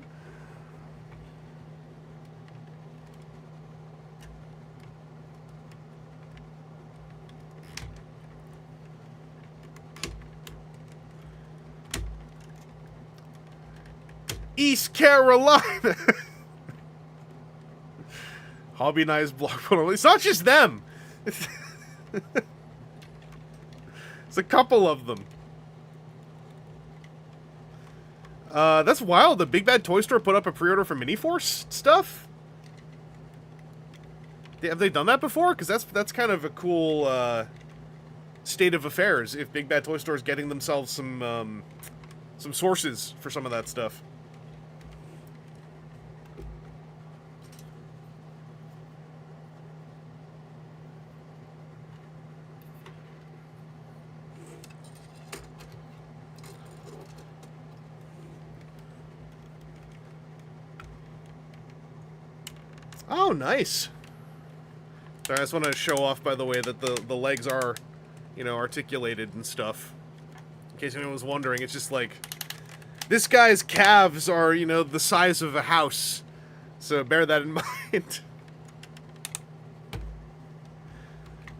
East Carolina. Hobbyists block photo. It's not just them. It's a couple of them. That's wild. The Big Bad Toy Store put up a pre-order for Mini-Force stuff? Have they done that before? Because that's kind of a cool state of affairs if Big Bad Toy Store is getting themselves some sources for some of that stuff. Oh, nice. So I just want to show off, by the way, that the legs are, you know, articulated and stuff. In case anyone was wondering, it's just like, this guy's calves are, you know, the size of a house. So bear that in mind.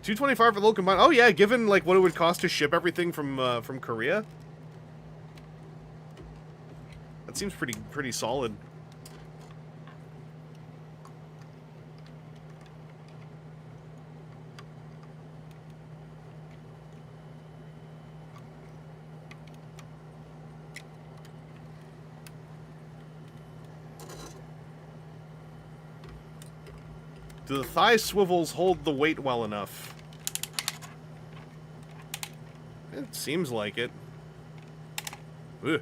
$225 for the little combined. Oh yeah, given like what it would cost to ship everything from Korea. That seems pretty solid. Do the thigh swivels hold the weight well enough? It seems like it. Ugh.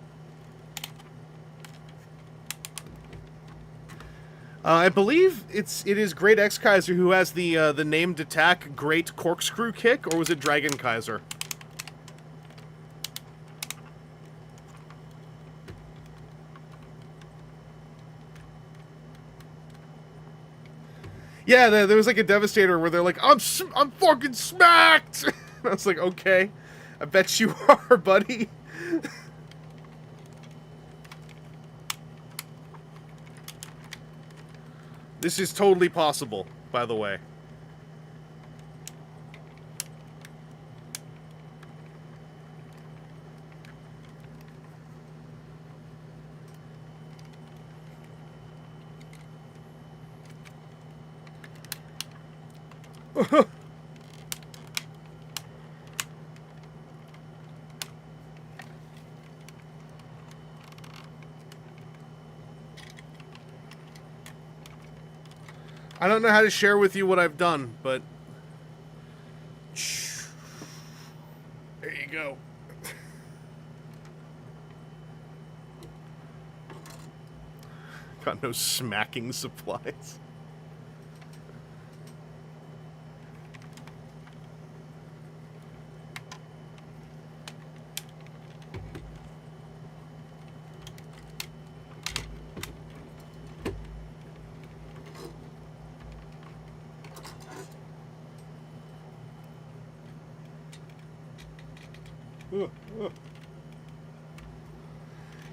I believe it is Great X Kaiser who has the named attack Great Corkscrew Kick, or was it Dragonkaiser? Yeah, there was like a Devastator where they're like, I'm fucking smacked! I was like, okay, I bet you are, buddy. This is totally possible, by the way. I don't know how to share with you what I've done, but there you go. Got no smacking supplies.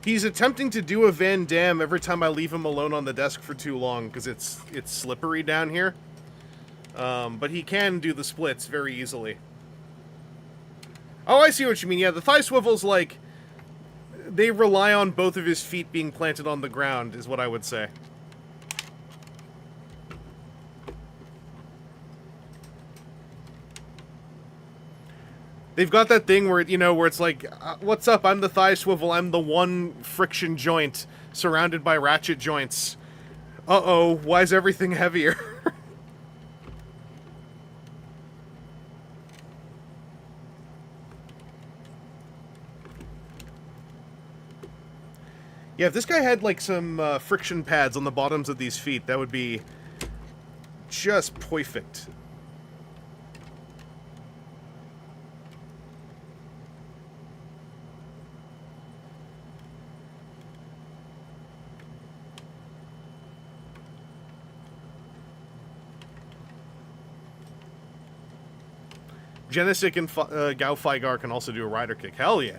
He's attempting to do a Van Damme every time I leave him alone on the desk for too long, because it's slippery down here. But he can do the splits very easily. Oh, I see what you mean. Yeah, the thigh swivels, like, they rely on both of his feet being planted on the ground, is what I would say. They've got that thing where, you know, where it's like, what's up, I'm the thigh swivel, I'm the one friction joint surrounded by ratchet joints. Uh-oh, why is everything heavier? Yeah, if this guy had, like, some friction pads on the bottoms of these feet, that would be just perfect. Genesik and Gao Faigar can also do a rider kick. Hell yeah.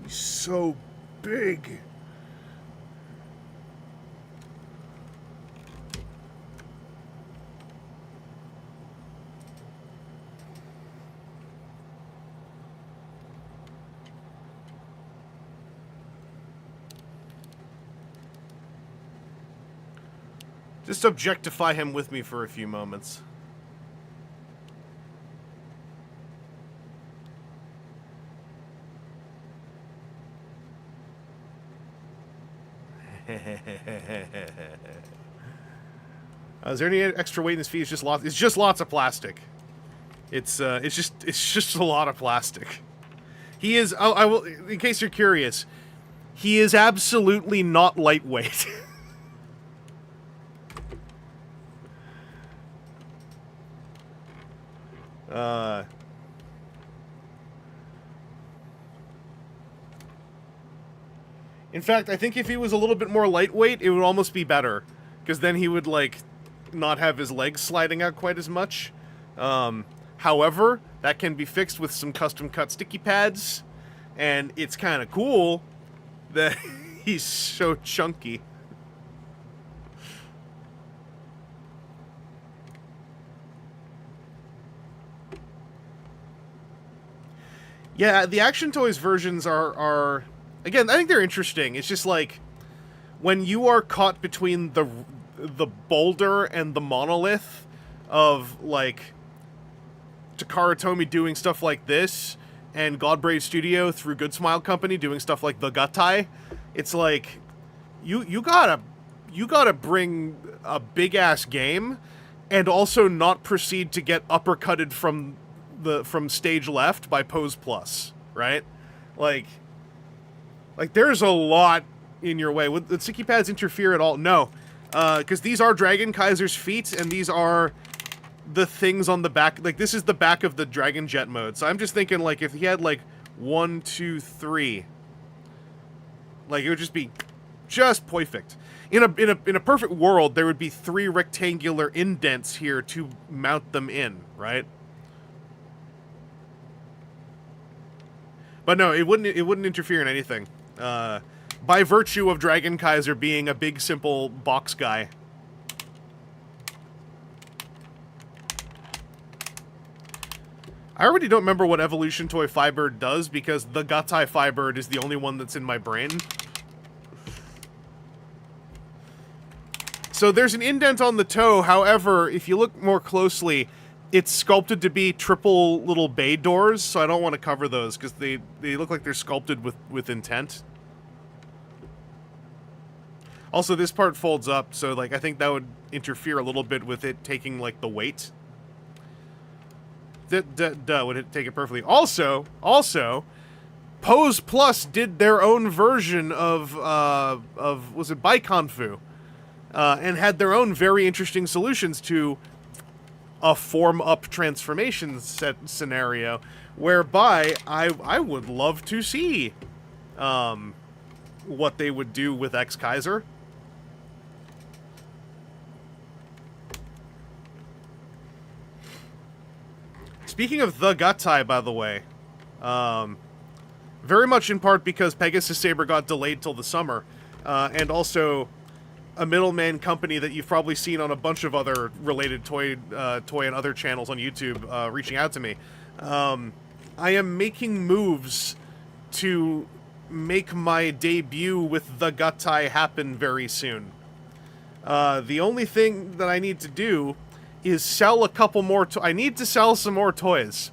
He's so big. Just objectify him with me for a few moments. Is there any extra weight in his feet? It's just lots. It's just lots of plastic. It's just a lot of plastic. He is. I will. In case you're curious, he is absolutely not lightweight. In fact, I think if he was a little bit more lightweight, it would almost be better. Because then he would, like, not have his legs sliding out quite as much. However, that can be fixed with some custom-cut sticky pads. And it's kind of cool that he's so chunky. Yeah, the Action Toys versions are again, I think they're interesting. It's just like, when you are caught between the boulder and the monolith of, like, Takara Tomy doing stuff like this, and Godbrave Studio through Good Smile Company doing stuff like the Gutai, it's like, you gotta bring a big ass game, and also not proceed to get uppercutted from stage left by Pose Plus, right? Like there's a lot in your way. Would the sticky pads interfere at all? No, because these are Dragonkaiser's feet, and these are the things on the back. Like, this is the back of the Dragon Jet mode. So I'm just thinking, like, if he had, like, 1, 2, 3, like, it would just be just perfect. In a perfect world, there would be 3 rectangular indents here to mount them in, right? But no, it wouldn't interfere in anything. By virtue of Dragonkaiser being a big, simple box guy. I already don't remember what Evolution Toy Firebird does, because the Gutai Firebird is the only one that's in my brain. So there's an indent on the toe, however, if you look more closely, it's sculpted to be triple little bay doors, so I don't want to cover those, because they look like they're sculpted with intent. Also, this part folds up, so, like, I think that would interfere a little bit with it taking, like, the weight. Would it take it perfectly. Also, Pose Plus did their own version of was it Baikonfu? And had their own very interesting solutions to a form-up transformation scenario, whereby I would love to see what they would do with X Kaiser. Speaking of the Gutai, by the way, very much in part because Pegasus Saber got delayed till the summer, and also a middleman company that you've probably seen on a bunch of other related toy and other channels on YouTube reaching out to me. I am making moves to make my debut with the Gutai happen very soon. The only thing that I need to do is sell a couple more I need to sell some more toys.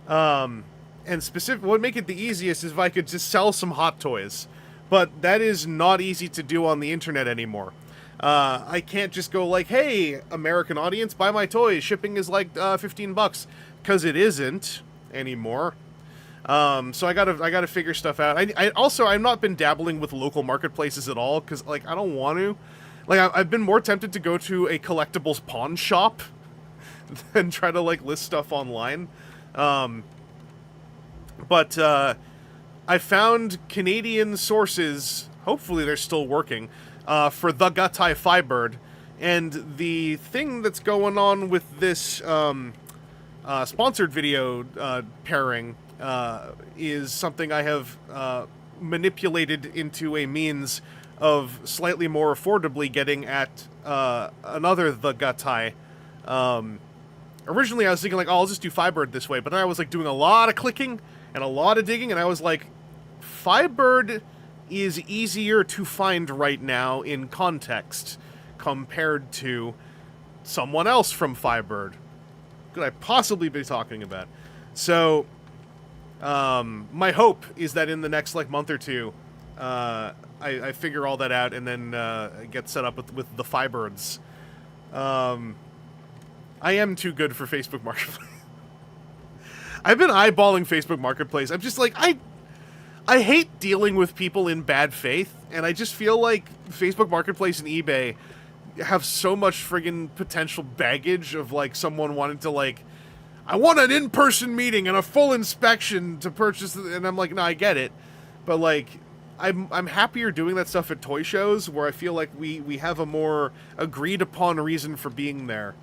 And what would make it the easiest is if I could just sell some hot toys. But that is not easy to do on the internet anymore. I can't just go like, hey, American audience, buy my toys. Shipping is like $15, because it isn't anymore. So I gotta figure stuff out. I've not been dabbling with local marketplaces at all, because, like, I don't want to. Like, I've been more tempted to go to a collectibles pawn shop than try to, like, list stuff online. But I found Canadian sources, hopefully they're still working, for the Gutai Firebird. And the thing that's going on with this sponsored video pairing is something I have manipulated into a means of slightly more affordably getting at another the Gutai. Originally I was thinking, like, oh, I'll just do Firebird this way, but then I was, like, doing a lot of clicking and a lot of digging, and I was like, Firebird is easier to find right now in context compared to someone else from Firebird. Could I possibly be talking about? So, my hope is that in the next, like, month or two, I figure all that out and then get set up with the Firebirds. I am too good for Facebook Marketplace. I've been eyeballing Facebook Marketplace. I'm just like, I hate dealing with people in bad faith, and I just feel like Facebook Marketplace and eBay have so much friggin' potential baggage of, like, someone wanting to, like, I want an in-person meeting and a full inspection to purchase, and I'm like, no, I get it, but, like, I'm happier doing that stuff at toy shows, where I feel like we have a more agreed-upon reason for being there.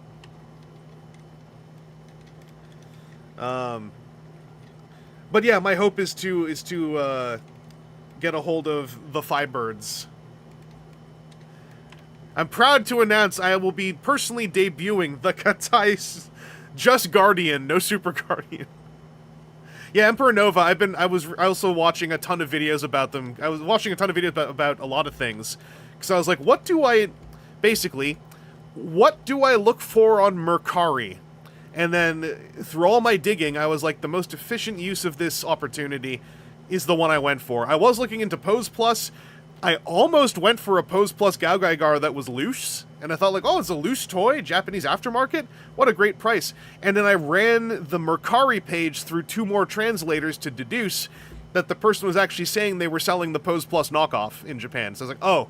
But yeah, my hope is to get a hold of the Firebirds. I'm proud to announce I will be personally debuting the Gutai Just Guardian, no Super Guardian. Yeah, Emperor Nova. I was also watching a ton of videos about them. I was watching a ton of videos about a lot of things, because I was like, what do I look for on Mercari? And then through all my digging, I was like, the most efficient use of this opportunity is the one I went for. I was looking into Pose Plus. I almost went for a Pose Plus Dragonkaiser that was loose. And I thought like, oh, it's a loose toy, Japanese aftermarket? What a great price. And then I ran the Mercari page through 2 more translators to deduce that the person was actually saying they were selling the Pose Plus knockoff in Japan. So I was like, oh,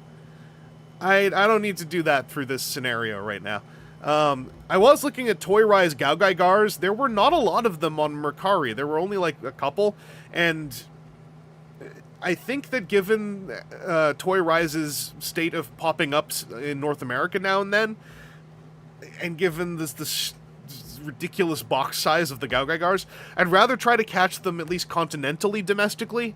I don't need to do that through this scenario right now. I was looking at Toyrise Dragonkaisers. There were not a lot of them on Mercari. There were only like a couple. And I think that given Toyrise's state of popping up in North America now and then, and given this ridiculous box size of the Dragonkaisers, I'd rather try to catch them at least continentally, domestically.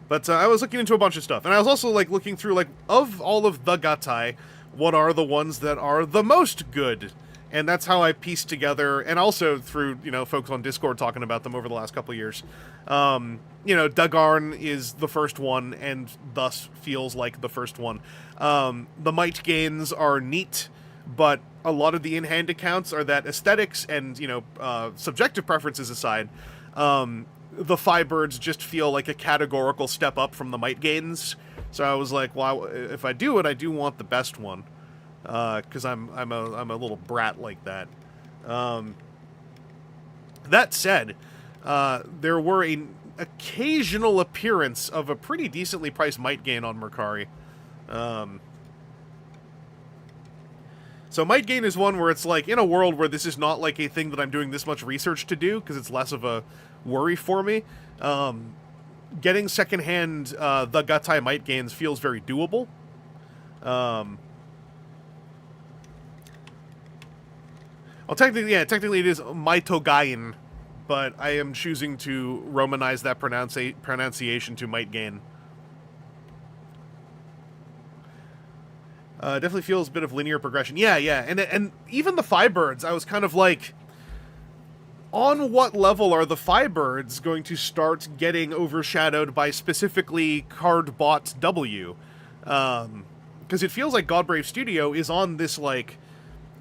But I was looking into a bunch of stuff, and I was also like looking through like, of all of the Gatai, what are the ones that are the most good? And that's how I pieced together, and also through, you know, folks on Discord talking about them over the last couple of years. You know, Dagarn is the first one, and thus feels like the first one. The Might Gains are neat, but a lot of the in-hand accounts are that aesthetics and, you know, subjective preferences aside, the Firebirds just feel like a categorical step up from the Might Gains. So I was like, well, if I do it, I do want the best one. Because I'm a little brat like that. That said, there were an occasional appearance of a pretty decently priced Might Gain on Mercari. So Might Gain is one where it's like, in a world where this is not like a thing that I'm doing this much research to do, because it's less of a worry for me, getting secondhand the Gatai Might Gains feels very doable. Well, technically it is Maitogain, but I am choosing to Romanize that pronunciation to Might Gain. Definitely feels a bit of linear progression. Yeah, and even the Firebirds, I was kind of like, on what level are the Firebirds going to start getting overshadowed by specifically Cardbot W? Because it feels like Godbrave Studio is on this, like,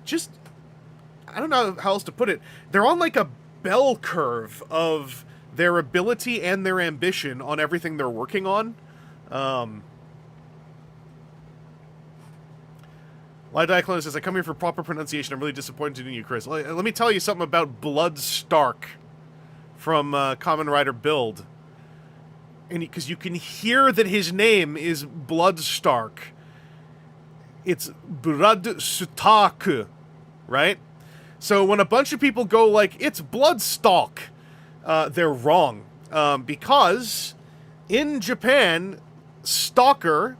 just, I don't know how else to put it. They're on like a bell curve of their ability and their ambition on everything they're working on. Light Diaclone says, I come here for proper pronunciation. I'm really disappointed in you, Chris. Let me tell you something about Blood Stark from Kamen Rider Build. And because you can hear that his name is Blood Stark. It's Blood Stark, right? So when a bunch of people go like, it's Bloodstalk, they're wrong. Because in Japan, Stalker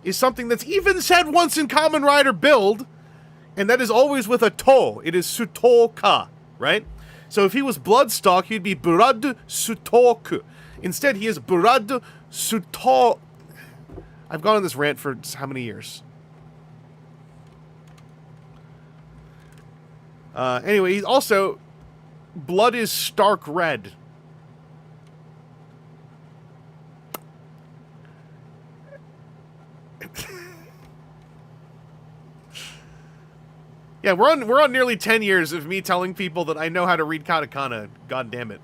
is something that's even said once in Kamen Rider Build, and that is always with a to. It is Sutoka, right? So if he was Bloodstalk, he'd be Blood Sutoku. Instead, he is Blood Suto... I've gone on this rant for how many years? Anyway, he's also... Blood is stark red. Yeah, we're on nearly 10 years of me telling people that I know how to read katakana. God damn it.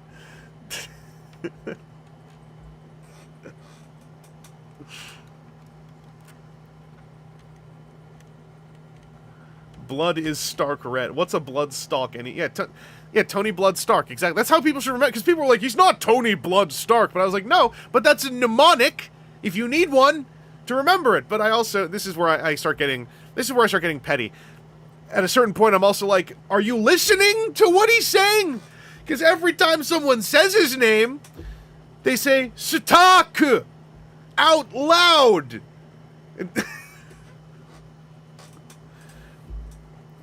Blood is stark red. What's a blood stalk? Yeah, Tony Blood Stark. Exactly. That's how people should remember. Because people were like, he's not Tony Blood Stark. But I was like, no. But that's a mnemonic. If you need one to remember it. But I also, this is where I start getting petty. At a certain point, I'm also like, are you listening to what he's saying? Because every time someone says his name, they say, Sutaku! Out loud!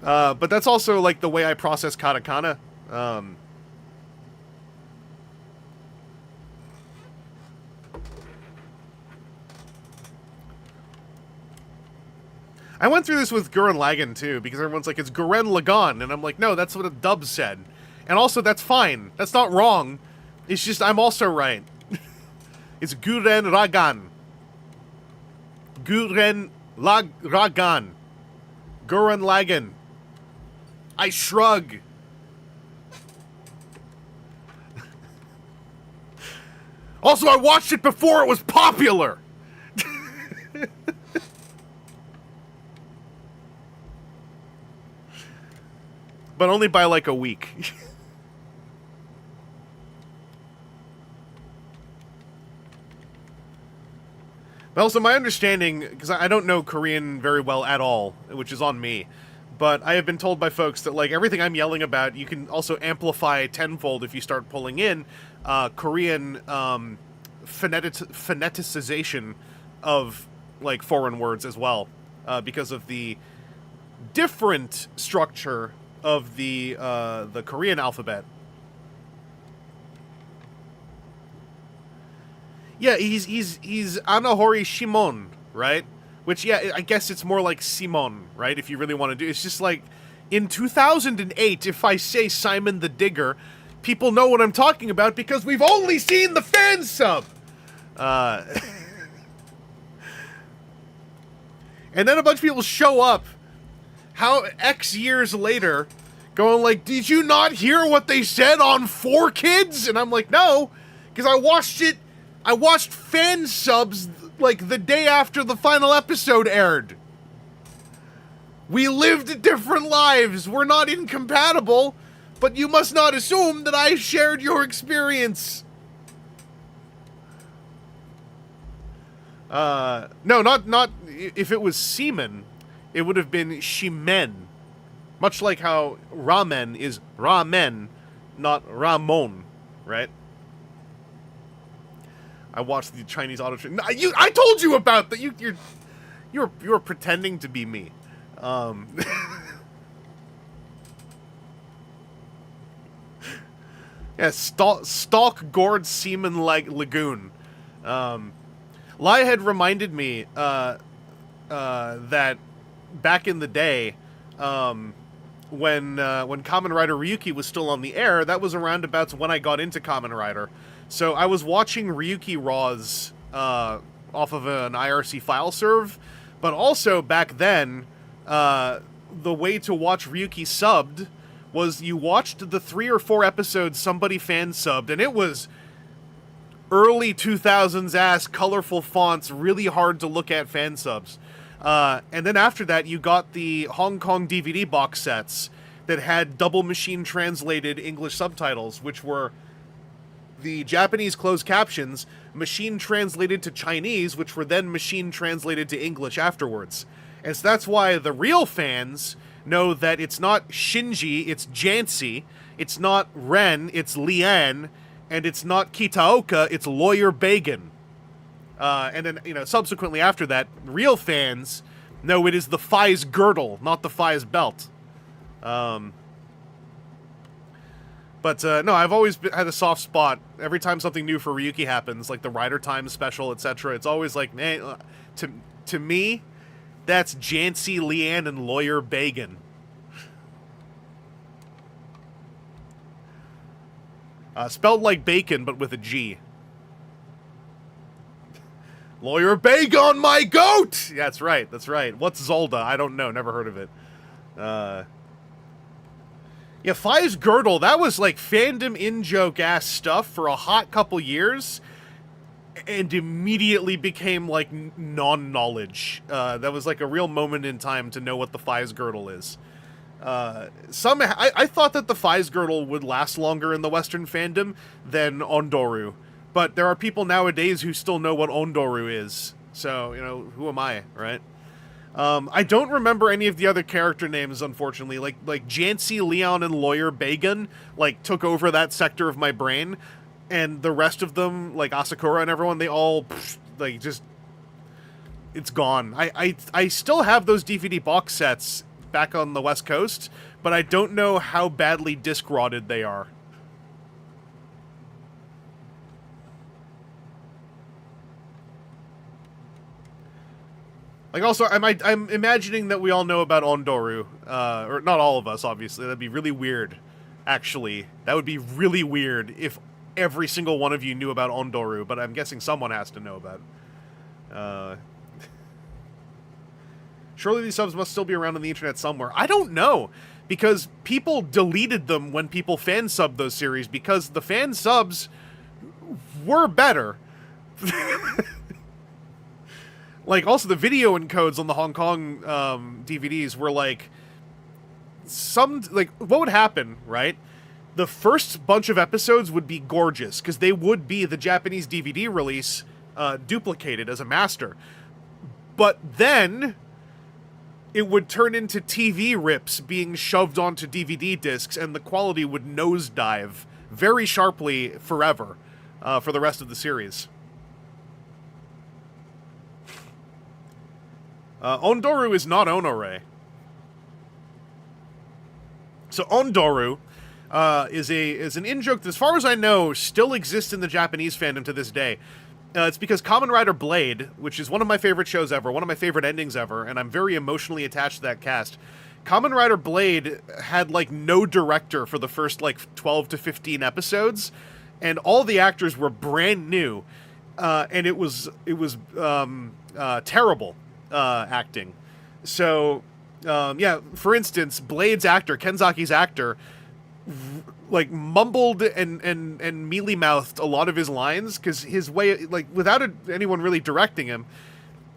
But that's also, like, the way I process katakana. I went through this with Gurren Lagann, too, because everyone's like, it's Gurren Lagann, and I'm like, no, that's what a dub said. And also, that's fine. That's not wrong. It's just, I'm also right. It's Gurren Lagann. Gurren Lagann. Gurren Lagann. I shrug. Also, I watched it before it was popular. But only by like a week. But also, my understanding, because I don't know Korean very well at all, which is on me, but I have been told by folks that, like, everything I'm yelling about, you can also amplify tenfold if you start pulling in Korean phoneticization of, like, foreign words as well, because of the different structure of the Korean alphabet. Yeah, he's Anahori Shimon, right? Which, yeah, I guess it's more like Simon, right? If you really want to do, it's just like in 2008. If I say Simon the Digger, people know what I'm talking about because we've only seen the fan sub. And then a bunch of people show up, how X years later, going like, "Did you not hear what they said on 4Kids?" And I'm like, no, because I watched it. I watched fan subs, like, the day after the final episode aired. We lived different lives. We're not incompatible, but you must not assume that I shared your experience. No, not, if it was semen, it would have been shimen. Much like how ramen is ramen, not Ramon, right? I watched the Chinese auto train. I told you about that. You're pretending to be me. Yeah, stalk gourd semen like lagoon. Lai had reminded me that back in the day, when Kamen Rider Ryuki was still on the air, that was around about when I got into Kamen Rider. So I was watching Ryuki Raws off of an IRC file serve, but also back then, the way to watch Ryuki subbed was you watched the 3 or 4 episodes somebody fan subbed, and it was early 2000s ass colorful fonts, really hard to look at fan subs. And then after that, you got the Hong Kong DVD box sets that had double machine translated English subtitles, which were the Japanese closed captions, machine translated to Chinese, which were then machine translated to English afterwards. And so that's why the real fans know that it's not Shinji, it's Jancy, it's not Ren, it's Lian, and it's not Kitaoka, it's Lawyer Bagan. And then, you know, subsequently after that, real fans know it is the Fi's girdle, not the Fi's belt. But no, I've always had a soft spot. Every time something new for Ryuki happens, like the Rider Time special, etc., it's always like, man, to me, that's Jancy, Lian, and Lawyer Bagan. Spelled like bacon, but with a G. Lawyer Bagon, my goat! Yeah, that's right, that's right. What's Zolda? I don't know, never heard of it. Yeah, Fi's girdle, that was like fandom in-joke ass stuff for a hot couple years, and immediately became like non-knowledge. That was like a real moment in time to know what the Fi's girdle is. I thought that the Fi's girdle would last longer in the Western fandom than Ondoru, but there are people nowadays who still know what Ondoru is. So, you know, who am I, right? I don't remember any of the other character names, unfortunately. Like Jancy, Leon, and Lawyer Bagan, like, took over that sector of my brain, and the rest of them, like Asakura and everyone, they all, like, just, it's gone. I still have those DVD box sets back on the West Coast, but I don't know how badly disc-rotted they are. Like, also, I'm imagining that we all know about Ondoru. Or not all of us, obviously. That'd be really weird, actually. That would be really weird if every single one of you knew about Ondoru, but I'm guessing someone has to know about it. Surely these subs must still be around on the internet somewhere. I don't know. because people deleted them when people fan subbed those series because the fan subs were better. Like, also the video encodes on the Hong Kong DVDs were like what would happen, right? The first bunch of episodes would be gorgeous because they would be the Japanese DVD release duplicated as a master. But then it would turn into TV rips being shoved onto DVD discs, and the quality would nosedive very sharply forever for the rest of the series. Ondoru is not Onore. So Ondoru is an in-joke that, as far as I know, still exists in the Japanese fandom to this day. It's because Kamen Rider Blade, which is one of my favorite shows ever, one of my favorite endings ever, and I'm very emotionally attached to that cast. Kamen Rider Blade had, like, no director for the first, like, 12 to 15 episodes, and all the actors were brand new, and it was terrible acting. So, yeah, for instance, Blade's actor, Kenzaki's actor, like, mumbled and mealy-mouthed a lot of his lines, because his way, like, without anyone really directing him,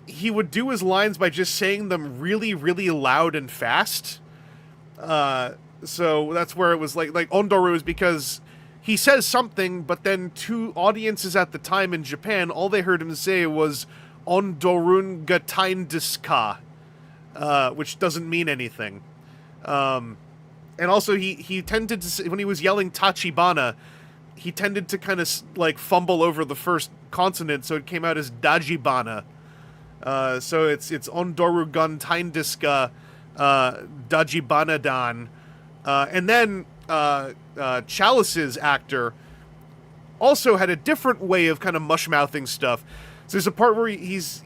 he would do his lines by just saying them really, really loud and fast. So that's where it was like Ondoru is because he says something, but then to audiences at the time in Japan, all they heard him say was Ondorun gatain desu ka, which doesn't mean anything. And also, he tended to say, when he was yelling Tachibana, he tended to kind of, like, fumble over the first consonant, so it came out as Dajibana. So it's Ondoru gatain desu ka, Dajibana dan. And then Chalice's actor also had a different way of kind of mush-mouthing stuff. So there's a part where he's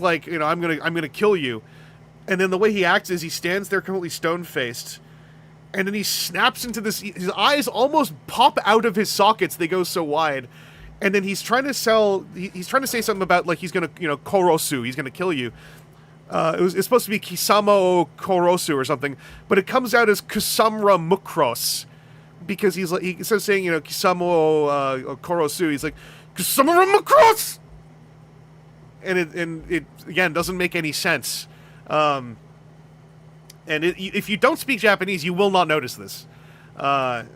like, you know, I'm gonna kill you. And then the way he acts is he stands there completely stone-faced, and then he snaps into this, his eyes almost pop out of his sockets, they go so wide. And then he's trying to say something about, like, he's gonna, you know, korosu, he's gonna kill you. It's supposed to be Kisama o korosu or something, but it comes out as Kusamra mukros, because he's like, instead of saying, you know, Kisama o korosu, he's like, Kusamra mukros! And it again doesn't make any sense. And if you don't speak Japanese, you will not notice this. But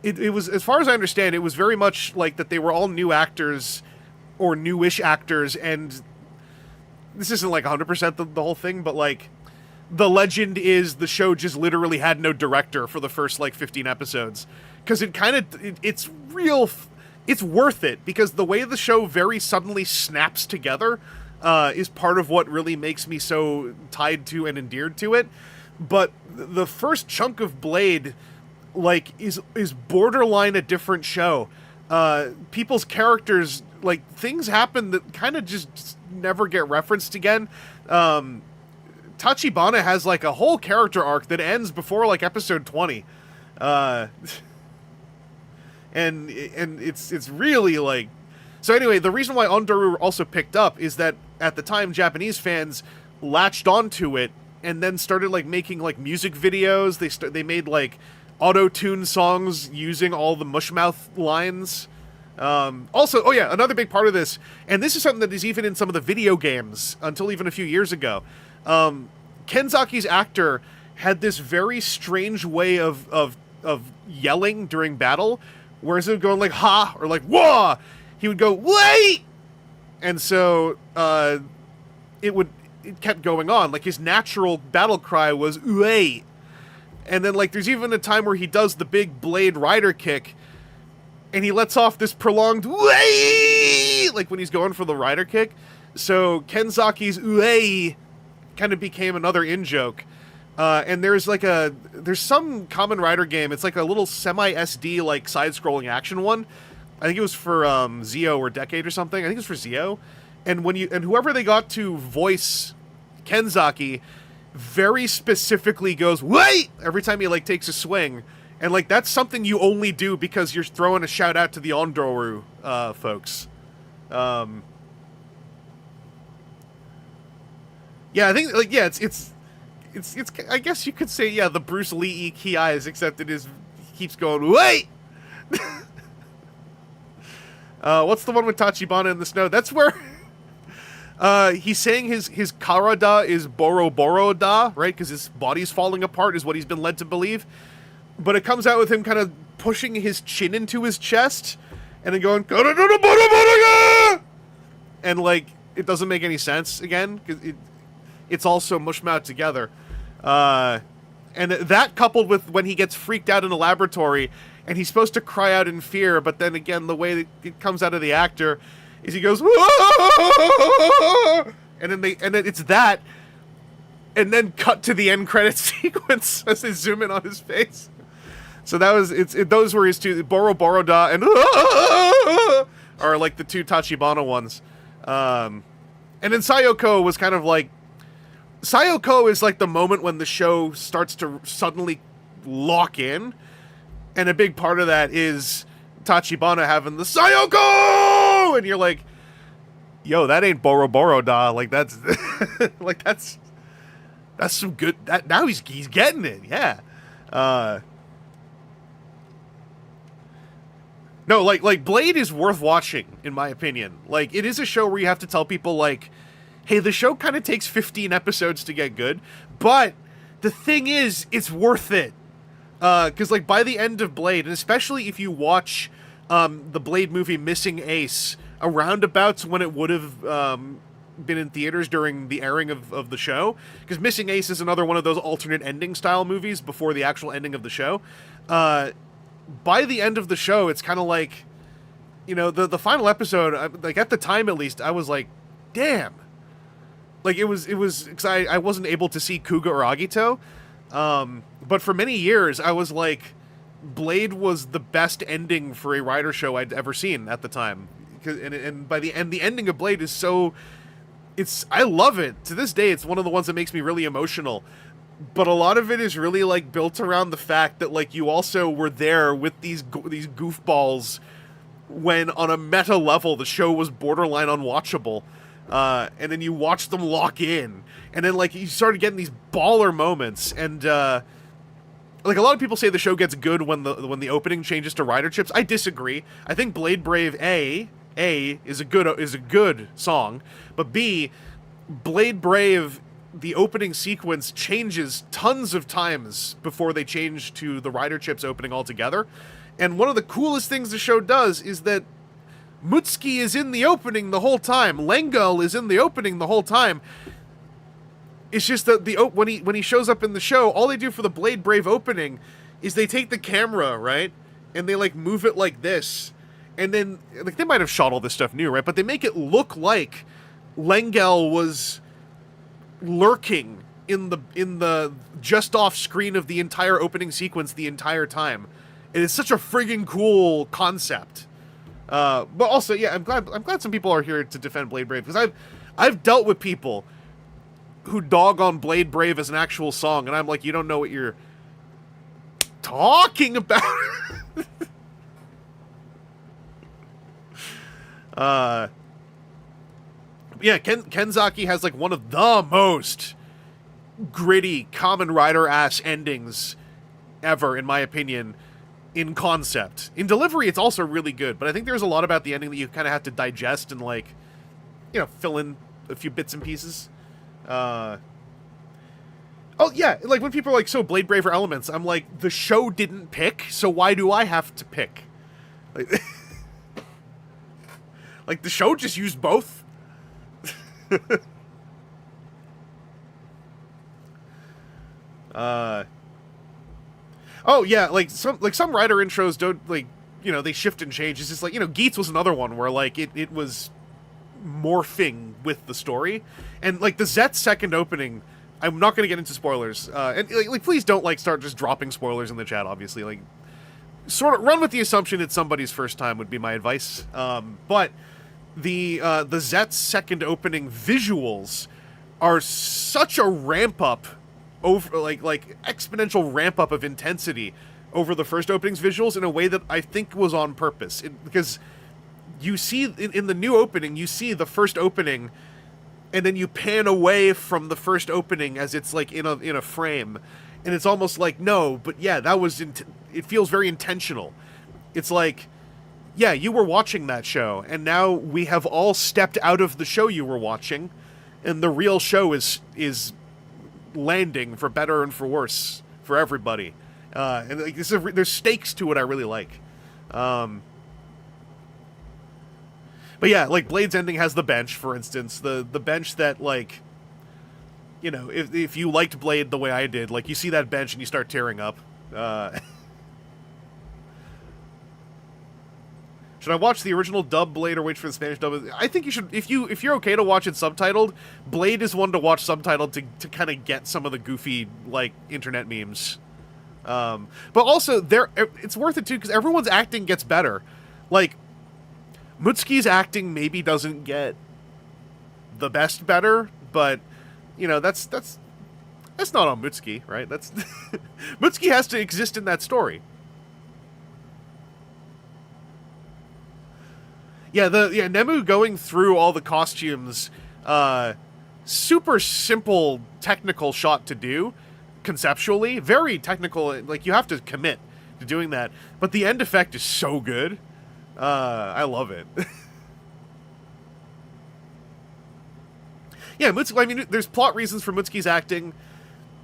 it was, as far as I understand, it was very much like that they were all new actors, or newish actors, and this isn't like 100% the whole thing, but, like, the legend is the show just literally had no director for the first, like, 15 episodes. Because it's worth it, because the way the show very suddenly snaps together is part of what really makes me so tied to and endeared to it. But the first chunk of Blade, like, is borderline a different show. People's characters, like, things happen that kind of just never get referenced again. Tachibana has, like, a whole character arc that ends before, like, episode 20. And it's really, like... So anyway, the reason why Ondoru also picked up is that at the time, Japanese fans latched onto it and then started, like, making, like, music videos. They made, like, auto-tune songs using all the mushmouth lines. Also, oh yeah, another big part of this, and this is something that is even in some of the video games until even a few years ago. Kenzaki's actor had this very strange way of yelling during battle, whereas it would go like ha or like wah, he would go wait, and so it kept going on. Like, his natural battle cry was wait, and then, like, there's even a time where he does the big Blade Rider kick, and he lets off this prolonged "Uey!" like when he's going for the rider kick. So Kenzaki's "Uey!" kind of became another in-joke. And there's some Kamen Rider game. It's like a little semi-SD, like, side-scrolling action one. I think it was for Zio or Decade or something. I think it was for Zio. And whoever they got to voice Kenzaki very specifically goes "Wait!" every time he, like, takes a swing. And, like, that's something you only do because you're throwing a shout out to the Ondoru folks. Yeah, I think, like, yeah, it's it's I guess you could say, yeah, the Bruce Lee key eyes, except he keeps going, wait! What's the one with Tachibana in the snow? That's where he's saying his Karada is Boro Boro da, right? Because his body's falling apart is what he's been led to believe. But it comes out with him kind of pushing his chin into his chest and then going, and like, it doesn't make any sense again, because it's all so mushmouth together. And that coupled with when he gets freaked out in a laboratory and he's supposed to cry out in fear, but then again, the way that it comes out of the actor is he goes, and then it's that, and then cut to the end credit sequence as they zoom in on his face. So that was, those were his two, Boro Boro da and are like the two Tachibana ones. And then Sayoko was kind of like, Sayoko is like the moment when the show starts to suddenly lock in, and a big part of that is Tachibana having the Sayoko, and you're like, yo, that ain't Boro Boro da, like that's like that's some good, that now he's getting it, yeah. No, like Blade is worth watching, in my opinion. Like, it is a show where you have to tell people, like, hey, the show kind of takes 15 episodes to get good, but the thing is, it's worth it. Because, like, by the end of Blade, and especially if you watch the Blade movie Missing Ace, around about when it would have been in theaters during the airing of the show, because Missing Ace is another one of those alternate ending style movies before the actual ending of the show. By the end of the show, it's kind of like, you know, the final episode, like, at the time at least, I was like, damn. Like, it was, because I wasn't able to see Kuga or Agito, but for many years, I was like, Blade was the best ending for a Rider show I'd ever seen at the time. And by the end, the ending of Blade is so, I love it. To this day, it's one of the ones that makes me really emotional. But a lot of it is really, like, built around the fact that, like, you also were there with these goofballs when, on a meta level, the show was borderline unwatchable. And then you watch them lock in. And then, like, you started getting these baller moments. And, like, a lot of people say the show gets good when the opening changes to rider chips. I disagree. I think Blade Brave A is a good song. But B, Blade Brave, the opening sequence changes tons of times before they change to the rider chips opening altogether. And one of the coolest things the show does is that Mutsuki is in the opening the whole time. Lengel is in the opening the whole time. It's just that when he shows up in the show, all they do for the Blade Brave opening is they take the camera, right? And they, like, move it like this. And then, like, they might have shot all this stuff new, right? But they make it look like Lengel was lurking in the just off screen of the entire opening sequence the entire time. It is such a friggin' cool concept. But also, yeah, I'm glad some people are here to defend Blade Brave, because I've dealt with people who dog on Blade Brave as an actual song, and I'm like, you don't know what you're talking about. Yeah, Kenzaki has, like, one of the most gritty Kamen Rider-ass endings ever, in my opinion, in concept. In delivery, it's also really good, but I think there's a lot about the ending that you kind of have to digest and, like, you know, fill in a few bits and pieces. Oh, yeah, like, when people are like, so Blade Brave or Elements, I'm like, the show didn't pick, so why do I have to pick? Like, like, the show just used both. Oh yeah, like some Rider intros don't, like, you know, they shift and change. It's just like, you know, Geats was another one where, like, it was morphing with the story, and, like, the Zet's second opening, I'm not going to get into spoilers, and like please don't, like, start just dropping spoilers in the chat. Obviously, like, sort of run with the assumption it's somebody's first time would be my advice. But the Zet's second opening visuals are such a ramp up over, like exponential ramp up of intensity over the first opening's visuals in a way that I think was on purpose. Because you see in the new opening, you see the first opening and then you pan away from the first opening as it's like in a frame, and it's almost like, no, but yeah, that was it feels very intentional. It's like, yeah, you were watching that show, and now we have all stepped out of the show you were watching, and the real show is landing for better and for worse for everybody. And like there's stakes to it I really like. But yeah, like Blade's ending has the bench, for instance, the bench that, like, you know, if you liked Blade the way I did, like, you see that bench and you start tearing up. Should I watch the original dub Blade or wait for the Spanish dub? I think you should. If you're okay to watch it subtitled, Blade is one to watch subtitled to kind of get some of the goofy, like, internet memes. But also it's worth it too because everyone's acting gets better. Like, Mutsuki's acting maybe doesn't get the best better, but you know that's not on Mutsuki, right? That's Mutsuki has to exist in that story. Yeah, Nemu going through all the costumes, super simple technical shot to do, conceptually, very technical, like, you have to commit to doing that, but the end effect is so good. I love it. Yeah, Mutsuki, I mean, there's plot reasons for Mutsuki's acting.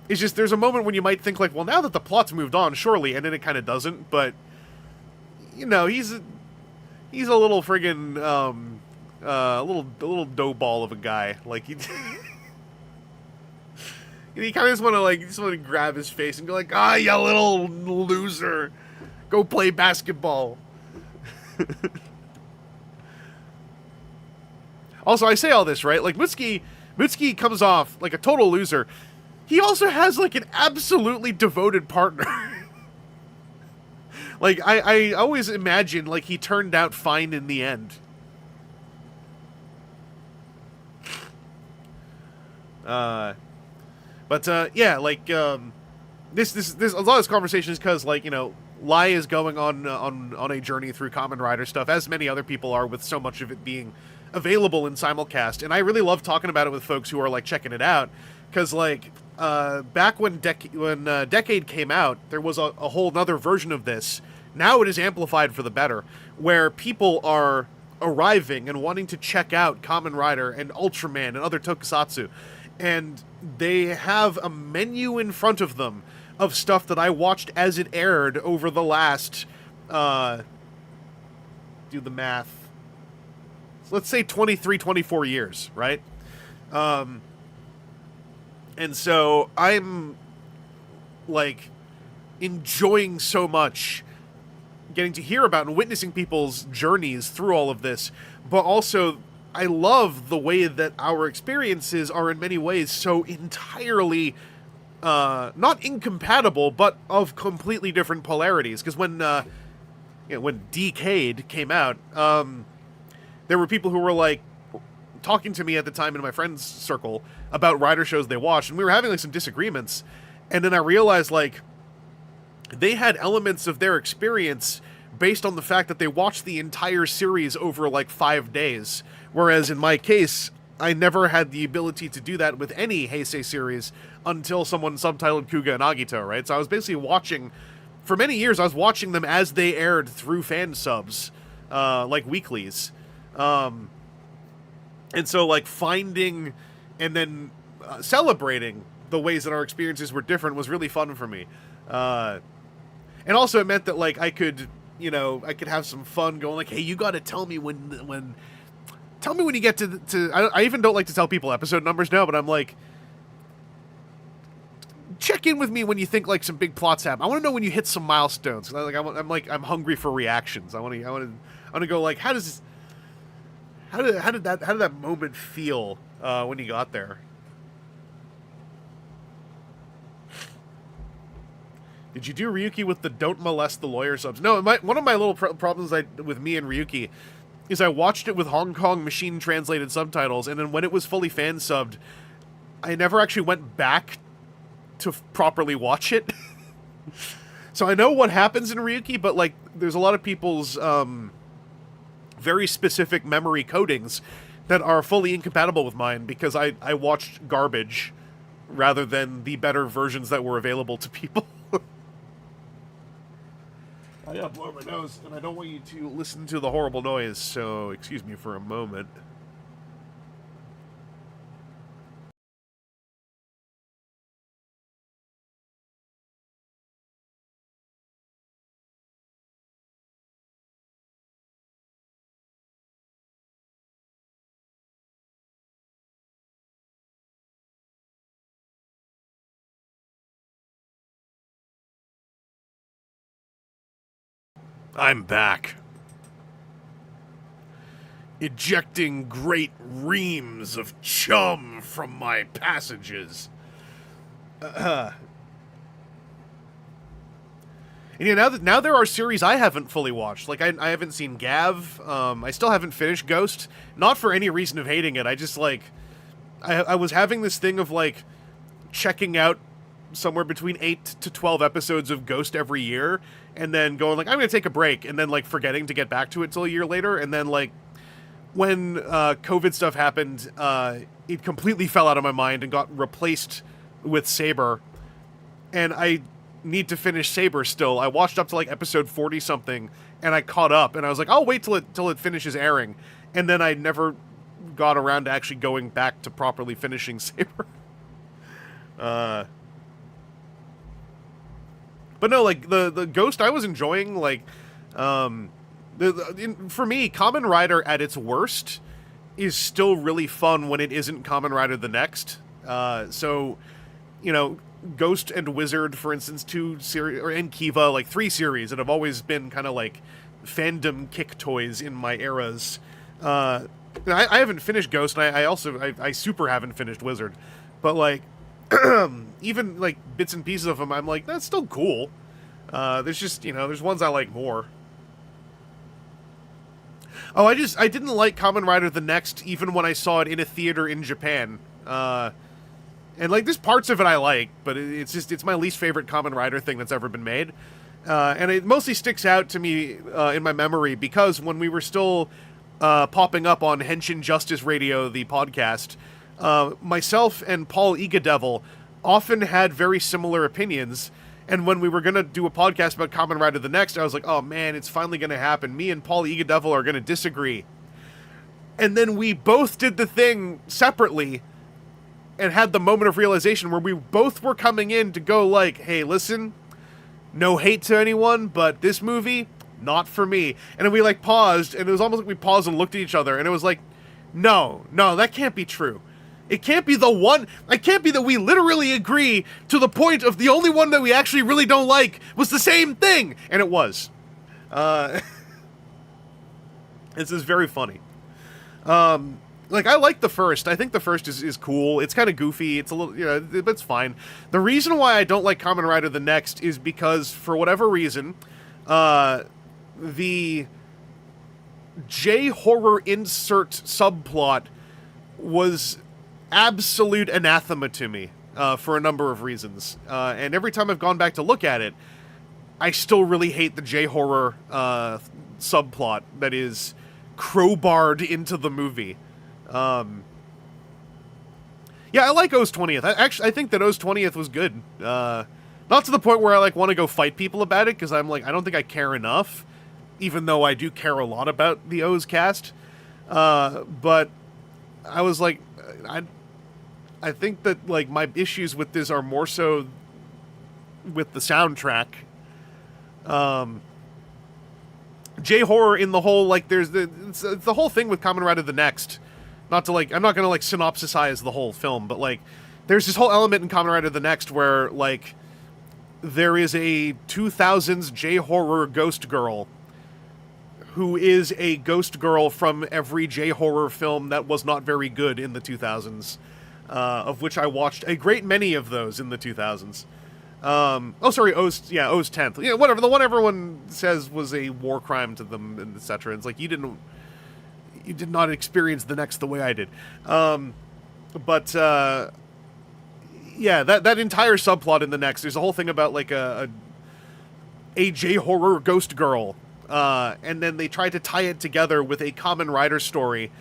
It's just, there's a moment when you might think, like, well, now that the plot's moved on, surely, and then it kind of doesn't, but, you know, he's a little friggin', a little dough ball of a guy. Like, he kind of just want to grab his face and go like, ah, you little loser, go play basketball. Also, I say all this, right? Like, Mutsuki comes off like a total loser. He also has, like, an absolutely devoted partner. Like, I always imagine, like, he turned out fine in the end. Yeah, like, this a lot of this conversation is because, like, you know, Lai is going on a journey through Kamen Rider stuff, as many other people are, with so much of it being available in simulcast, and I really love talking about it with folks who are, like, checking it out, because, like, back when Decade came out, there was a whole other version of this. Now it is amplified for the better, where people are arriving and wanting to check out Kamen Rider and Ultraman and other tokusatsu, and they have a menu in front of them of stuff that I watched as it aired over the last, do the math, let's say 23, 24 years, right? And so I'm, like, enjoying so much getting to hear about and witnessing people's journeys through all of this, but also I love the way that our experiences are in many ways so entirely not incompatible, but of completely different polarities. Because when Decade came out, there were people who were, like, talking to me at the time in my friends' circle about rider shows they watched, and we were having, like, some disagreements, and then I realized, like, they had elements of their experience based on the fact that they watched the entire series over, like, 5 days, whereas in my case, I never had the ability to do that with any Heisei series until someone subtitled Kuga and Agito, right? So I was basically watching, for many years, I was watching them as they aired through fan subs, like weeklies. And so, like, finding and then celebrating the ways that our experiences were different was really fun for me. And also it meant that, like, I could have some fun going, like, hey, you gotta tell me when you get to I even don't like to tell people episode numbers now, but I'm like, check in with me when you think, like, some big plots happen. I want to know when you hit some milestones. I'm hungry for reactions. I want to go, like, how did that moment feel when you got there? Did you do Ryuki with the don't molest the lawyer subs? No, one of my little problems with me and Ryuki is I watched it with Hong Kong machine translated subtitles, and then when it was fully fan subbed, I never actually went back to properly watch it. So I know what happens in Ryuki, but, like, there's a lot of people's very specific memory codings that are fully incompatible with mine because I watched garbage rather than the better versions that were available to people. I gotta blow my nose, and I don't want you to listen to the horrible noise, so excuse me for a moment. I'm back. Ejecting great reams of chum from my passages. And yeah, now there are series I haven't fully watched. Like, I haven't seen Gav. I still haven't finished Ghost. Not for any reason of hating it. I just, like... I was having this thing of, like, checking out somewhere between 8 to 12 episodes of Ghost every year, and then going, like, I'm gonna take a break, and then, like, forgetting to get back to it till a year later, and then, like, when COVID stuff happened, it completely fell out of my mind and got replaced with Saber, and I need to finish Saber still. I watched up to, like, episode 40-something, and I caught up, and I was like, I'll wait till it finishes airing, and then I never got around to actually going back to properly finishing Saber. But no, like, the Ghost I was enjoying, like, for me, Kamen Rider at its worst is still really fun when it isn't Kamen Rider the Next. So, you know, Ghost and Wizard, for instance, 2 series, and Kiva, like, 3 series that have always been kind of, like, fandom kick toys in my eras. I haven't finished Ghost, and I super haven't finished Wizard. But, like, even, like, bits and pieces of them, I'm like, that's still cool. There's just, you know, there's ones I like more. Oh, I didn't like Kamen Rider the Next even when I saw it in a theater in Japan. And, like, there's parts of it I like, but it's my least favorite Kamen Rider thing that's ever been made. And it mostly sticks out to me in my memory because when we were still popping up on Henshin Justice Radio, the podcast, myself and Paul Egadevil often had very similar opinions, and when we were going to do a podcast about Kamen Rider the Next, I was like, oh man, it's finally going to happen. Me and Paul Egadevil are going to disagree. And then we both did the thing separately and had the moment of realization where we both were coming in to go like, hey, listen, no hate to anyone, but this movie, not for me. And then we, like, paused, and it was almost like we paused and looked at each other, and it was like, no, that can't be true. It can't be it can't be that we literally agree to the point of the only one that we actually really don't like was the same thing! And it was. This is very funny. Like, I like the first. I think the first is cool. It's kind of goofy. It's a little, you know, but it's fine. The reason why I don't like Kamen Rider the Next is because, for whatever reason, the J-horror insert subplot was absolute anathema to me for a number of reasons. And every time I've gone back to look at it, I still really hate the J-horror subplot that is crowbarred into the movie. Yeah, I like O's 20th. I think that O's 20th was good. Not to the point where I, like, want to go fight people about it, because I'm like, I don't think I care enough, even though I do care a lot about the O's cast. But I was like, I think that, like, my issues with this are more so with the soundtrack. J-horror in the whole, like, it's the whole thing with Kamen Rider the Next. Not to, like, I'm not gonna, like, synopsisize the whole film, but, like, there's this whole element in Kamen Rider the Next where, like, there is a 2000s J-horror ghost girl who is a ghost girl from every J-horror film that was not very good in the 2000s, of which I watched a great many of those in the 2000s. O's 10th. Yeah, whatever, the one everyone says was a war crime to them, and etc. It's like, you did not experience the Next the way I did. Yeah, that entire subplot in the Next, there's a whole thing about, like, a J-horror ghost girl, and then they tried to tie it together with a Kamen Rider story,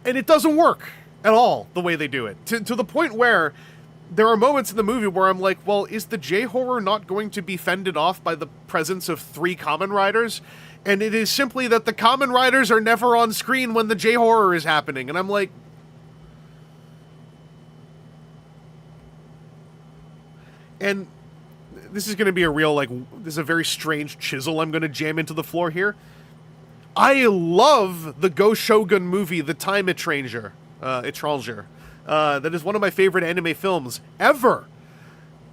And it doesn't work at all the way they do it. To the point where there are moments in the movie where I'm like, well, is the J-horror not going to be fended off by the presence of 3 Kamen Riders? And it is simply that the Kamen Riders are never on screen when the J-horror is happening. And I'm like... And this is going to be a real, like, this is a very strange chisel I'm going to jam into the floor here. I love the Go Shogun movie, The Time Étranger. That is one of my favorite anime films ever.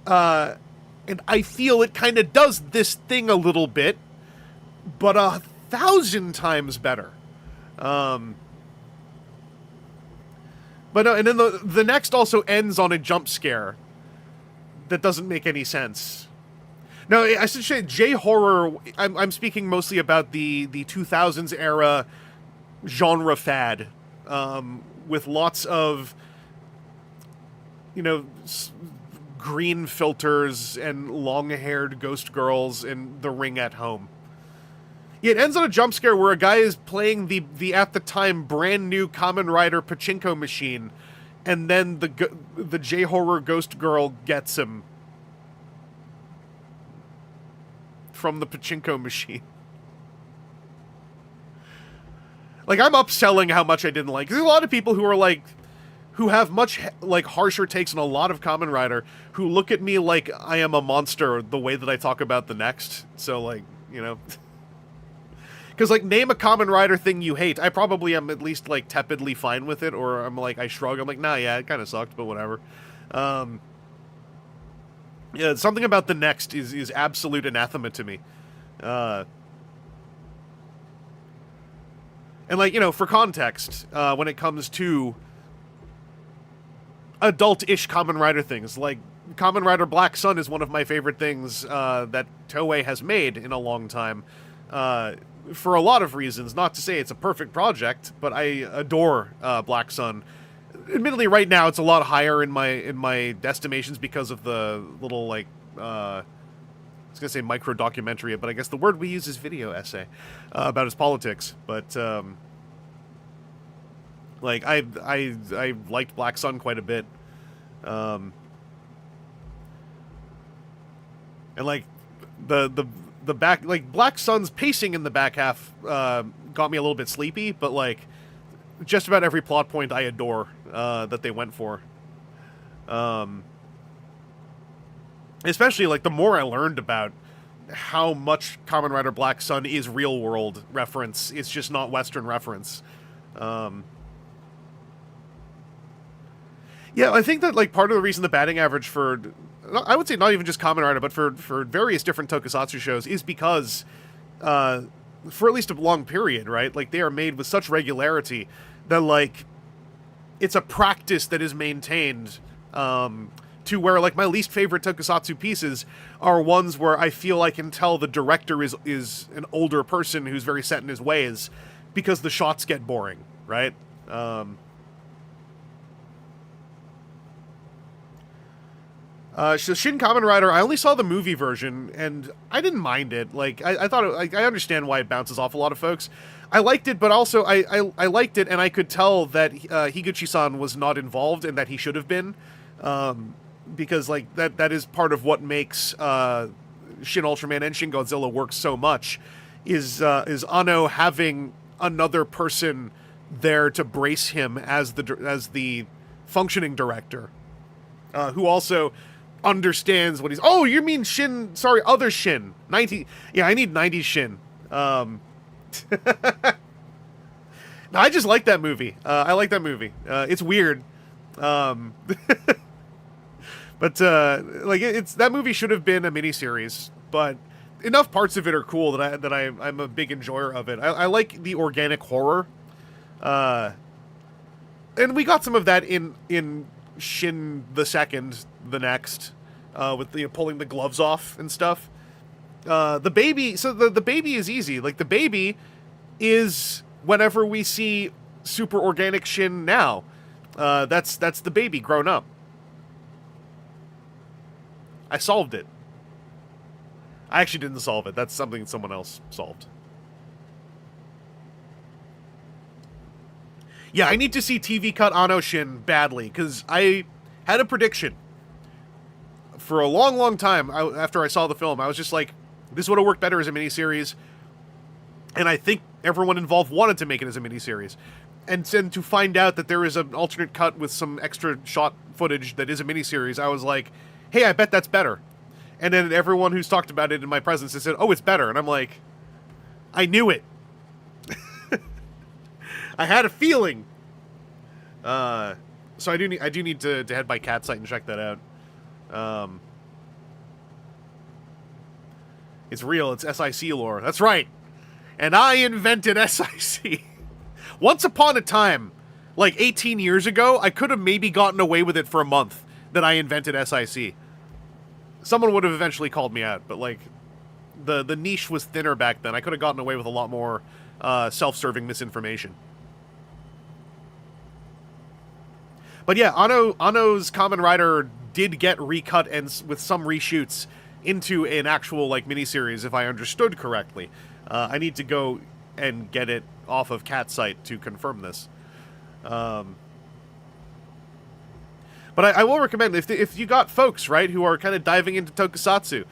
And I feel it kind of does this thing a little bit, but 1,000 times better. But and then the next also ends on a jump scare that doesn't make any sense. Now, I should say J-horror, I'm speaking mostly about the 2000s era genre fad, with lots of, you know, green filters and long-haired ghost girls and The Ring at home. Yeah, it ends on a jump scare where a guy is playing the at the time brand new Kamen Rider pachinko machine, and then the J-horror ghost girl gets him from the pachinko machine. Like, I'm upselling how much I didn't like. There's a lot of people who are like, who have much like harsher takes on a lot of Kamen Rider, who look at me like I am a monster the way that I talk about the next. So, like, you know, because, like, name a Kamen Rider thing you hate. I probably am at least, like, tepidly fine with it, or I'm like, I shrug. I'm like, nah, yeah, it kind of sucked, but whatever. Yeah, something about the next is absolute anathema to me. And, like, you know, for context, when it comes to adult-ish Kamen Rider things, like, Kamen Rider Black Sun is one of my favorite things that Toei has made in a long time. For a lot of reasons. Not to say it's a perfect project, but I adore Black Sun. Admittedly, right now it's a lot higher in my estimations because of the little, like, I was gonna say micro documentary, but I guess the word we use is video essay about his politics. But like, I liked Black Sun quite a bit, and like the back, like, Black Sun's pacing in the back half got me a little bit sleepy, but, like, just about every plot point I adore that they went for. Especially, like, the more I learned about how much Kamen Rider Black Sun is real world reference, it's just not Western reference. Yeah, I think that, like, part of the reason the batting average for, I would say not even just Kamen Rider, but for various different tokusatsu shows is because, for at least a long period, right? Like, they are made with such regularity that, like, it's a practice that is maintained, to where, like, my least favorite tokusatsu pieces are ones where I feel I can tell the director is an older person who's very set in his ways, because the shots get boring, right? So Shin Kamen Rider, I only saw the movie version, and I didn't mind it. Like, I thought, like, I understand why it bounces off a lot of folks. I liked it, but also I liked it, and I could tell that Higuchi-san was not involved, and that he should have been, because, like, that is part of what makes Shin Ultraman and Shin Godzilla work so much, is Anno having another person there to brace him as the functioning director, who also understands what he's... Oh, you mean Shin... Sorry, other Shin. 90... Yeah, I need 90s Shin. No, I just like that movie. I like that movie. It's weird. But, like, it's... That movie should have been a miniseries, but enough parts of it are cool that I'm a big enjoyer of it. I like the organic horror. And we got some of that in Shin the Second, the next, with the pulling the gloves off and stuff. The baby, so the baby is easy. Like, the baby is whenever we see super organic Shin now. That's the baby grown up. I solved it. I actually didn't solve it. That's something someone else solved. Yeah, I need to see TV cut Anno Shin badly, because I had a prediction. For a long, long time, after I saw the film, I was just like, this would have worked better as a miniseries. And I think everyone involved wanted to make it as a miniseries. And then to find out that there is an alternate cut with some extra shot footage that is a miniseries, I was like, hey, I bet that's better. And then everyone who's talked about it in my presence has said, oh, it's better. And I'm like, I knew it. I had a feeling. So I do need to head by Cat Site and check that out. It's real. It's SIC lore. That's right. And I invented SIC. Once upon a time, like 18 years ago, I could have maybe gotten away with it for a month that I invented SIC. Someone would have eventually called me out, but like the niche was thinner back then. I could have gotten away with a lot more self-serving misinformation. But yeah, Anno's Kamen Rider did get recut and with some reshoots into an actual like miniseries, if I understood correctly. I need to go and get it off of Cat Site to confirm this. But I will recommend, if you got folks, right, who are kind of diving into tokusatsu,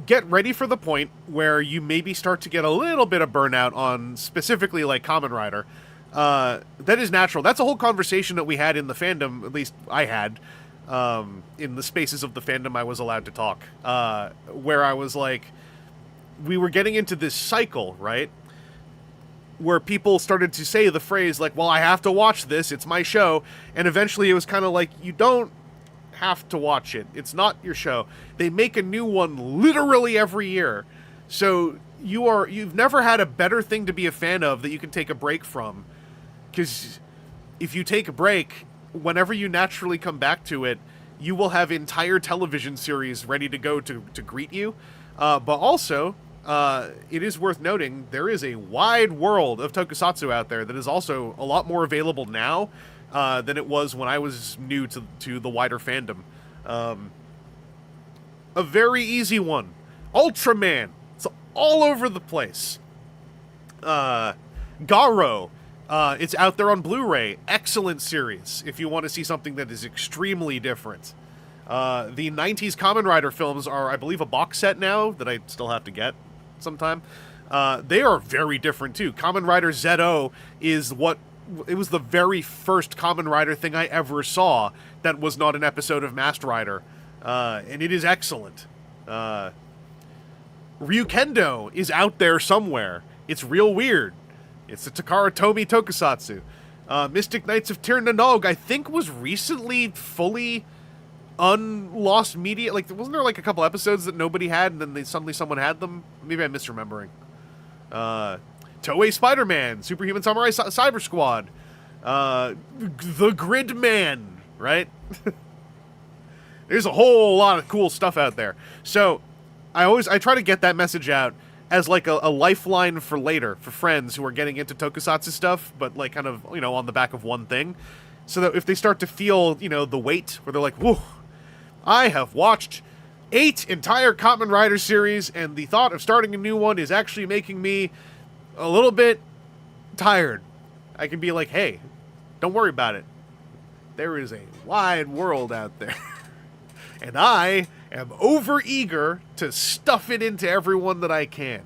get ready for the point where you maybe start to get a little bit of burnout on specifically like Kamen Rider. That is natural. That's a whole conversation that we had in the fandom, at least I had, in the spaces of the fandom I was allowed to talk, where I was like, we were getting into this cycle, right? Where people started to say the phrase like, well, I have to watch this, it's my show, and eventually it was kind of like, you don't have to watch it, it's not your show. They make a new one literally every year, so you've never had a better thing to be a fan of that you can take a break from, because if you take a break, whenever you naturally come back to it, you will have entire television series ready to go to greet you, but also it is worth noting, there is a wide world of tokusatsu out there that is also a lot more available now than it was when I was new to the wider fandom. A very easy one. Ultraman. It's all over the place. Garo. It's out there on Blu-ray. Excellent series if you want to see something that is extremely different. The 90s Kamen Rider films are, I believe, a box set now that I still have to get sometime. They are very different too. Kamen Rider ZO is it was the very first Kamen Rider thing I ever saw that was not an episode of Masked Rider, and it is excellent. Ryukendo is out there somewhere. It's real weird. It's a Takara Tomy tokusatsu. Mystic Knights of Tir Nanog, I think, was recently fully unlost media. Like, wasn't there like a couple episodes that nobody had and then suddenly someone had them? Maybe I'm misremembering. Toei Spider-Man, Superhuman Samurai Cyber Squad, The Grid Man, right? There's a whole lot of cool stuff out there. So I try to get that message out as like a lifeline for later, for friends who are getting into tokusatsu stuff, but like kind of, on the back of one thing. So that if they start to feel, the weight, where they're like, whoa, I have watched 8 entire Kamen Rider series, and the thought of starting a new one is actually making me a little bit tired. I can be like, hey, don't worry about it. There is a wide world out there. And I am over-eager to stuff it into everyone that I can.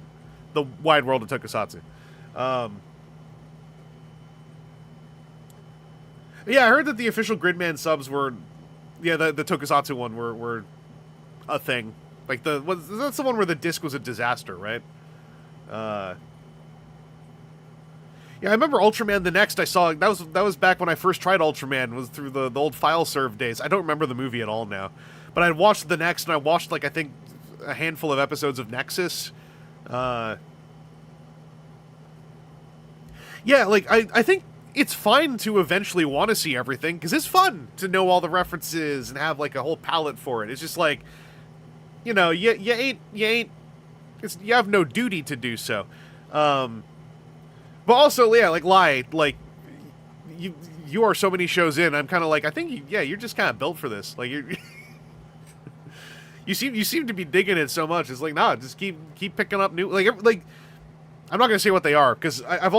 The wide world of tokusatsu. Yeah, I heard that the official Gridman subs were... Yeah, the tokusatsu one were a thing. Like, that's the one where the disc was a disaster, right? Yeah, I remember Ultraman the Next I saw... That was back when I first tried Ultraman, was through the old file serve days. I don't remember the movie at all now. But I watched the Next, and I watched, like, I think, a handful of episodes of Nexus. Yeah, like, I think it's fine to eventually want to see everything, because it's fun to know all the references and have, like, a whole palette for it. It's just like, you have no duty to do so. But also, yeah, like, you are so many shows in, I'm kind of like, I think, you're just kind of built for this. Like, you're... You seem to be digging it so much. It's like, nah, just keep picking up new... Like, I'm not going to say what they are, because I've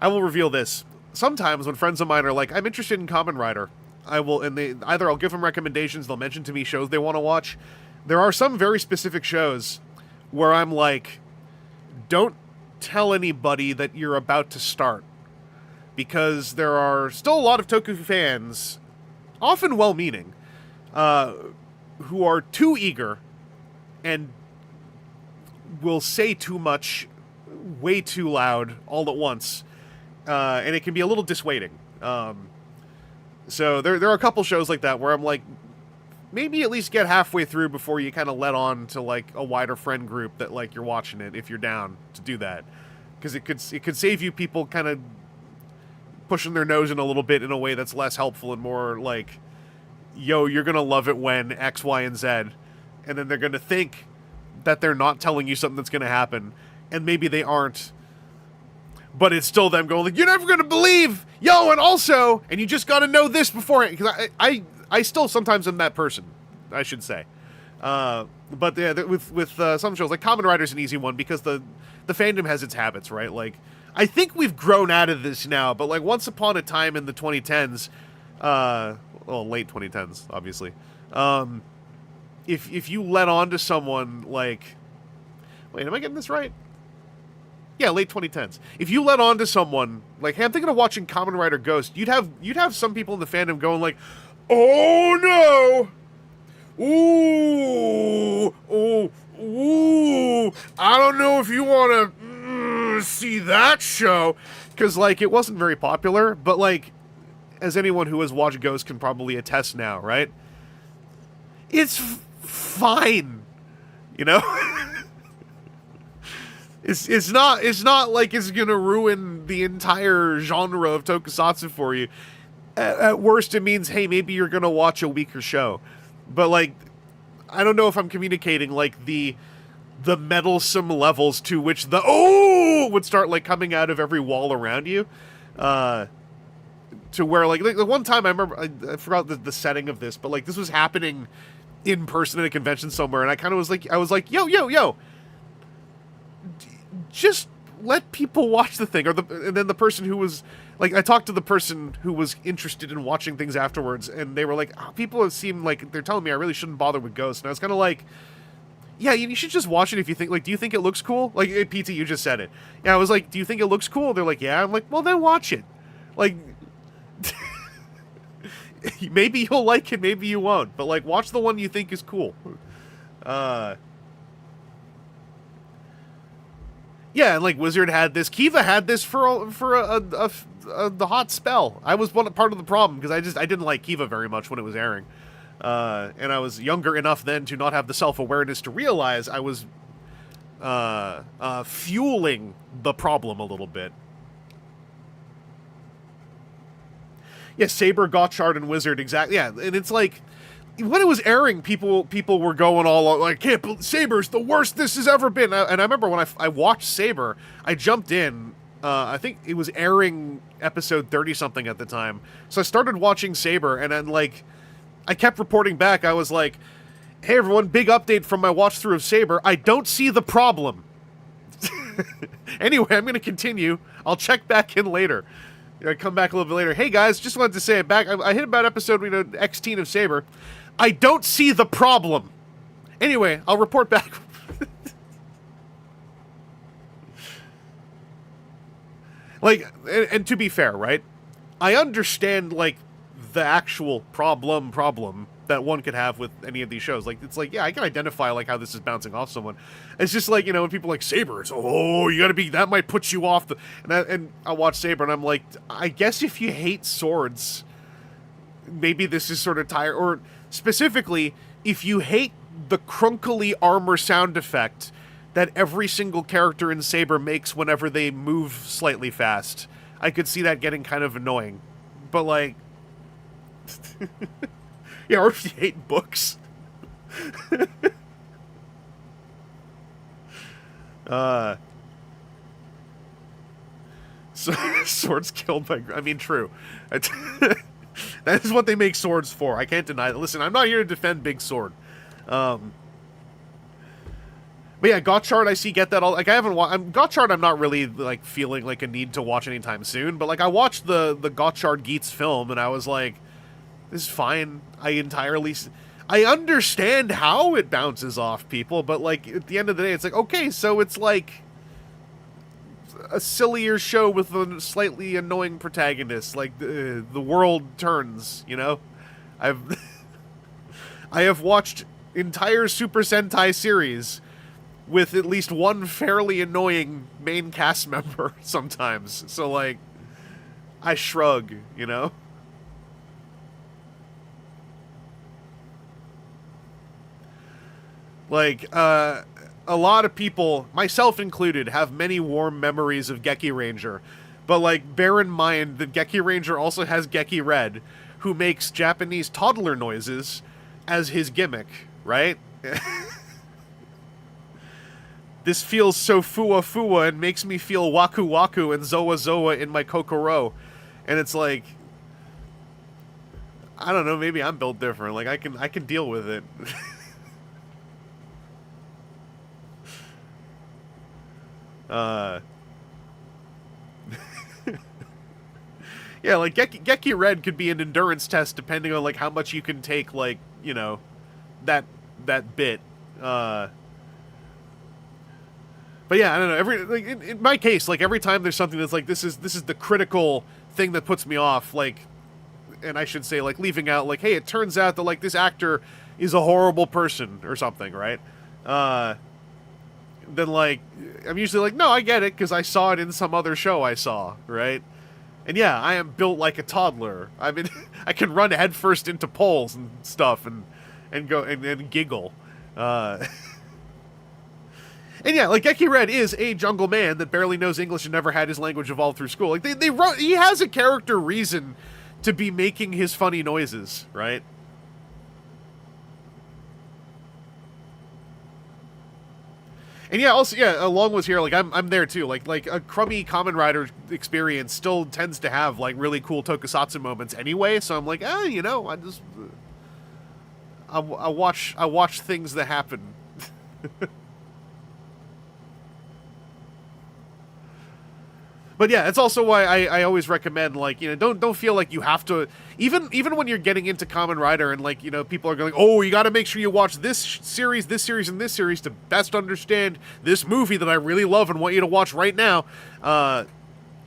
I will reveal this. Sometimes when friends of mine are like, I'm interested in Kamen Rider, I will, and they either I'll give them recommendations, they'll mention to me shows they want to watch. There are some very specific shows where I'm like, don't tell anybody that you're about to start, because there are still a lot of Toku fans, often well-meaning, who are too eager and will say too much, way too loud, all at once, and it can be a little dissuading. So there are a couple shows like that where I'm like, maybe at least get halfway through before you kind of let on to like a wider friend group that like you're watching it, if you're down to do that, because it could save you people kind of pushing their nose in a little bit in a way that's less helpful and more like, yo, you're gonna love it when X, Y, and Z, and then they're gonna think that they're not telling you something that's gonna happen, and maybe they aren't, but it's still them going like, you're never gonna believe, yo, and also, and you just gotta know this before, because I still sometimes am that person, I should say. But yeah, with some shows, like Kamen Rider's an easy one, because the fandom has its habits, right? Like, I think we've grown out of this now, but like once upon a time in the 2010s, well, late 2010s, obviously, if you let on to someone like, wait, am I getting this right? Yeah, late 2010s. If you let on to someone like, hey, I'm thinking of watching Kamen Rider Ghost, you'd have some people in the fandom going like, oh no, ooh, I don't know if you want to see that show, because like it wasn't very popular, but like, as anyone who has watched Ghost can probably attest now, right? It's fine, you know. It's not like it's gonna ruin the entire genre of tokusatsu for you. At worst, it means, hey, maybe you're gonna watch a weaker show. But like, I don't know if I'm communicating like the meddlesome levels to which the would start like coming out of every wall around you. To where like the one time I remember, I forgot the setting of this, but like this was happening in person at a convention somewhere, and I was like, yo, just let people watch the thing. And then the person who was like, I talked to the person who was interested in watching things afterwards, and they were like, people have seemed like they're telling me I really shouldn't bother with Ghost. And I was kind of like, yeah, you should just watch it if you think, like, do you think it looks cool? Like, hey, PT, you just said it. Yeah, I was like, do you think it looks cool? They're like, yeah. I'm like, well, then watch it. Like, maybe you'll like it, maybe you won't. But, like, watch the one you think is cool. Yeah, and, like, Wizard had this. Kiva had this for the hot spell. I was part of the problem, because I didn't like Kiva very much when it was airing. And I was younger enough then to not have the self-awareness to realize I was fueling the problem a little bit. Yeah, Saber, Gotchard, and Wizard, exactly. Yeah, and it's like, when it was airing, people were going all like, Saber's the worst this has ever been. And I remember when I watched Saber, I jumped in. I think it was airing episode 30-something at the time. So I started watching Saber, and then, like, I kept reporting back. I was like, hey, everyone, big update from my watch-through of Saber. I don't see the problem. Anyway, I'm going to continue. I'll check back in later. I come back a little bit later. Hey, guys, just wanted to say it back. I hit about episode, X-teen of Saber. I don't see the problem. Anyway, I'll report back. Like, and to be fair, right? I understand, like, the actual problem that one could have with any of these shows. Like, it's like, yeah, I can identify, like, how this is bouncing off someone. It's just like, when people like Saber, it's, you gotta be, that might put you off the, and I watch Saber and I'm like, I guess if you hate swords, maybe this is sort of tired, or specifically, if you hate the crunkly armor sound effect that every single character in Saber makes whenever they move slightly fast, I could see that getting kind of annoying. But, like, yeah, or if you hate books. So, swords killed by, I mean, true. That is what they make swords for. I can't deny that. Listen, I'm not here to defend Big Sword. But But yeah, Gotchard, I see, get that all. Like, I haven't watched Gotchard. I'm not really like feeling like a need to watch anytime soon. But like, I watched the Gotchard Geats film, and I was like, this is fine. I understand how it bounces off people, but like at the end of the day, it's like, okay, so it's like a sillier show with a slightly annoying protagonist. Like the world turns, you know. I have watched entire Super Sentai series with at least one fairly annoying main cast member sometimes. So, like, I shrug, you know? Like, a lot of people, myself included, have many warm memories of Geki Ranger. But, like, bear in mind that Geki Ranger also has Geki Red, who makes Japanese toddler noises as his gimmick, right? This feels so fua and makes me feel waku waku and zoa zoa in my kokoro. And it's like, I don't know, maybe I'm built different. Like, I can deal with it. Yeah, like Geki Red could be an endurance test depending on like how much you can take, like, you know, that bit. But yeah, I don't know. In my case, like every time there's something that's like this is the critical thing that puts me off, like, and I should say like leaving out like, hey, it turns out that like this actor is a horrible person or something, right? Then like I'm usually like, no, I get it because I saw it in some other show I saw, right? And yeah, I am built like a toddler. I mean, I can run headfirst into poles and stuff and go and giggle. And yeah, like Geki Red is a jungle man that barely knows English and never had his language evolved through school. Like he has a character reason to be making his funny noises, right? And yeah, also along with here, like I'm there too. Like a crummy Kamen Rider experience still tends to have like really cool tokusatsu moments anyway. So I'm like, you know, I watch things that happen. But yeah, it's also why I always recommend, like, you know, don't feel like you have to, even when you're getting into Kamen Rider and, like, you know, people are going, oh, you got to make sure you watch this series, and this series to best understand this movie that I really love and want you to watch right now.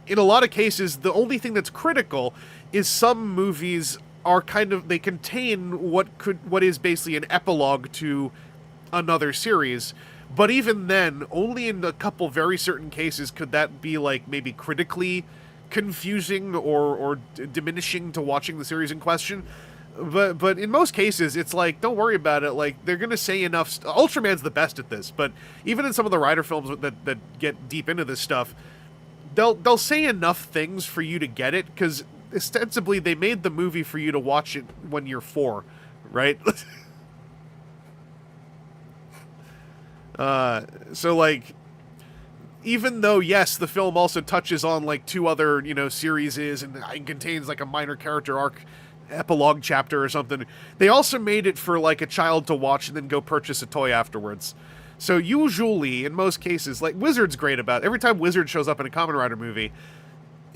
In a lot of cases, the only thing that's critical is some movies are they contain what is basically an epilogue to another series. But even then, only in a couple very certain cases could that be, like, maybe critically confusing or diminishing to watching the series in question. But in most cases, it's like, don't worry about it. Like, they're going to say enough... Ultraman's the best at this, but even in some of the Rider films that get deep into this stuff, they'll say enough things for you to get it, because ostensibly they made the movie for you to watch it when you're 4, right? So, like, even though, yes, the film also touches on, like, 2 other, you know, series and contains, like, a minor character arc epilogue chapter or something, they also made it for, like, a child to watch and then go purchase a toy afterwards. So usually, in most cases, like, Wizard's great about it. Every time Wizard shows up in a Kamen Rider movie,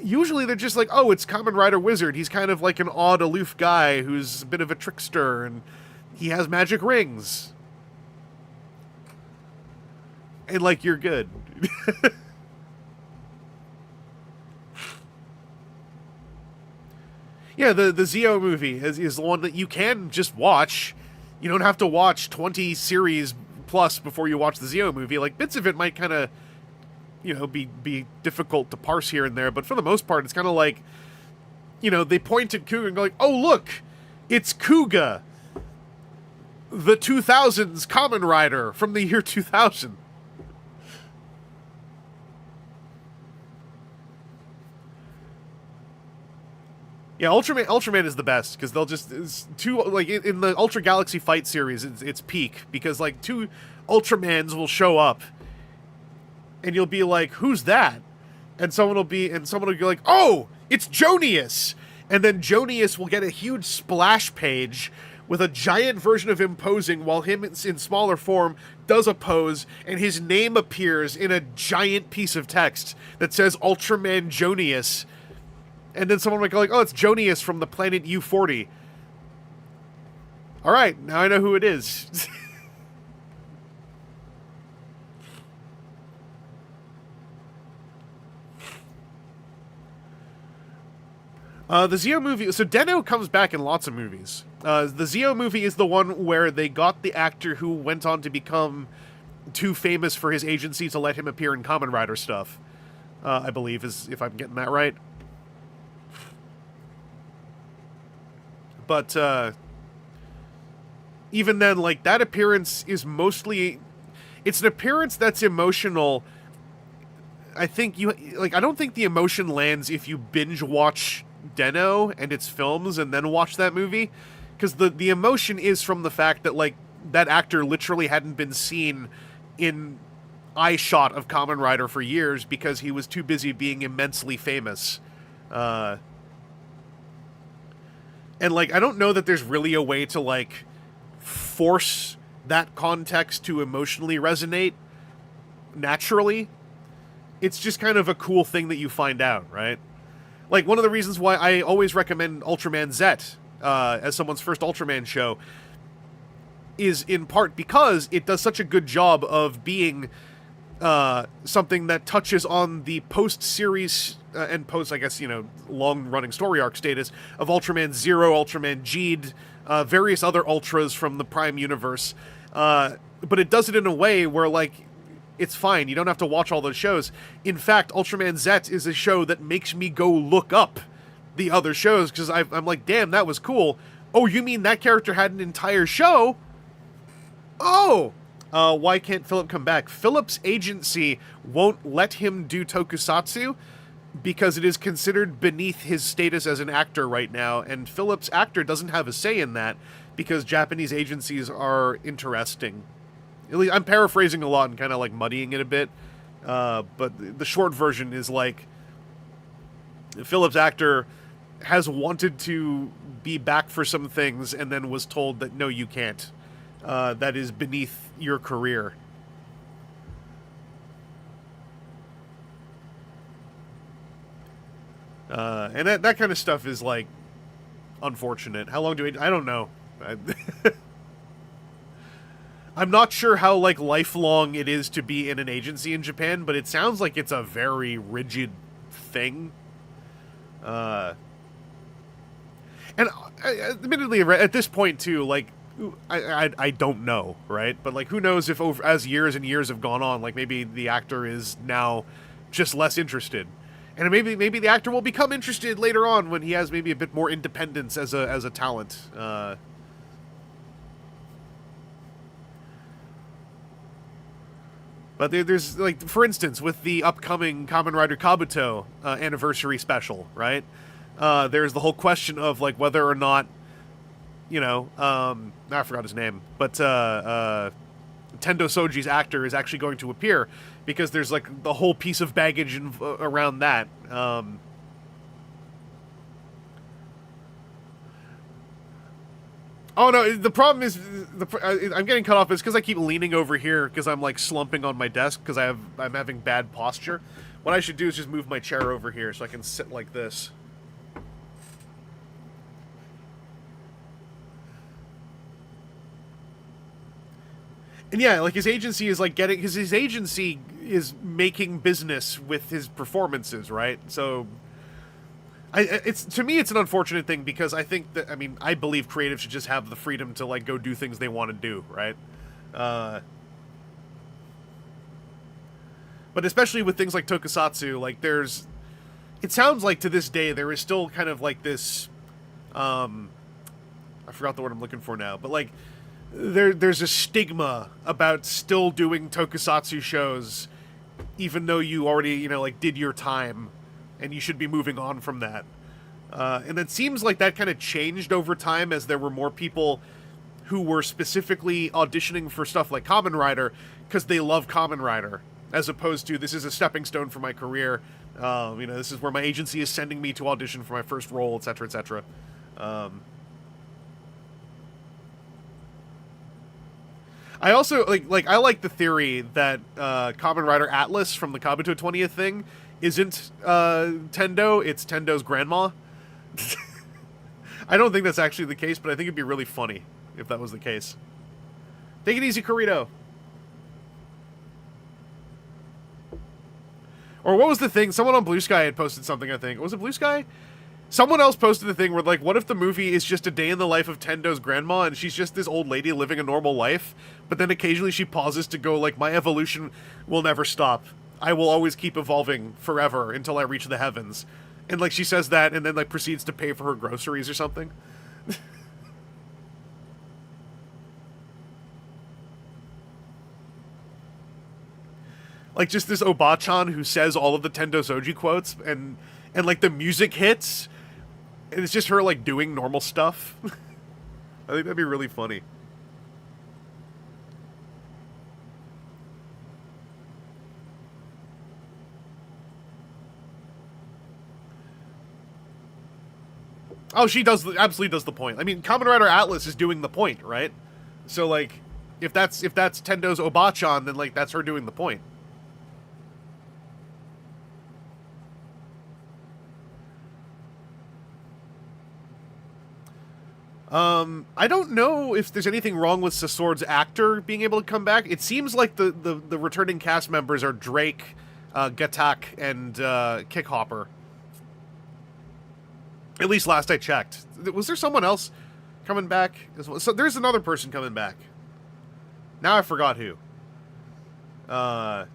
usually they're just like, oh, it's Kamen Rider Wizard. He's kind of like an odd, aloof guy who's a bit of a trickster, and he has magic rings. And, like, you're good. Yeah, the Zeo movie is the one that you can just watch. You don't have to watch 20 series plus before you watch the Zeo movie. Like, bits of it might kind of, you know, be difficult to parse here and there, but for the most part, it's kind of like, you know, they point at Kuga and go like, oh, look, it's Kuga, the 2000s Kamen Rider from the year 2000. Yeah, Ultraman is the best, because they'll just... like, in the Ultra Galaxy Fight series, it's peak, because, like, 2 Ultramans will show up, and you'll be like, who's that? And someone will be like, oh, it's Jonius! And then Jonius will get a huge splash page with a giant version of him posing while him in smaller form does a pose, and his name appears in a giant piece of text that says Ultraman Jonius. And then someone might go like, oh, it's Jonius from the planet U40. All right, now I know who it is. The Zeo movie... So Deno comes back in lots of movies. The Zeo movie is the one where they got the actor who went on to become too famous for his agency to let him appear in Kamen Rider stuff. I believe, is if I'm getting that right. But, even then, like, that appearance is mostly... It's an appearance that's emotional. I think you... Like, I don't think the emotion lands if you binge-watch Deno and its films and then watch that movie. Because the emotion is from the fact that, like, that actor literally hadn't been seen in eye shot of Kamen Rider for years because he was too busy being immensely famous. And, like, I don't know that there's really a way to, like, force that context to emotionally resonate naturally. It's just kind of a cool thing that you find out, right? Like, one of the reasons why I always recommend Ultraman Z as someone's first Ultraman show is in part because it does such a good job of being something that touches on the post-series and post, I guess, you know, long-running story arc status of Ultraman Zero, Ultraman Geed, various other Ultras from the Prime universe. But it does it in a way where, like, it's fine. You don't have to watch all those shows. In fact, Ultraman Z is a show that makes me go look up the other shows, because I'm like, damn, that was cool. Oh, you mean that character had an entire show? Oh! Why can't Philip come back? Philip's agency won't let him do tokusatsu because it is considered beneath his status as an actor right now, and Philip's actor doesn't have a say in that because Japanese agencies are interesting. At least, I'm paraphrasing a lot and kind of like muddying it a bit, but the short version is like Philip's actor has wanted to be back for some things and then was told that no, you can't. That is beneath your career. And that kind of stuff is like unfortunate. How long do I don't know. I'm not sure how, like, lifelong it is to be in an agency in Japan, but it sounds like it's a very rigid thing. And admittedly, at this point, too, like, I don't know, right? But, like, who knows if as years and years have gone on, like, maybe the actor is now just less interested. And maybe the actor will become interested later on when he has maybe a bit more independence as a talent. But there's, like, for instance, with the upcoming Kamen Rider Kabuto anniversary special, right? There's the whole question of, like, whether or not, you know, I forgot his name, but Tendo Soji's actor is actually going to appear, because there's, like, the whole piece of baggage around that. Oh no, the problem is, I'm getting cut off is because I keep leaning over here because I'm, like, slumping on my desk because I'm having bad posture. What I should do is just move my chair over here so I can sit like this. And yeah, like, his agency is, like, because his agency is making business with his performances, right? So to me, it's an unfortunate thing because I think that, I mean, I believe creatives should just have the freedom to, like, go do things they want to do, right? But especially with things like tokusatsu, like, it sounds like to this day there is still kind of, like, this, I forgot the word I'm looking for now, but, like, there's a stigma about still doing tokusatsu shows even though you already, you know, like, did your time and you should be moving on from that. And it seems like that kind of changed over time as there were more people who were specifically auditioning for stuff like Kamen Rider because they love Kamen Rider, as opposed to, this is a stepping stone for my career. You know, this is where my agency is sending me to audition for my first role, etc., etc. I also I like the theory that Kamen Rider Atlas from the Kabuto 20th thing isn't Tendo, it's Tendo's grandma. I don't think that's actually the case, but I think it'd be really funny if that was the case. Take it easy, Corito. Or what was the thing? Someone on Blue Sky had posted something, I think. Was it Blue Sky? Someone else posted a thing where, like, what if the movie is just a day in the life of Tendo's grandma, and she's just this old lady living a normal life, but then occasionally she pauses to go, like, my evolution will never stop. I will always keep evolving forever until I reach the heavens. And, like, she says that and then, like, proceeds to pay for her groceries or something. Like, just this Obachan who says all of the Tendo Soji quotes, and like, the music hits, and it's just her, like, doing normal stuff. I think that'd be really funny. Oh, she absolutely does the point. I mean, Kamen Rider Atlas is doing the point, right? So, like, if that's Tendo's Obachan, then, like, that's her doing the point. I don't know if there's anything wrong with Sasord's actor being able to come back. It seems like the returning cast members are Drake, Gatak, and Kickhopper. At least last I checked. Was there someone else coming back as well? So there's another person coming back. Now I forgot who. I'm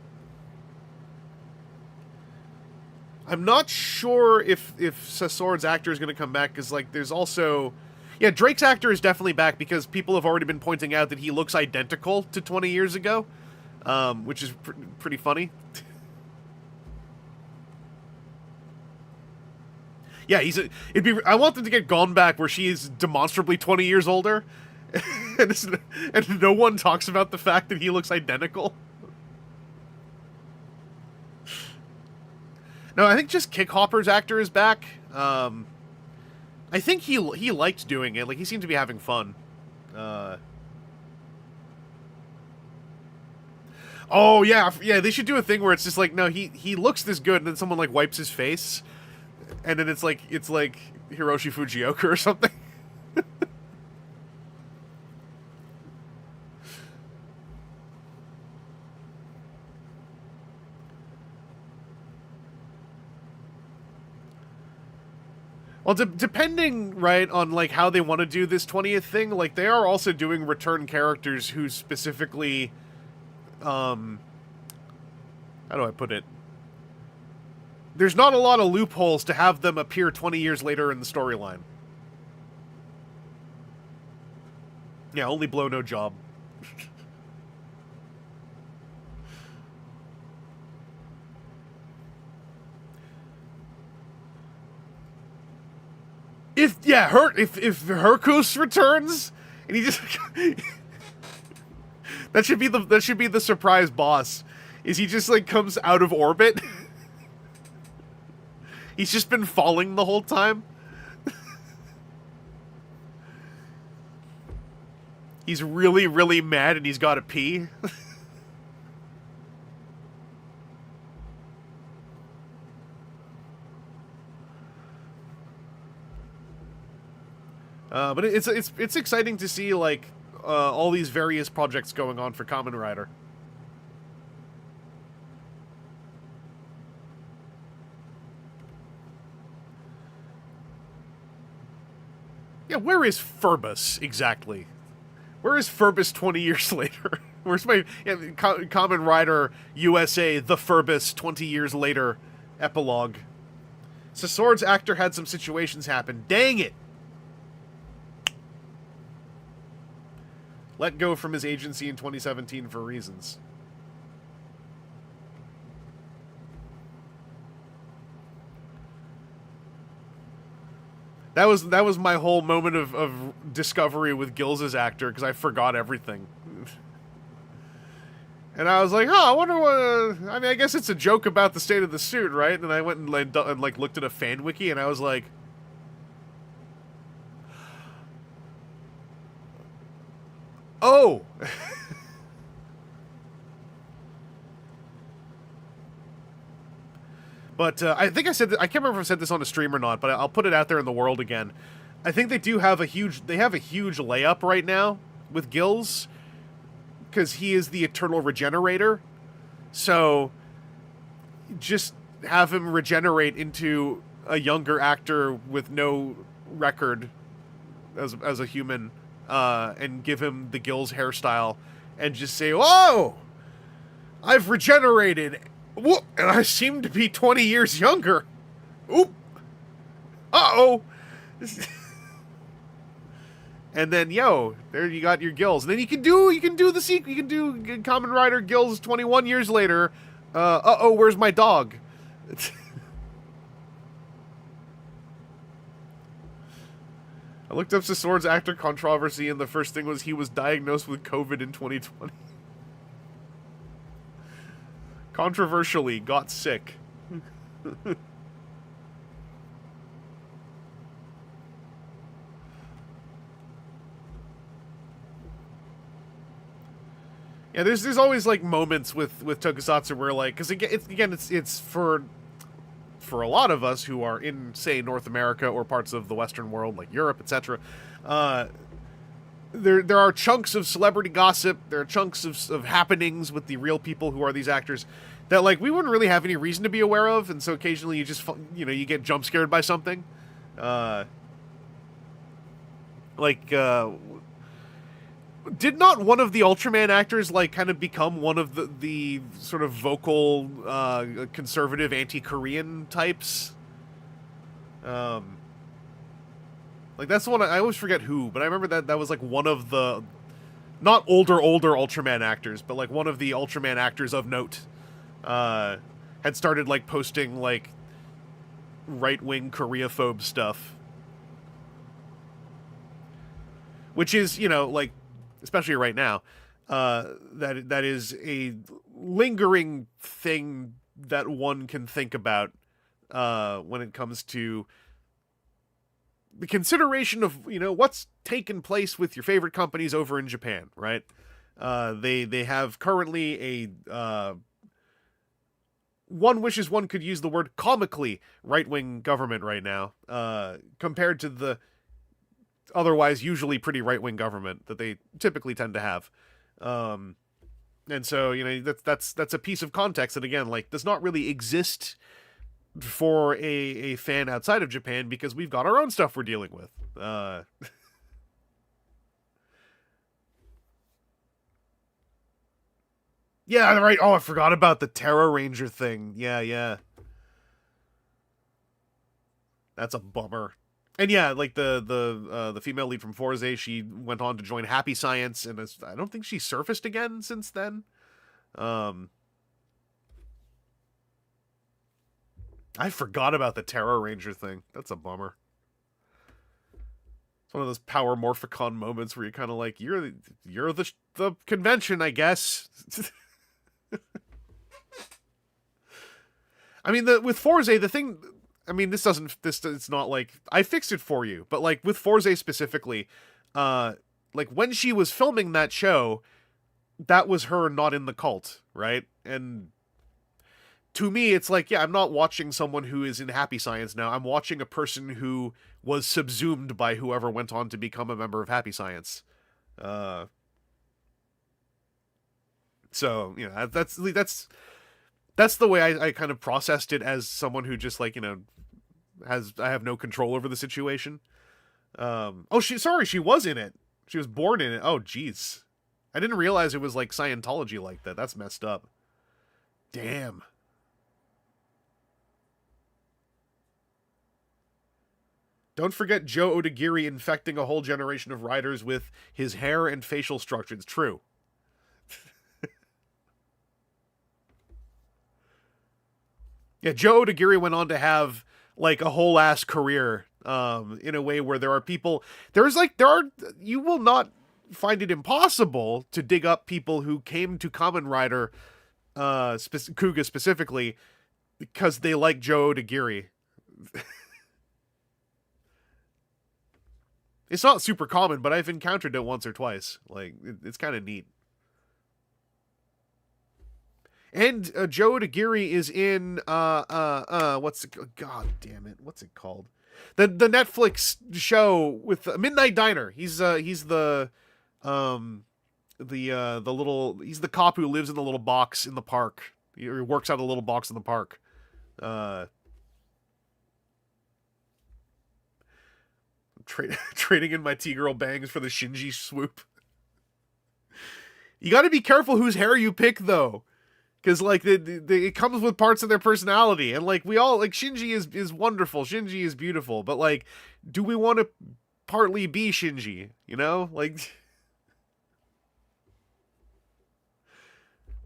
not sure if Sasord's actor is going to come back, because, like, there's also... Yeah, Drake's actor is definitely back because people have already been pointing out that he looks identical to 20 years ago, which is pretty funny. Yeah, I want them to get Gone back where she is demonstrably 20 years older, and no one talks about the fact that he looks identical. No, I think just Kickhopper's actor is back. I think he liked doing it. Like, he seemed to be having fun. Oh, yeah, they should do a thing where it's just like, no, he looks this good, and then someone, like, wipes his face, and then it's like Hiroshi Fujioka or something. Well, depending, right, on, like, how they want to do this 20th thing, like, they are also doing return characters who specifically, how do I put it? There's not a lot of loopholes to have them appear 20 years later in the storyline. Yeah, only blow, no job. If Hercus returns and he just that should be the surprise boss. Is he just, like, comes out of orbit? He's just been falling the whole time. He's really, really mad and he's got to pee. But it's exciting to see, like, all these various projects going on for Kamen Rider. Yeah, where is Furbus exactly? Where is Furbus 20 years later? Where's my Kamen Rider USA The Furbus 20 years later epilogue? Sasord's actor had some situations happen. Dang it! Let go from his agency in 2017 for reasons. That was my whole moment of discovery with Gills' actor, because I forgot everything. And I was like, oh, I wonder what... I mean, I guess it's a joke about the state of the suit, right? And I went and like looked at a fan wiki, and I was like... Oh! But I think I said I can't remember if I said this on a stream or not, but I'll put it out there in the world again. I think they do have a huge layup right now with Gills, because he is the eternal regenerator. So just have him regenerate into a younger actor with no record as a human, and give him the Gills hairstyle, and just say, "Whoa, I've regenerated. Whoop, and I seem to be 20 years younger. Oop. Uh-oh." And then, there you got your Gills. And then you can do the sequel. You can do Kamen Rider Gills 21 years later. Uh-oh, where's my dog? I looked up Sword's actor controversy, and the first thing was he was diagnosed with COVID in 2020. Controversially, got sick. Yeah, there's always like moments with Tokusatsu where like, because it's for a lot of us who are in, say, North America or parts of the Western world like Europe, etc. There are chunks of celebrity gossip. There are chunks of happenings with the real people who are these actors that like we wouldn't really have any reason to be aware of, and so occasionally you just you get jump scared by something. Did not one of the Ultraman actors like kind of become one of the sort of vocal conservative anti-Korean types? Like that's the one I always forget who, but I remember that was like one of the not older Ultraman actors, but like one of the Ultraman actors of note had started like posting like right-wing Koreaphobe stuff, which is like, especially right now, that is a lingering thing that one can think about when it comes to the consideration of what's taken place with your favorite companies over in Japan, right? They have currently a one wishes one could use the word comically right-wing government right now, compared to the otherwise usually pretty right-wing government that they typically tend to have. And so, that's a piece of context that, again, like, does not really exist for a fan outside of Japan, because we've got our own stuff we're dealing with. Yeah, right. Oh, I forgot about the Terra Ranger thing. Yeah. That's a bummer. And yeah, like the female lead from Forze, she went on to join Happy Science, and I don't think she surfaced again since then. I forgot about the Terra Ranger thing. That's a bummer. It's one of those Power Morphicon moments where you're kind of like, you're the convention, I guess. I mean, with Forze, the thing, I mean, it's not like, I fixed it for you, but like with Forze specifically, like when she was filming that show, that was her not in the cult, right? And to me, it's like, yeah, I'm not watching someone who is in Happy Science now. I'm watching a person who was subsumed by whoever went on to become a member of Happy Science. So, that's the way I kind of processed it, as someone who just like, I have no control over the situation. She was in it. She was born in it. Oh, jeez. I didn't realize it was like Scientology like that. That's messed up. Damn. Don't forget Joe Odagiri infecting a whole generation of riders with his hair and facial structure. It's true. Yeah, Joe Odagiri went on to have like a whole ass career, in a way where there are people, you will not find it impossible to dig up people who came to Kamen Rider, Kuga specifically, because they like Joe Odagiri. It's not super common, but I've encountered it once or twice. Like, it's kind of neat. And Joe Odagiri is in what's it, God damn it, what's it called? The Netflix show with Midnight Diner. He's the little, he's the cop who lives in the little box in the park. He works out of the little box in the park. Trading in my T-girl bangs for the Shinji swoop. You got to be careful whose hair you pick, though, because like it comes with parts of their personality, and like we all like Shinji is wonderful, Shinji is beautiful, but like, do we want to partly be Shinji? You know, like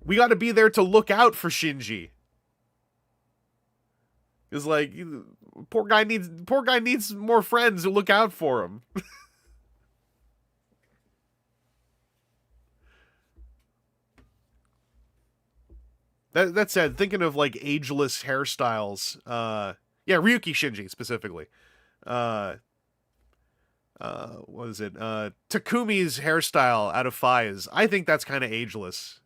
we got to be there to look out for Shinji. It's like poor guy needs more friends who look out for him. That said, thinking of like ageless hairstyles, yeah, Ryuki Shinji specifically. What is it? Takumi's hairstyle out of Fies. I think that's kind of ageless.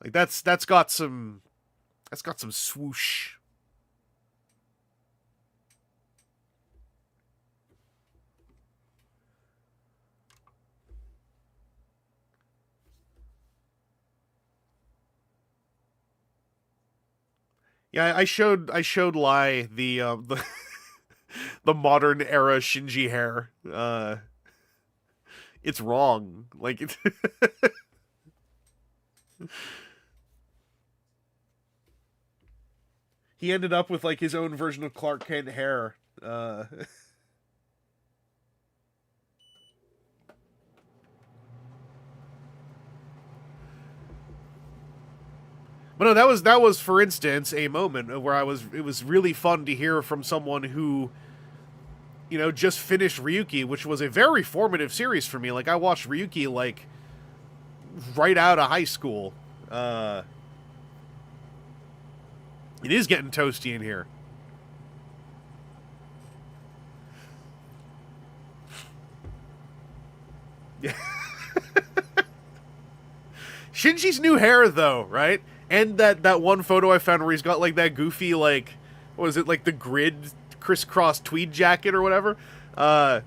Like that's got some swoosh. Yeah, I showed Lai the the modern era Shinji hair. It's wrong. Like it he ended up with like his own version of Clark Kent hair. But no, that was for instance a moment where it was really fun to hear from someone who, you know, just finished Ryuki, which was a very formative series for me. Like I watched Ryuki like right out of high school. It is getting toasty in here. Yeah. Shinji's new hair though, right? And that one photo I found where he's got like that goofy, like, what was it, like the grid crisscross tweed jacket or whatever. That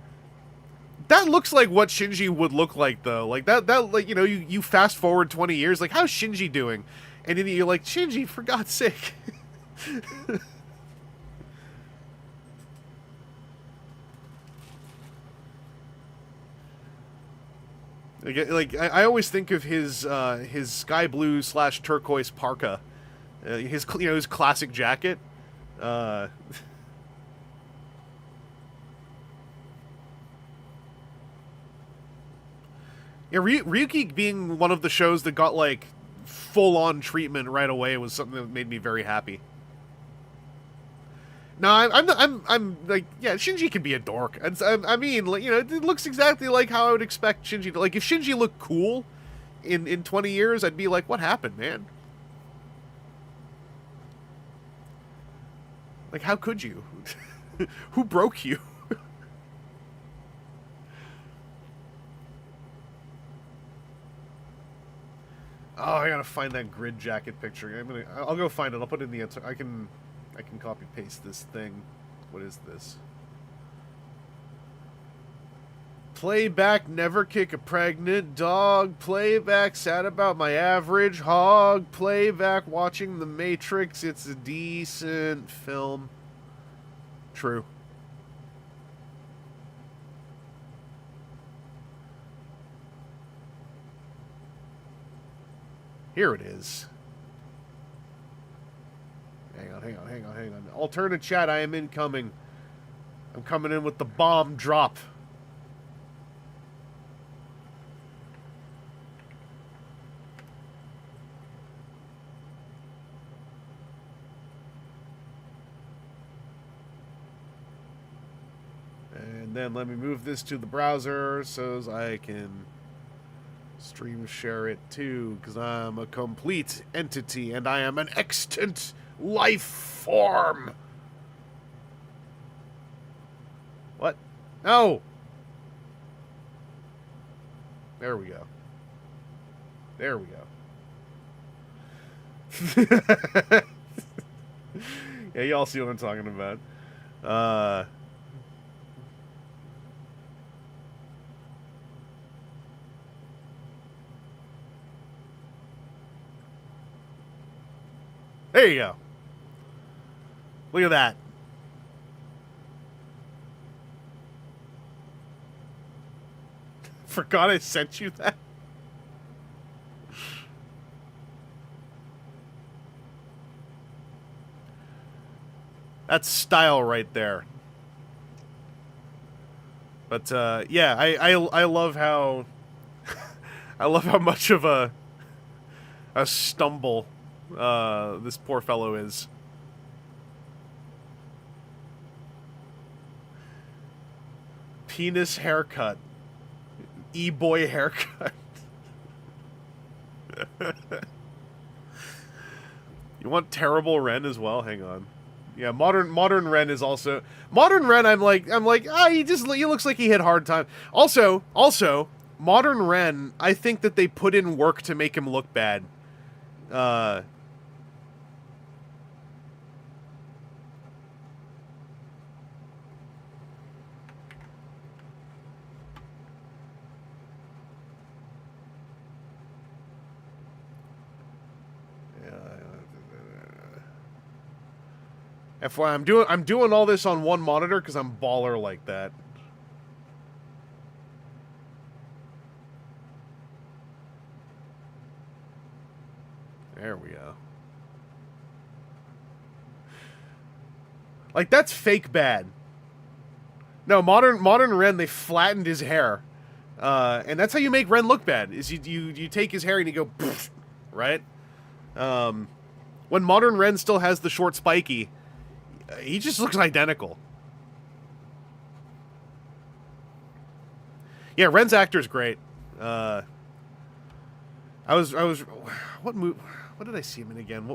looks like what Shinji would look like though. Like that like, you know, you fast forward 20 years, like how's Shinji doing? And then you're like, Shinji, for God's sake. I always think of his sky blue / turquoise parka, his classic jacket. Yeah, Ryuki being one of the shows that got like full on treatment right away was something that made me very happy. No, I'm like, yeah, Shinji can be a dork. I mean, like, you know, it looks exactly like how I would expect Shinji to. Like, if Shinji looked cool in 20 years, I'd be like, what happened, man? Like, how could you? Who broke you? Oh, I gotta find that grid jacket picture. I'll go find it. I'll put it in the answer. I can copy paste this thing. What is this? Playback, never kick a pregnant dog. Playback, sad about my average hog. Playback, watching The Matrix. It's a decent film. True. Here it is. Hang on. Alternate chat, I am incoming. I'm coming in with the bomb drop. And then let me move this to the browser so as I can stream share it too, because I'm a complete entity and I am an extant life form. What? No. There we go. Yeah, y'all see what I'm talking about. There you go. Look at that. Forgot I sent you that. That's style right there. But yeah, I love how I love how much of a stumble this poor fellow is. Penis haircut. E-boy haircut. You want terrible Ren as well? Hang on. Yeah, modern Ren is also modern Ren. I'm like he looks like he hit hard time. Also modern Ren. I think that they put in work to make him look bad. FYI, I'm doing all this on one monitor because I'm baller like that. There we go. Like, that's fake bad. No, modern Ren, they flattened his hair, and that's how you make Ren look bad. Is you take his hair and you go, poof, right? When modern Ren still has the short spiky, he just looks identical. Yeah, Ren's actor's great. I was what did I see him in again?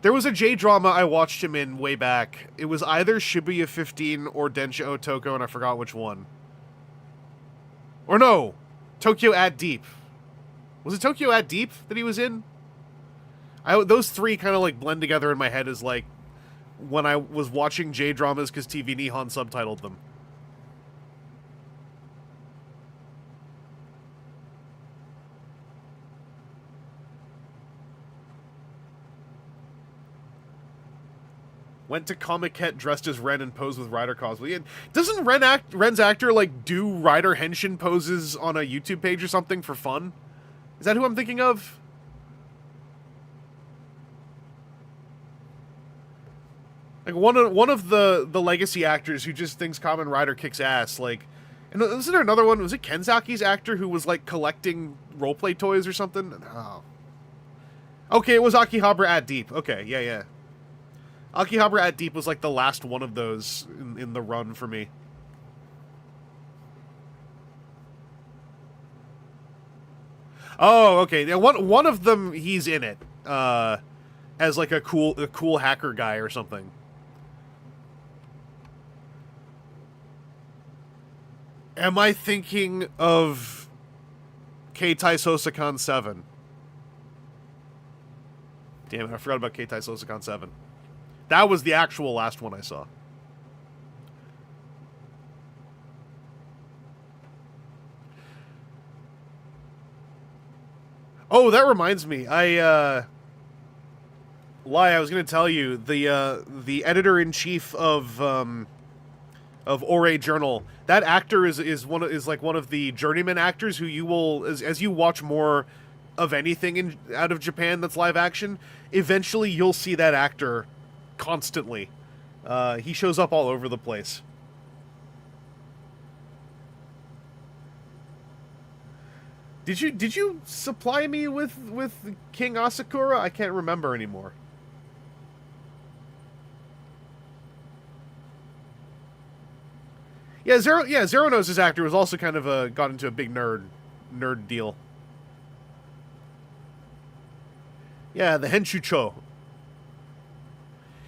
There was a J-drama I watched him in way back. It was either Shibuya 15 or Densha Otoko, and I forgot which one. Or no, Tokyo at Deep. Was it Tokyo at Deep that he was in? Those three kind of like blend together in my head as like when I was watching J-dramas because TV Nihon subtitled them. Went to Comiket dressed as Ren and posed with Rider cosplay. And doesn't Ren's actor like do Rider henshin poses on a YouTube page or something for fun? Is that who I'm thinking of? Like one of the legacy actors who just thinks Kamen Rider kicks ass. Like, and wasn't there another one? Was it Kenzaki's actor who was like collecting roleplay toys or something? Oh. Okay, it was Akihabara at Deep. Okay, yeah. Akihabara at Deep was like the last one of those in the run for me. Oh, okay. Now one of them, he's in it as like a cool hacker guy or something. Am I thinking of Keitai Sosakan 7? Damn it, I forgot about Keitai Sosakan 7. That was the actual last one I saw. Oh, that reminds me. I was going to tell you the editor-in-chief of Ore Journal. That actor is like one of the journeyman actors who you will as you watch more of anything out of Japan that's live action, eventually you'll see that actor constantly. He shows up all over the place. Did you supply me with King Asakura? I can't remember anymore. Yeah, Zero Nose's actor was also kind of got into a big nerd deal. Yeah, the Henshucho.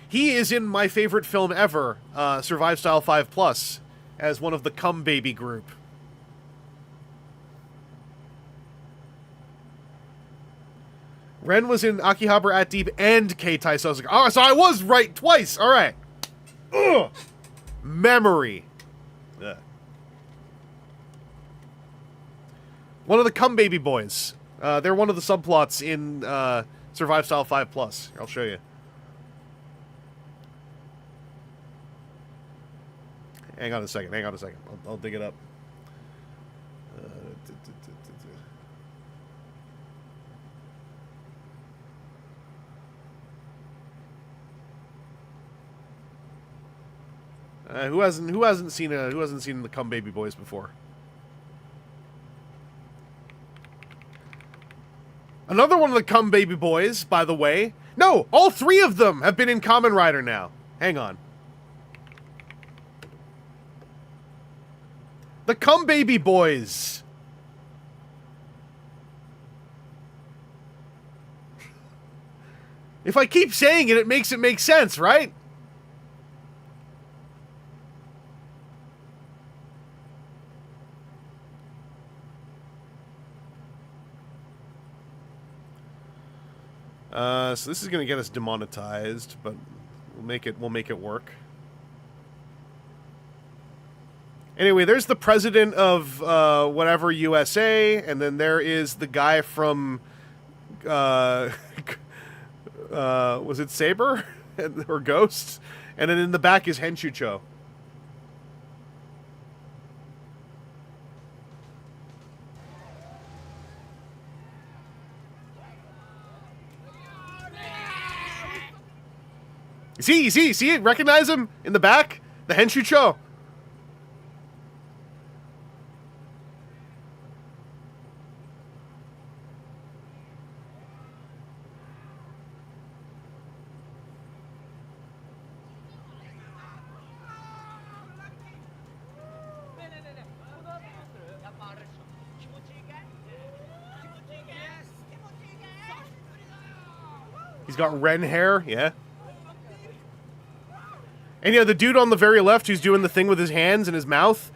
He is in my favorite film ever, Survive Style 5+, as one of the Cum Baby group. Ren was in Akihabara at Deep and K-Tai, so I was like, oh, so I was right twice. All right. Ugh. Memory. Ugh. One of the Come Baby Boys. They're one of the subplots in Survive Style 5 Plus. I'll show you. Hang on a second. I'll dig it up. Who hasn't seen the Come Baby Boys before? Another one of the Come Baby Boys, by the way. No, all three of them have been in Kamen Rider now. Hang on. The Come Baby Boys. If I keep saying it, it makes it make sense, right? So this is gonna get us demonetized, but we'll make it work. Anyway, there's the president of whatever USA, and then there is the guy from was it Saber or Ghost? And then in the back is Henshucho. See it? Recognize him in the back? The Henshucho. He's got Ren hair, yeah. And yeah, the dude on the very left who's doing the thing with his hands and his mouth,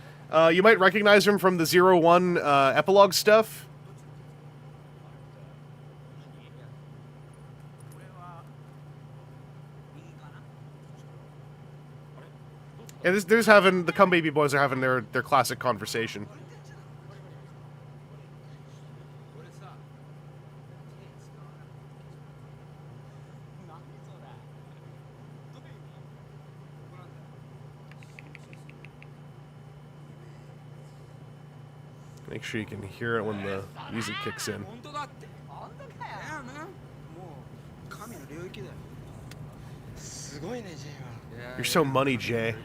you might recognize him from the 01 epilogue stuff. Yeah, the Come Baby Boys are having their classic conversation. Make sure you can hear it when the music kicks in. You're so money, Jay.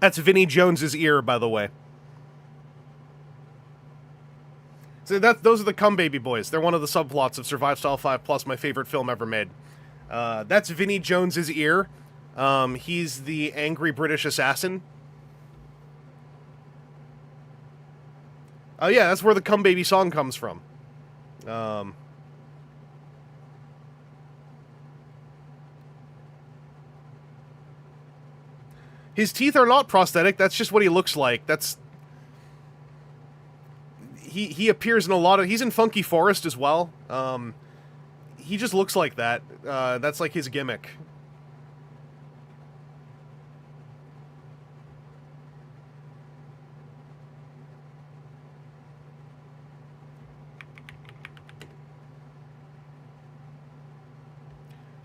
That's Vinnie Jones's ear, by the way. So those are the Come Baby Boys. They're one of the subplots of Survive Style 5 Plus, my favorite film ever made. That's Vinnie Jones's ear. He's the angry British assassin. Oh yeah, that's where the Come Baby song comes from. His teeth are not prosthetic. That's just what he looks like. He appears in a lot of... He's in Funky Forest as well. He just looks like that. That's like his gimmick.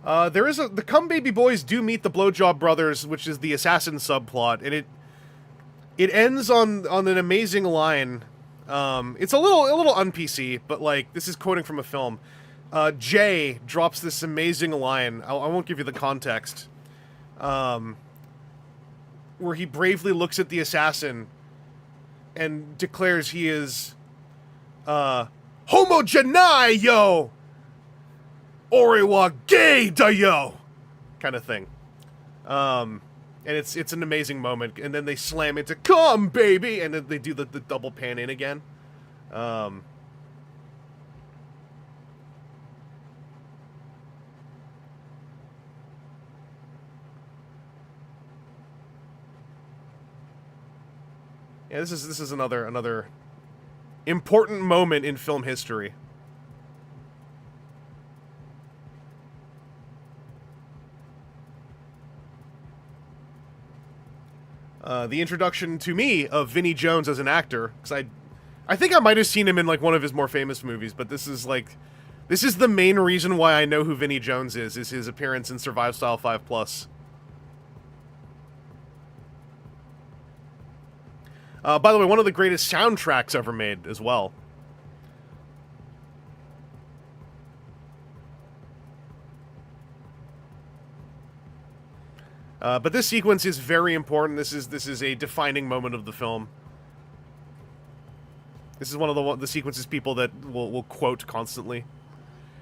The Come Baby Boys do meet the Blowjob Brothers, which is the assassin subplot, and it ends on an amazing line. It's a little un-PC, but like this is quoting from a film. Jay drops this amazing line. I won't give you the context. Where he bravely looks at the assassin and declares he is homogenai yo. Ore wa gay da yo, kind of thing. And it's an amazing moment. And then they slam into "Come, baby!" and then they do the double pan in again. Yeah, this is another important moment in film history. The introduction to me of Vinnie Jones as an actor, because I think I might have seen him in like one of his more famous movies, but this is the main reason why I know who Vinnie Jones is his appearance in Survive Style 5+. By the way, one of the greatest soundtracks ever made as well. But this sequence is very important. This is a defining moment of the film. This is one of the sequences people that will quote constantly.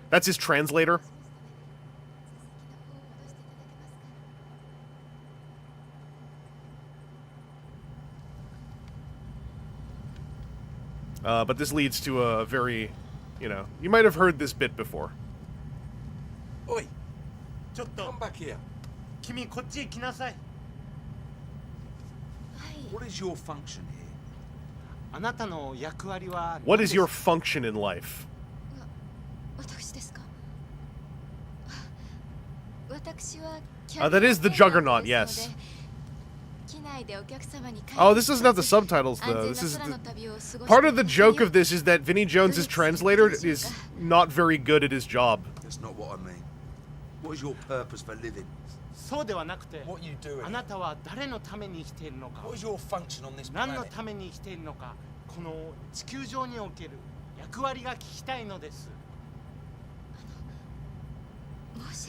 That's his translator. But this leads to a very, you might have heard this bit before. Oi! Come back here. What is your function here? What is your function in life? That is the Juggernaut, yes. Oh, this doesn't have the subtitles, though. Part of the joke of this is that Vinnie Jones' translator is not very good at his job. That's not what I mean. What is your purpose for living? What are you doing? What is your function on this planet?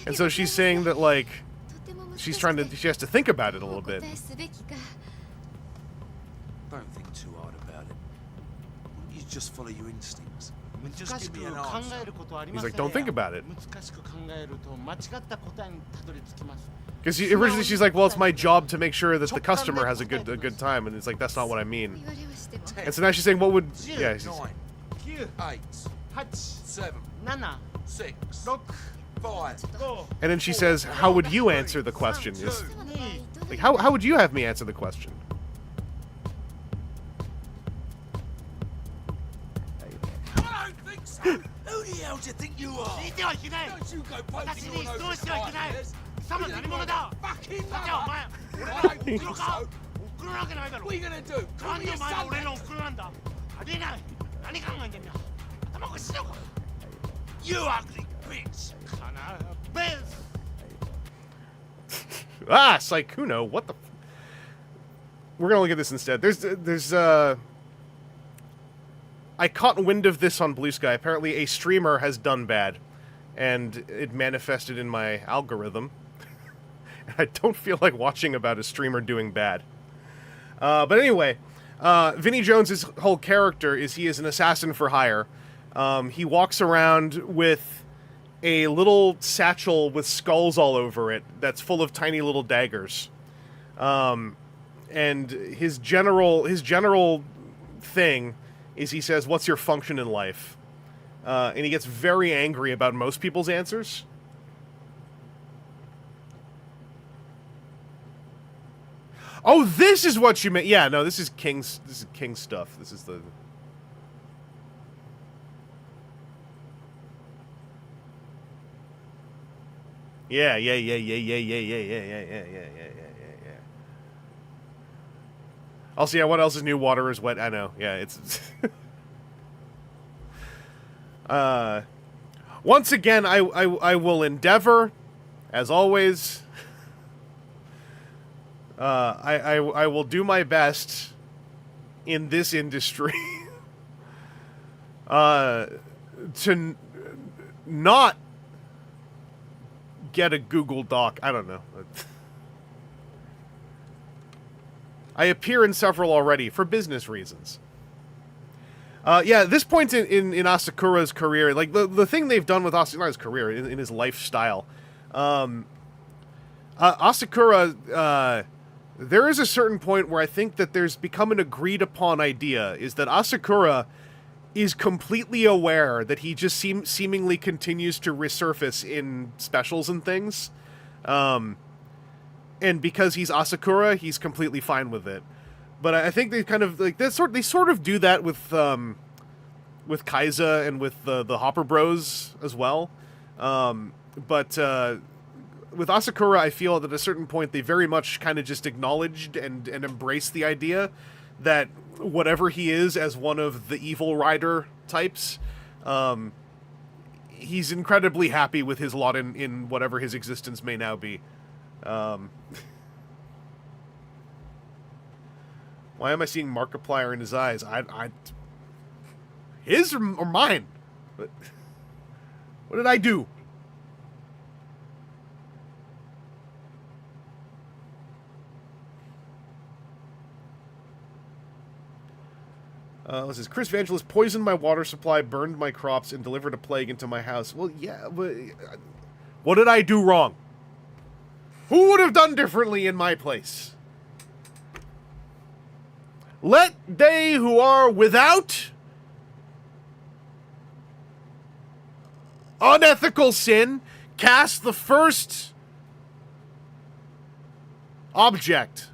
And so she's saying that, like, she has to think about it a little bit. Don't think too hard about it. You just follow your instincts. Just give me an answer. He's like, don't think about it. Because originally she's like, well, it's my job to make sure that the customer has a good time, and it's like, that's not what I mean. And so now she's saying, what would... Yeah, she's... 9, 8, 7, 6, 5. And then she says, how would you answer the question? Like, how would you have me answer the question? I don't think so. Who the hell do you think you are? Don't you go poking your nose at ideas. Fucking no. I don't think so. What are you gonna do? Call me a son? You ugly bitch. Ah, Saikuno, what the... We're gonna look at this instead. I caught wind of this on Blue Sky. Apparently a streamer has done bad, and it manifested in my algorithm. I don't feel like watching about a streamer doing bad. But anyway, Vinnie Jones' whole character is he is an assassin for hire. He walks around with a little satchel with skulls all over it that's full of tiny little daggers. And his general thing is he says, what's your function in life? And he gets very angry about most people's answers. Oh, this is what you meant. Yeah, no, this is King stuff. This is the... Yeah. Also, yeah, what else is new? Water is wet. I know. Yeah, it's... Once again, I will endeavor, as always... I will do my best in this industry to not get a Google Doc. I don't know. I appear in several already for business reasons. Yeah, this point in Asakura's career, like the thing they've done with Asakura's career, in his lifestyle, Asakura there is a certain point where I think that there's become an agreed upon idea, is that Asakura is completely aware that he just seemingly continues to resurface in specials and things. And because he's Asakura, he's completely fine with it. But I think they kind of like they sort of do that with Kaiser and with the Hopper Bros as well. But with Asakura, I feel that at a certain point they very much kind of just acknowledged and embraced the idea that whatever he is as one of the evil rider types, he's incredibly happy with his lot in whatever his existence may now be. Why am I seeing Markiplier in his eyes? His or mine? What did I do? This is Chris Vangelus poisoned my water supply, burned my crops, and delivered a plague into my house. Well, yeah, but what did I do wrong? Who would have done differently in my place? Let they who are without unethical sin cast the first object.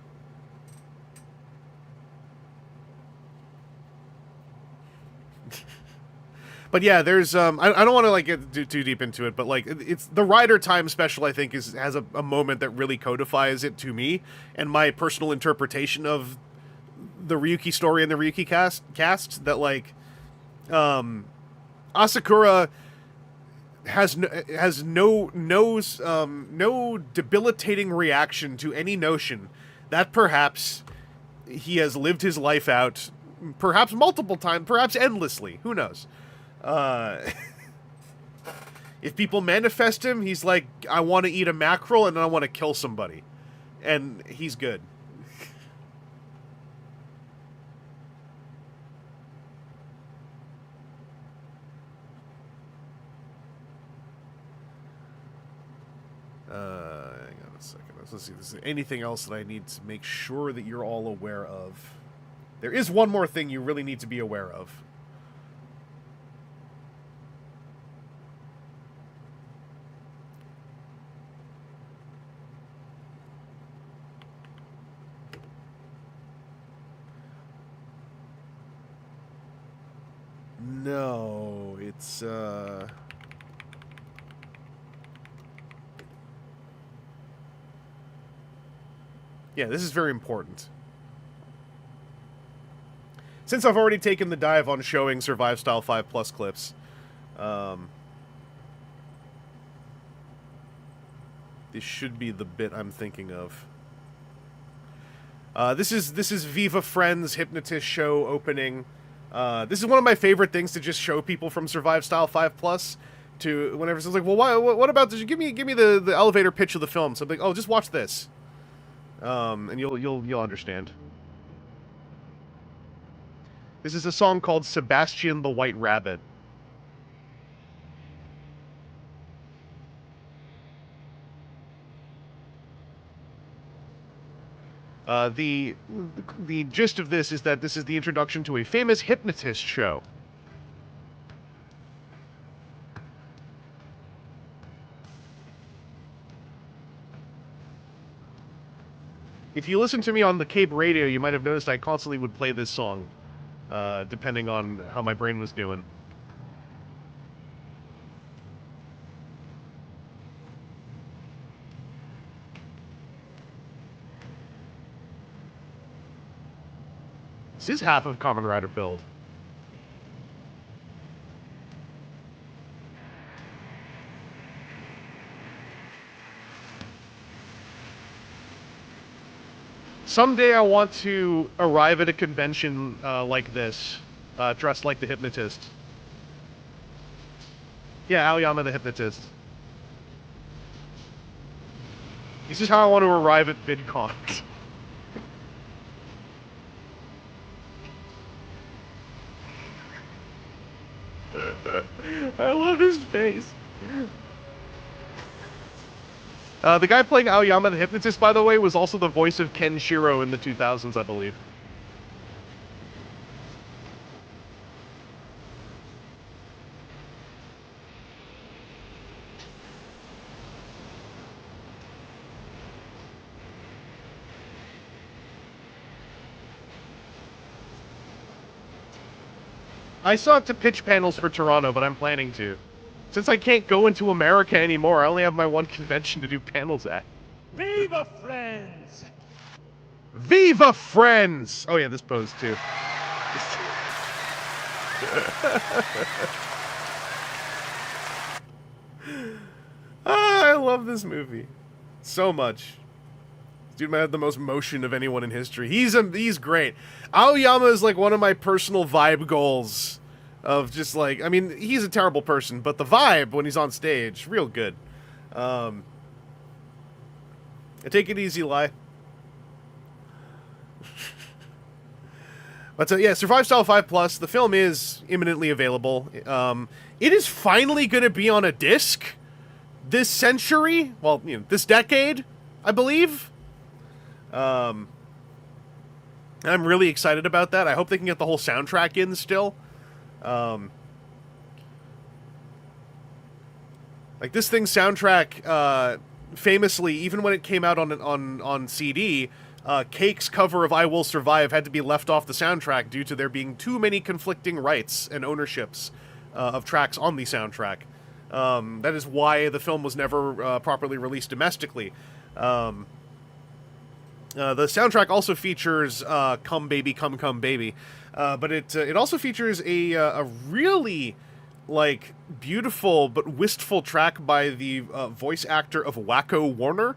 But yeah, there's I don't want to like get too deep into it, but like it's the Rider Time special. I think has a moment that really codifies it to me and my personal interpretation of the Ryuki story and the Ryuki cast. That like Asakura has no debilitating reaction to any notion that perhaps he has lived his life out, perhaps multiple times, perhaps endlessly. Who knows? If people manifest him, he's like, I want to eat a mackerel and I want to kill somebody. And he's good. Hang on a second. Let's see if there's anything else that I need to make sure that you're all aware of. There is one more thing you really need to be aware of. No, it's, yeah, this is very important. Since I've already taken the dive on showing Survive Style 5 Plus clips, this should be the bit I'm thinking of. This is Viva Friends Hypnotist show opening. This is one of my favorite things to just show people from Survive Style 5 Plus. To whenever someone's like, well, what about this? Give me the elevator pitch of the film. So I'm like, oh, just watch this, and you'll understand. This is a song called Sebastian the White Rabbit. The gist of this is that this is the introduction to a famous hypnotist show. If you listen to me on the Cape radio, you might have noticed I constantly would play this song, depending on how my brain was doing. This is half of Kamen Rider build. Someday I want to arrive at a convention like this, dressed like the hypnotist. Yeah, Aoyama the hypnotist. This is how I want to arrive at VidCon. I love his face. The guy playing Aoyama the Hypnotist, by the way, was also the voice of Ken Shiro in the 2000s, I believe. I still have to pitch panels for Toronto, but I'm planning to. Since I can't go into America anymore, I only have my one convention to do panels at. Viva friends! Viva friends! Oh yeah, this pose too. I love this movie so much. Dude might have the most motion of anyone in history. He's great. Aoyama is like one of my personal vibe goals of just like, I mean, he's a terrible person, but the vibe when he's on stage, real good. Take it easy, Lai. But yeah, Survive Style 5 Plus, the film is imminently available. It is finally going to be on a disc this century. Well, you know, this decade, I believe. I'm really excited about that. I hope they can get the whole soundtrack in still. Like this thing's soundtrack, famously, even when it came out on CD, Cake's cover of I Will Survive had to be left off the soundtrack due to there being too many conflicting rights and ownerships of tracks on the soundtrack. That is why the film was never properly released domestically. The soundtrack also features Come Baby, Come Come Baby, but it also features a really like beautiful but wistful track by the voice actor of Wacko Warner,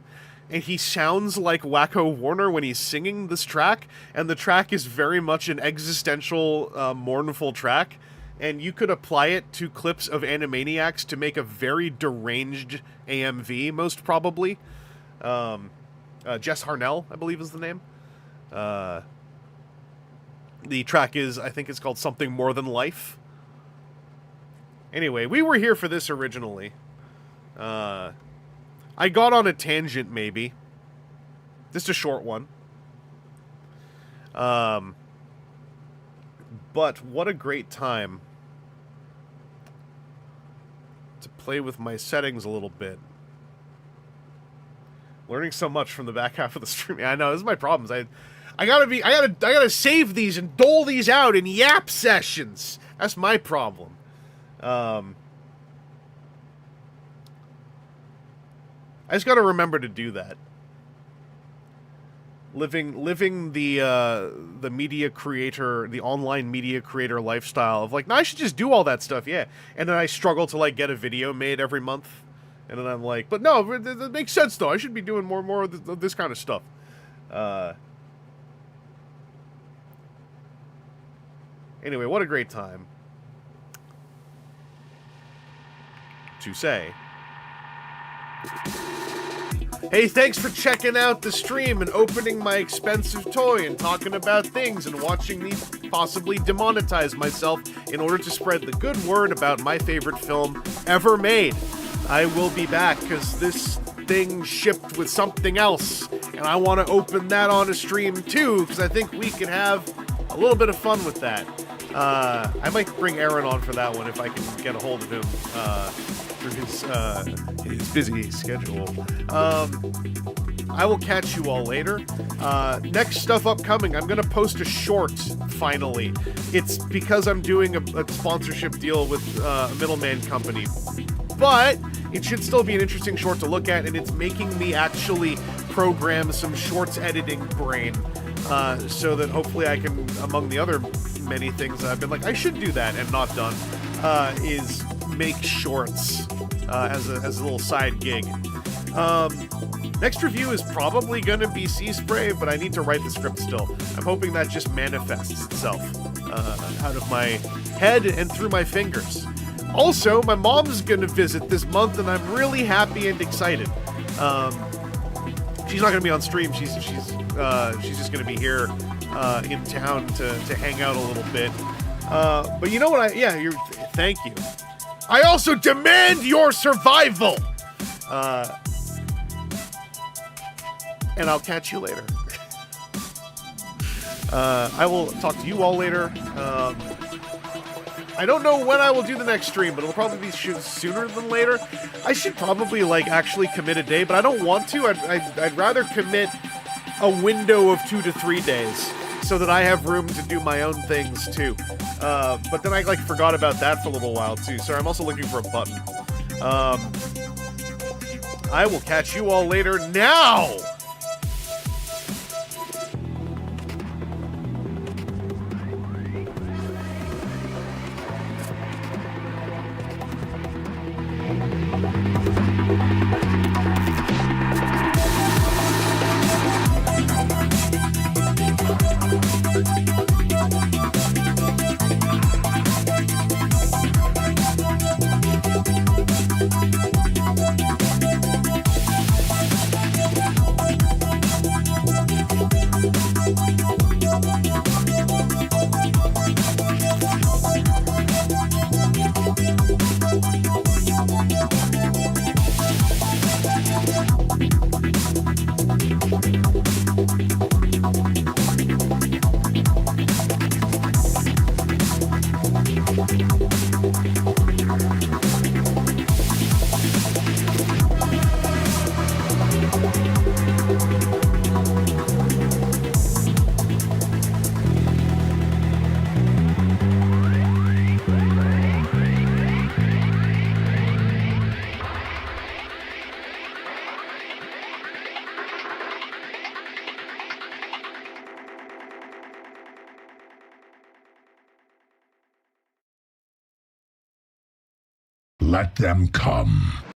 and he sounds like Wacko Warner when he's singing this track, and the track is very much an existential, mournful track, and you could apply it to clips of Animaniacs to make a very deranged AMV, most probably. Jess Harnell, I believe is the name. The track is, I think it's called Something More Than Life. Anyway, we were here for this originally. I got on a tangent, maybe. Just a short one. But what a great time to play with my settings a little bit. Learning so much from the back half of the stream. Yeah, I know, this is my problems. I gotta save these and dole these out in yap sessions. That's my problem. I just gotta remember to do that. Living the media creator, the online media creator lifestyle of like, no, I should just do all that stuff, yeah. And then I struggle to like get a video made every month. And then I'm like, but no, that makes sense though. I should be doing more of this kind of stuff. Anyway, what a great time to say. Hey, thanks for checking out the stream and opening my expensive toy and talking about things and watching me possibly demonetize myself in order to spread the good word about my favorite film ever made. I will be back because this thing shipped with something else, and I want to open that on a stream too because I think we can have a little bit of fun with that. I might bring Aaron on for that one if I can get a hold of him through his busy schedule. I will catch you all later. Next stuff upcoming, I'm going to post a short, finally. It's because I'm doing a sponsorship deal with a middleman company. But it should still be an interesting short to look at, and it's making me actually program some shorts editing brain, so that hopefully I can, among the other many things that I've been like, I should do that and not done, is make shorts as a little side gig. Next review is probably going to be Sea Spray, but I need to write the script still. I'm hoping that just manifests itself out of my head and through my fingers. Also, my mom's gonna visit this month, and I'm really happy and excited. She's not gonna be on stream. She's just gonna be here in town to hang out a little bit. But you know what? Thank you. I also demand your survival. and I'll catch you later. I will talk to you all later. I don't know when I will do the next stream, but it'll probably be sooner than later. I should probably, like, actually commit a day, but I don't want to. I'd rather commit a window of 2 to 3 days so that I have room to do my own things, too. But then I, like, forgot about that for a little while, too. Sorry, I'm also looking for a button. I will catch you all later now! Let them come.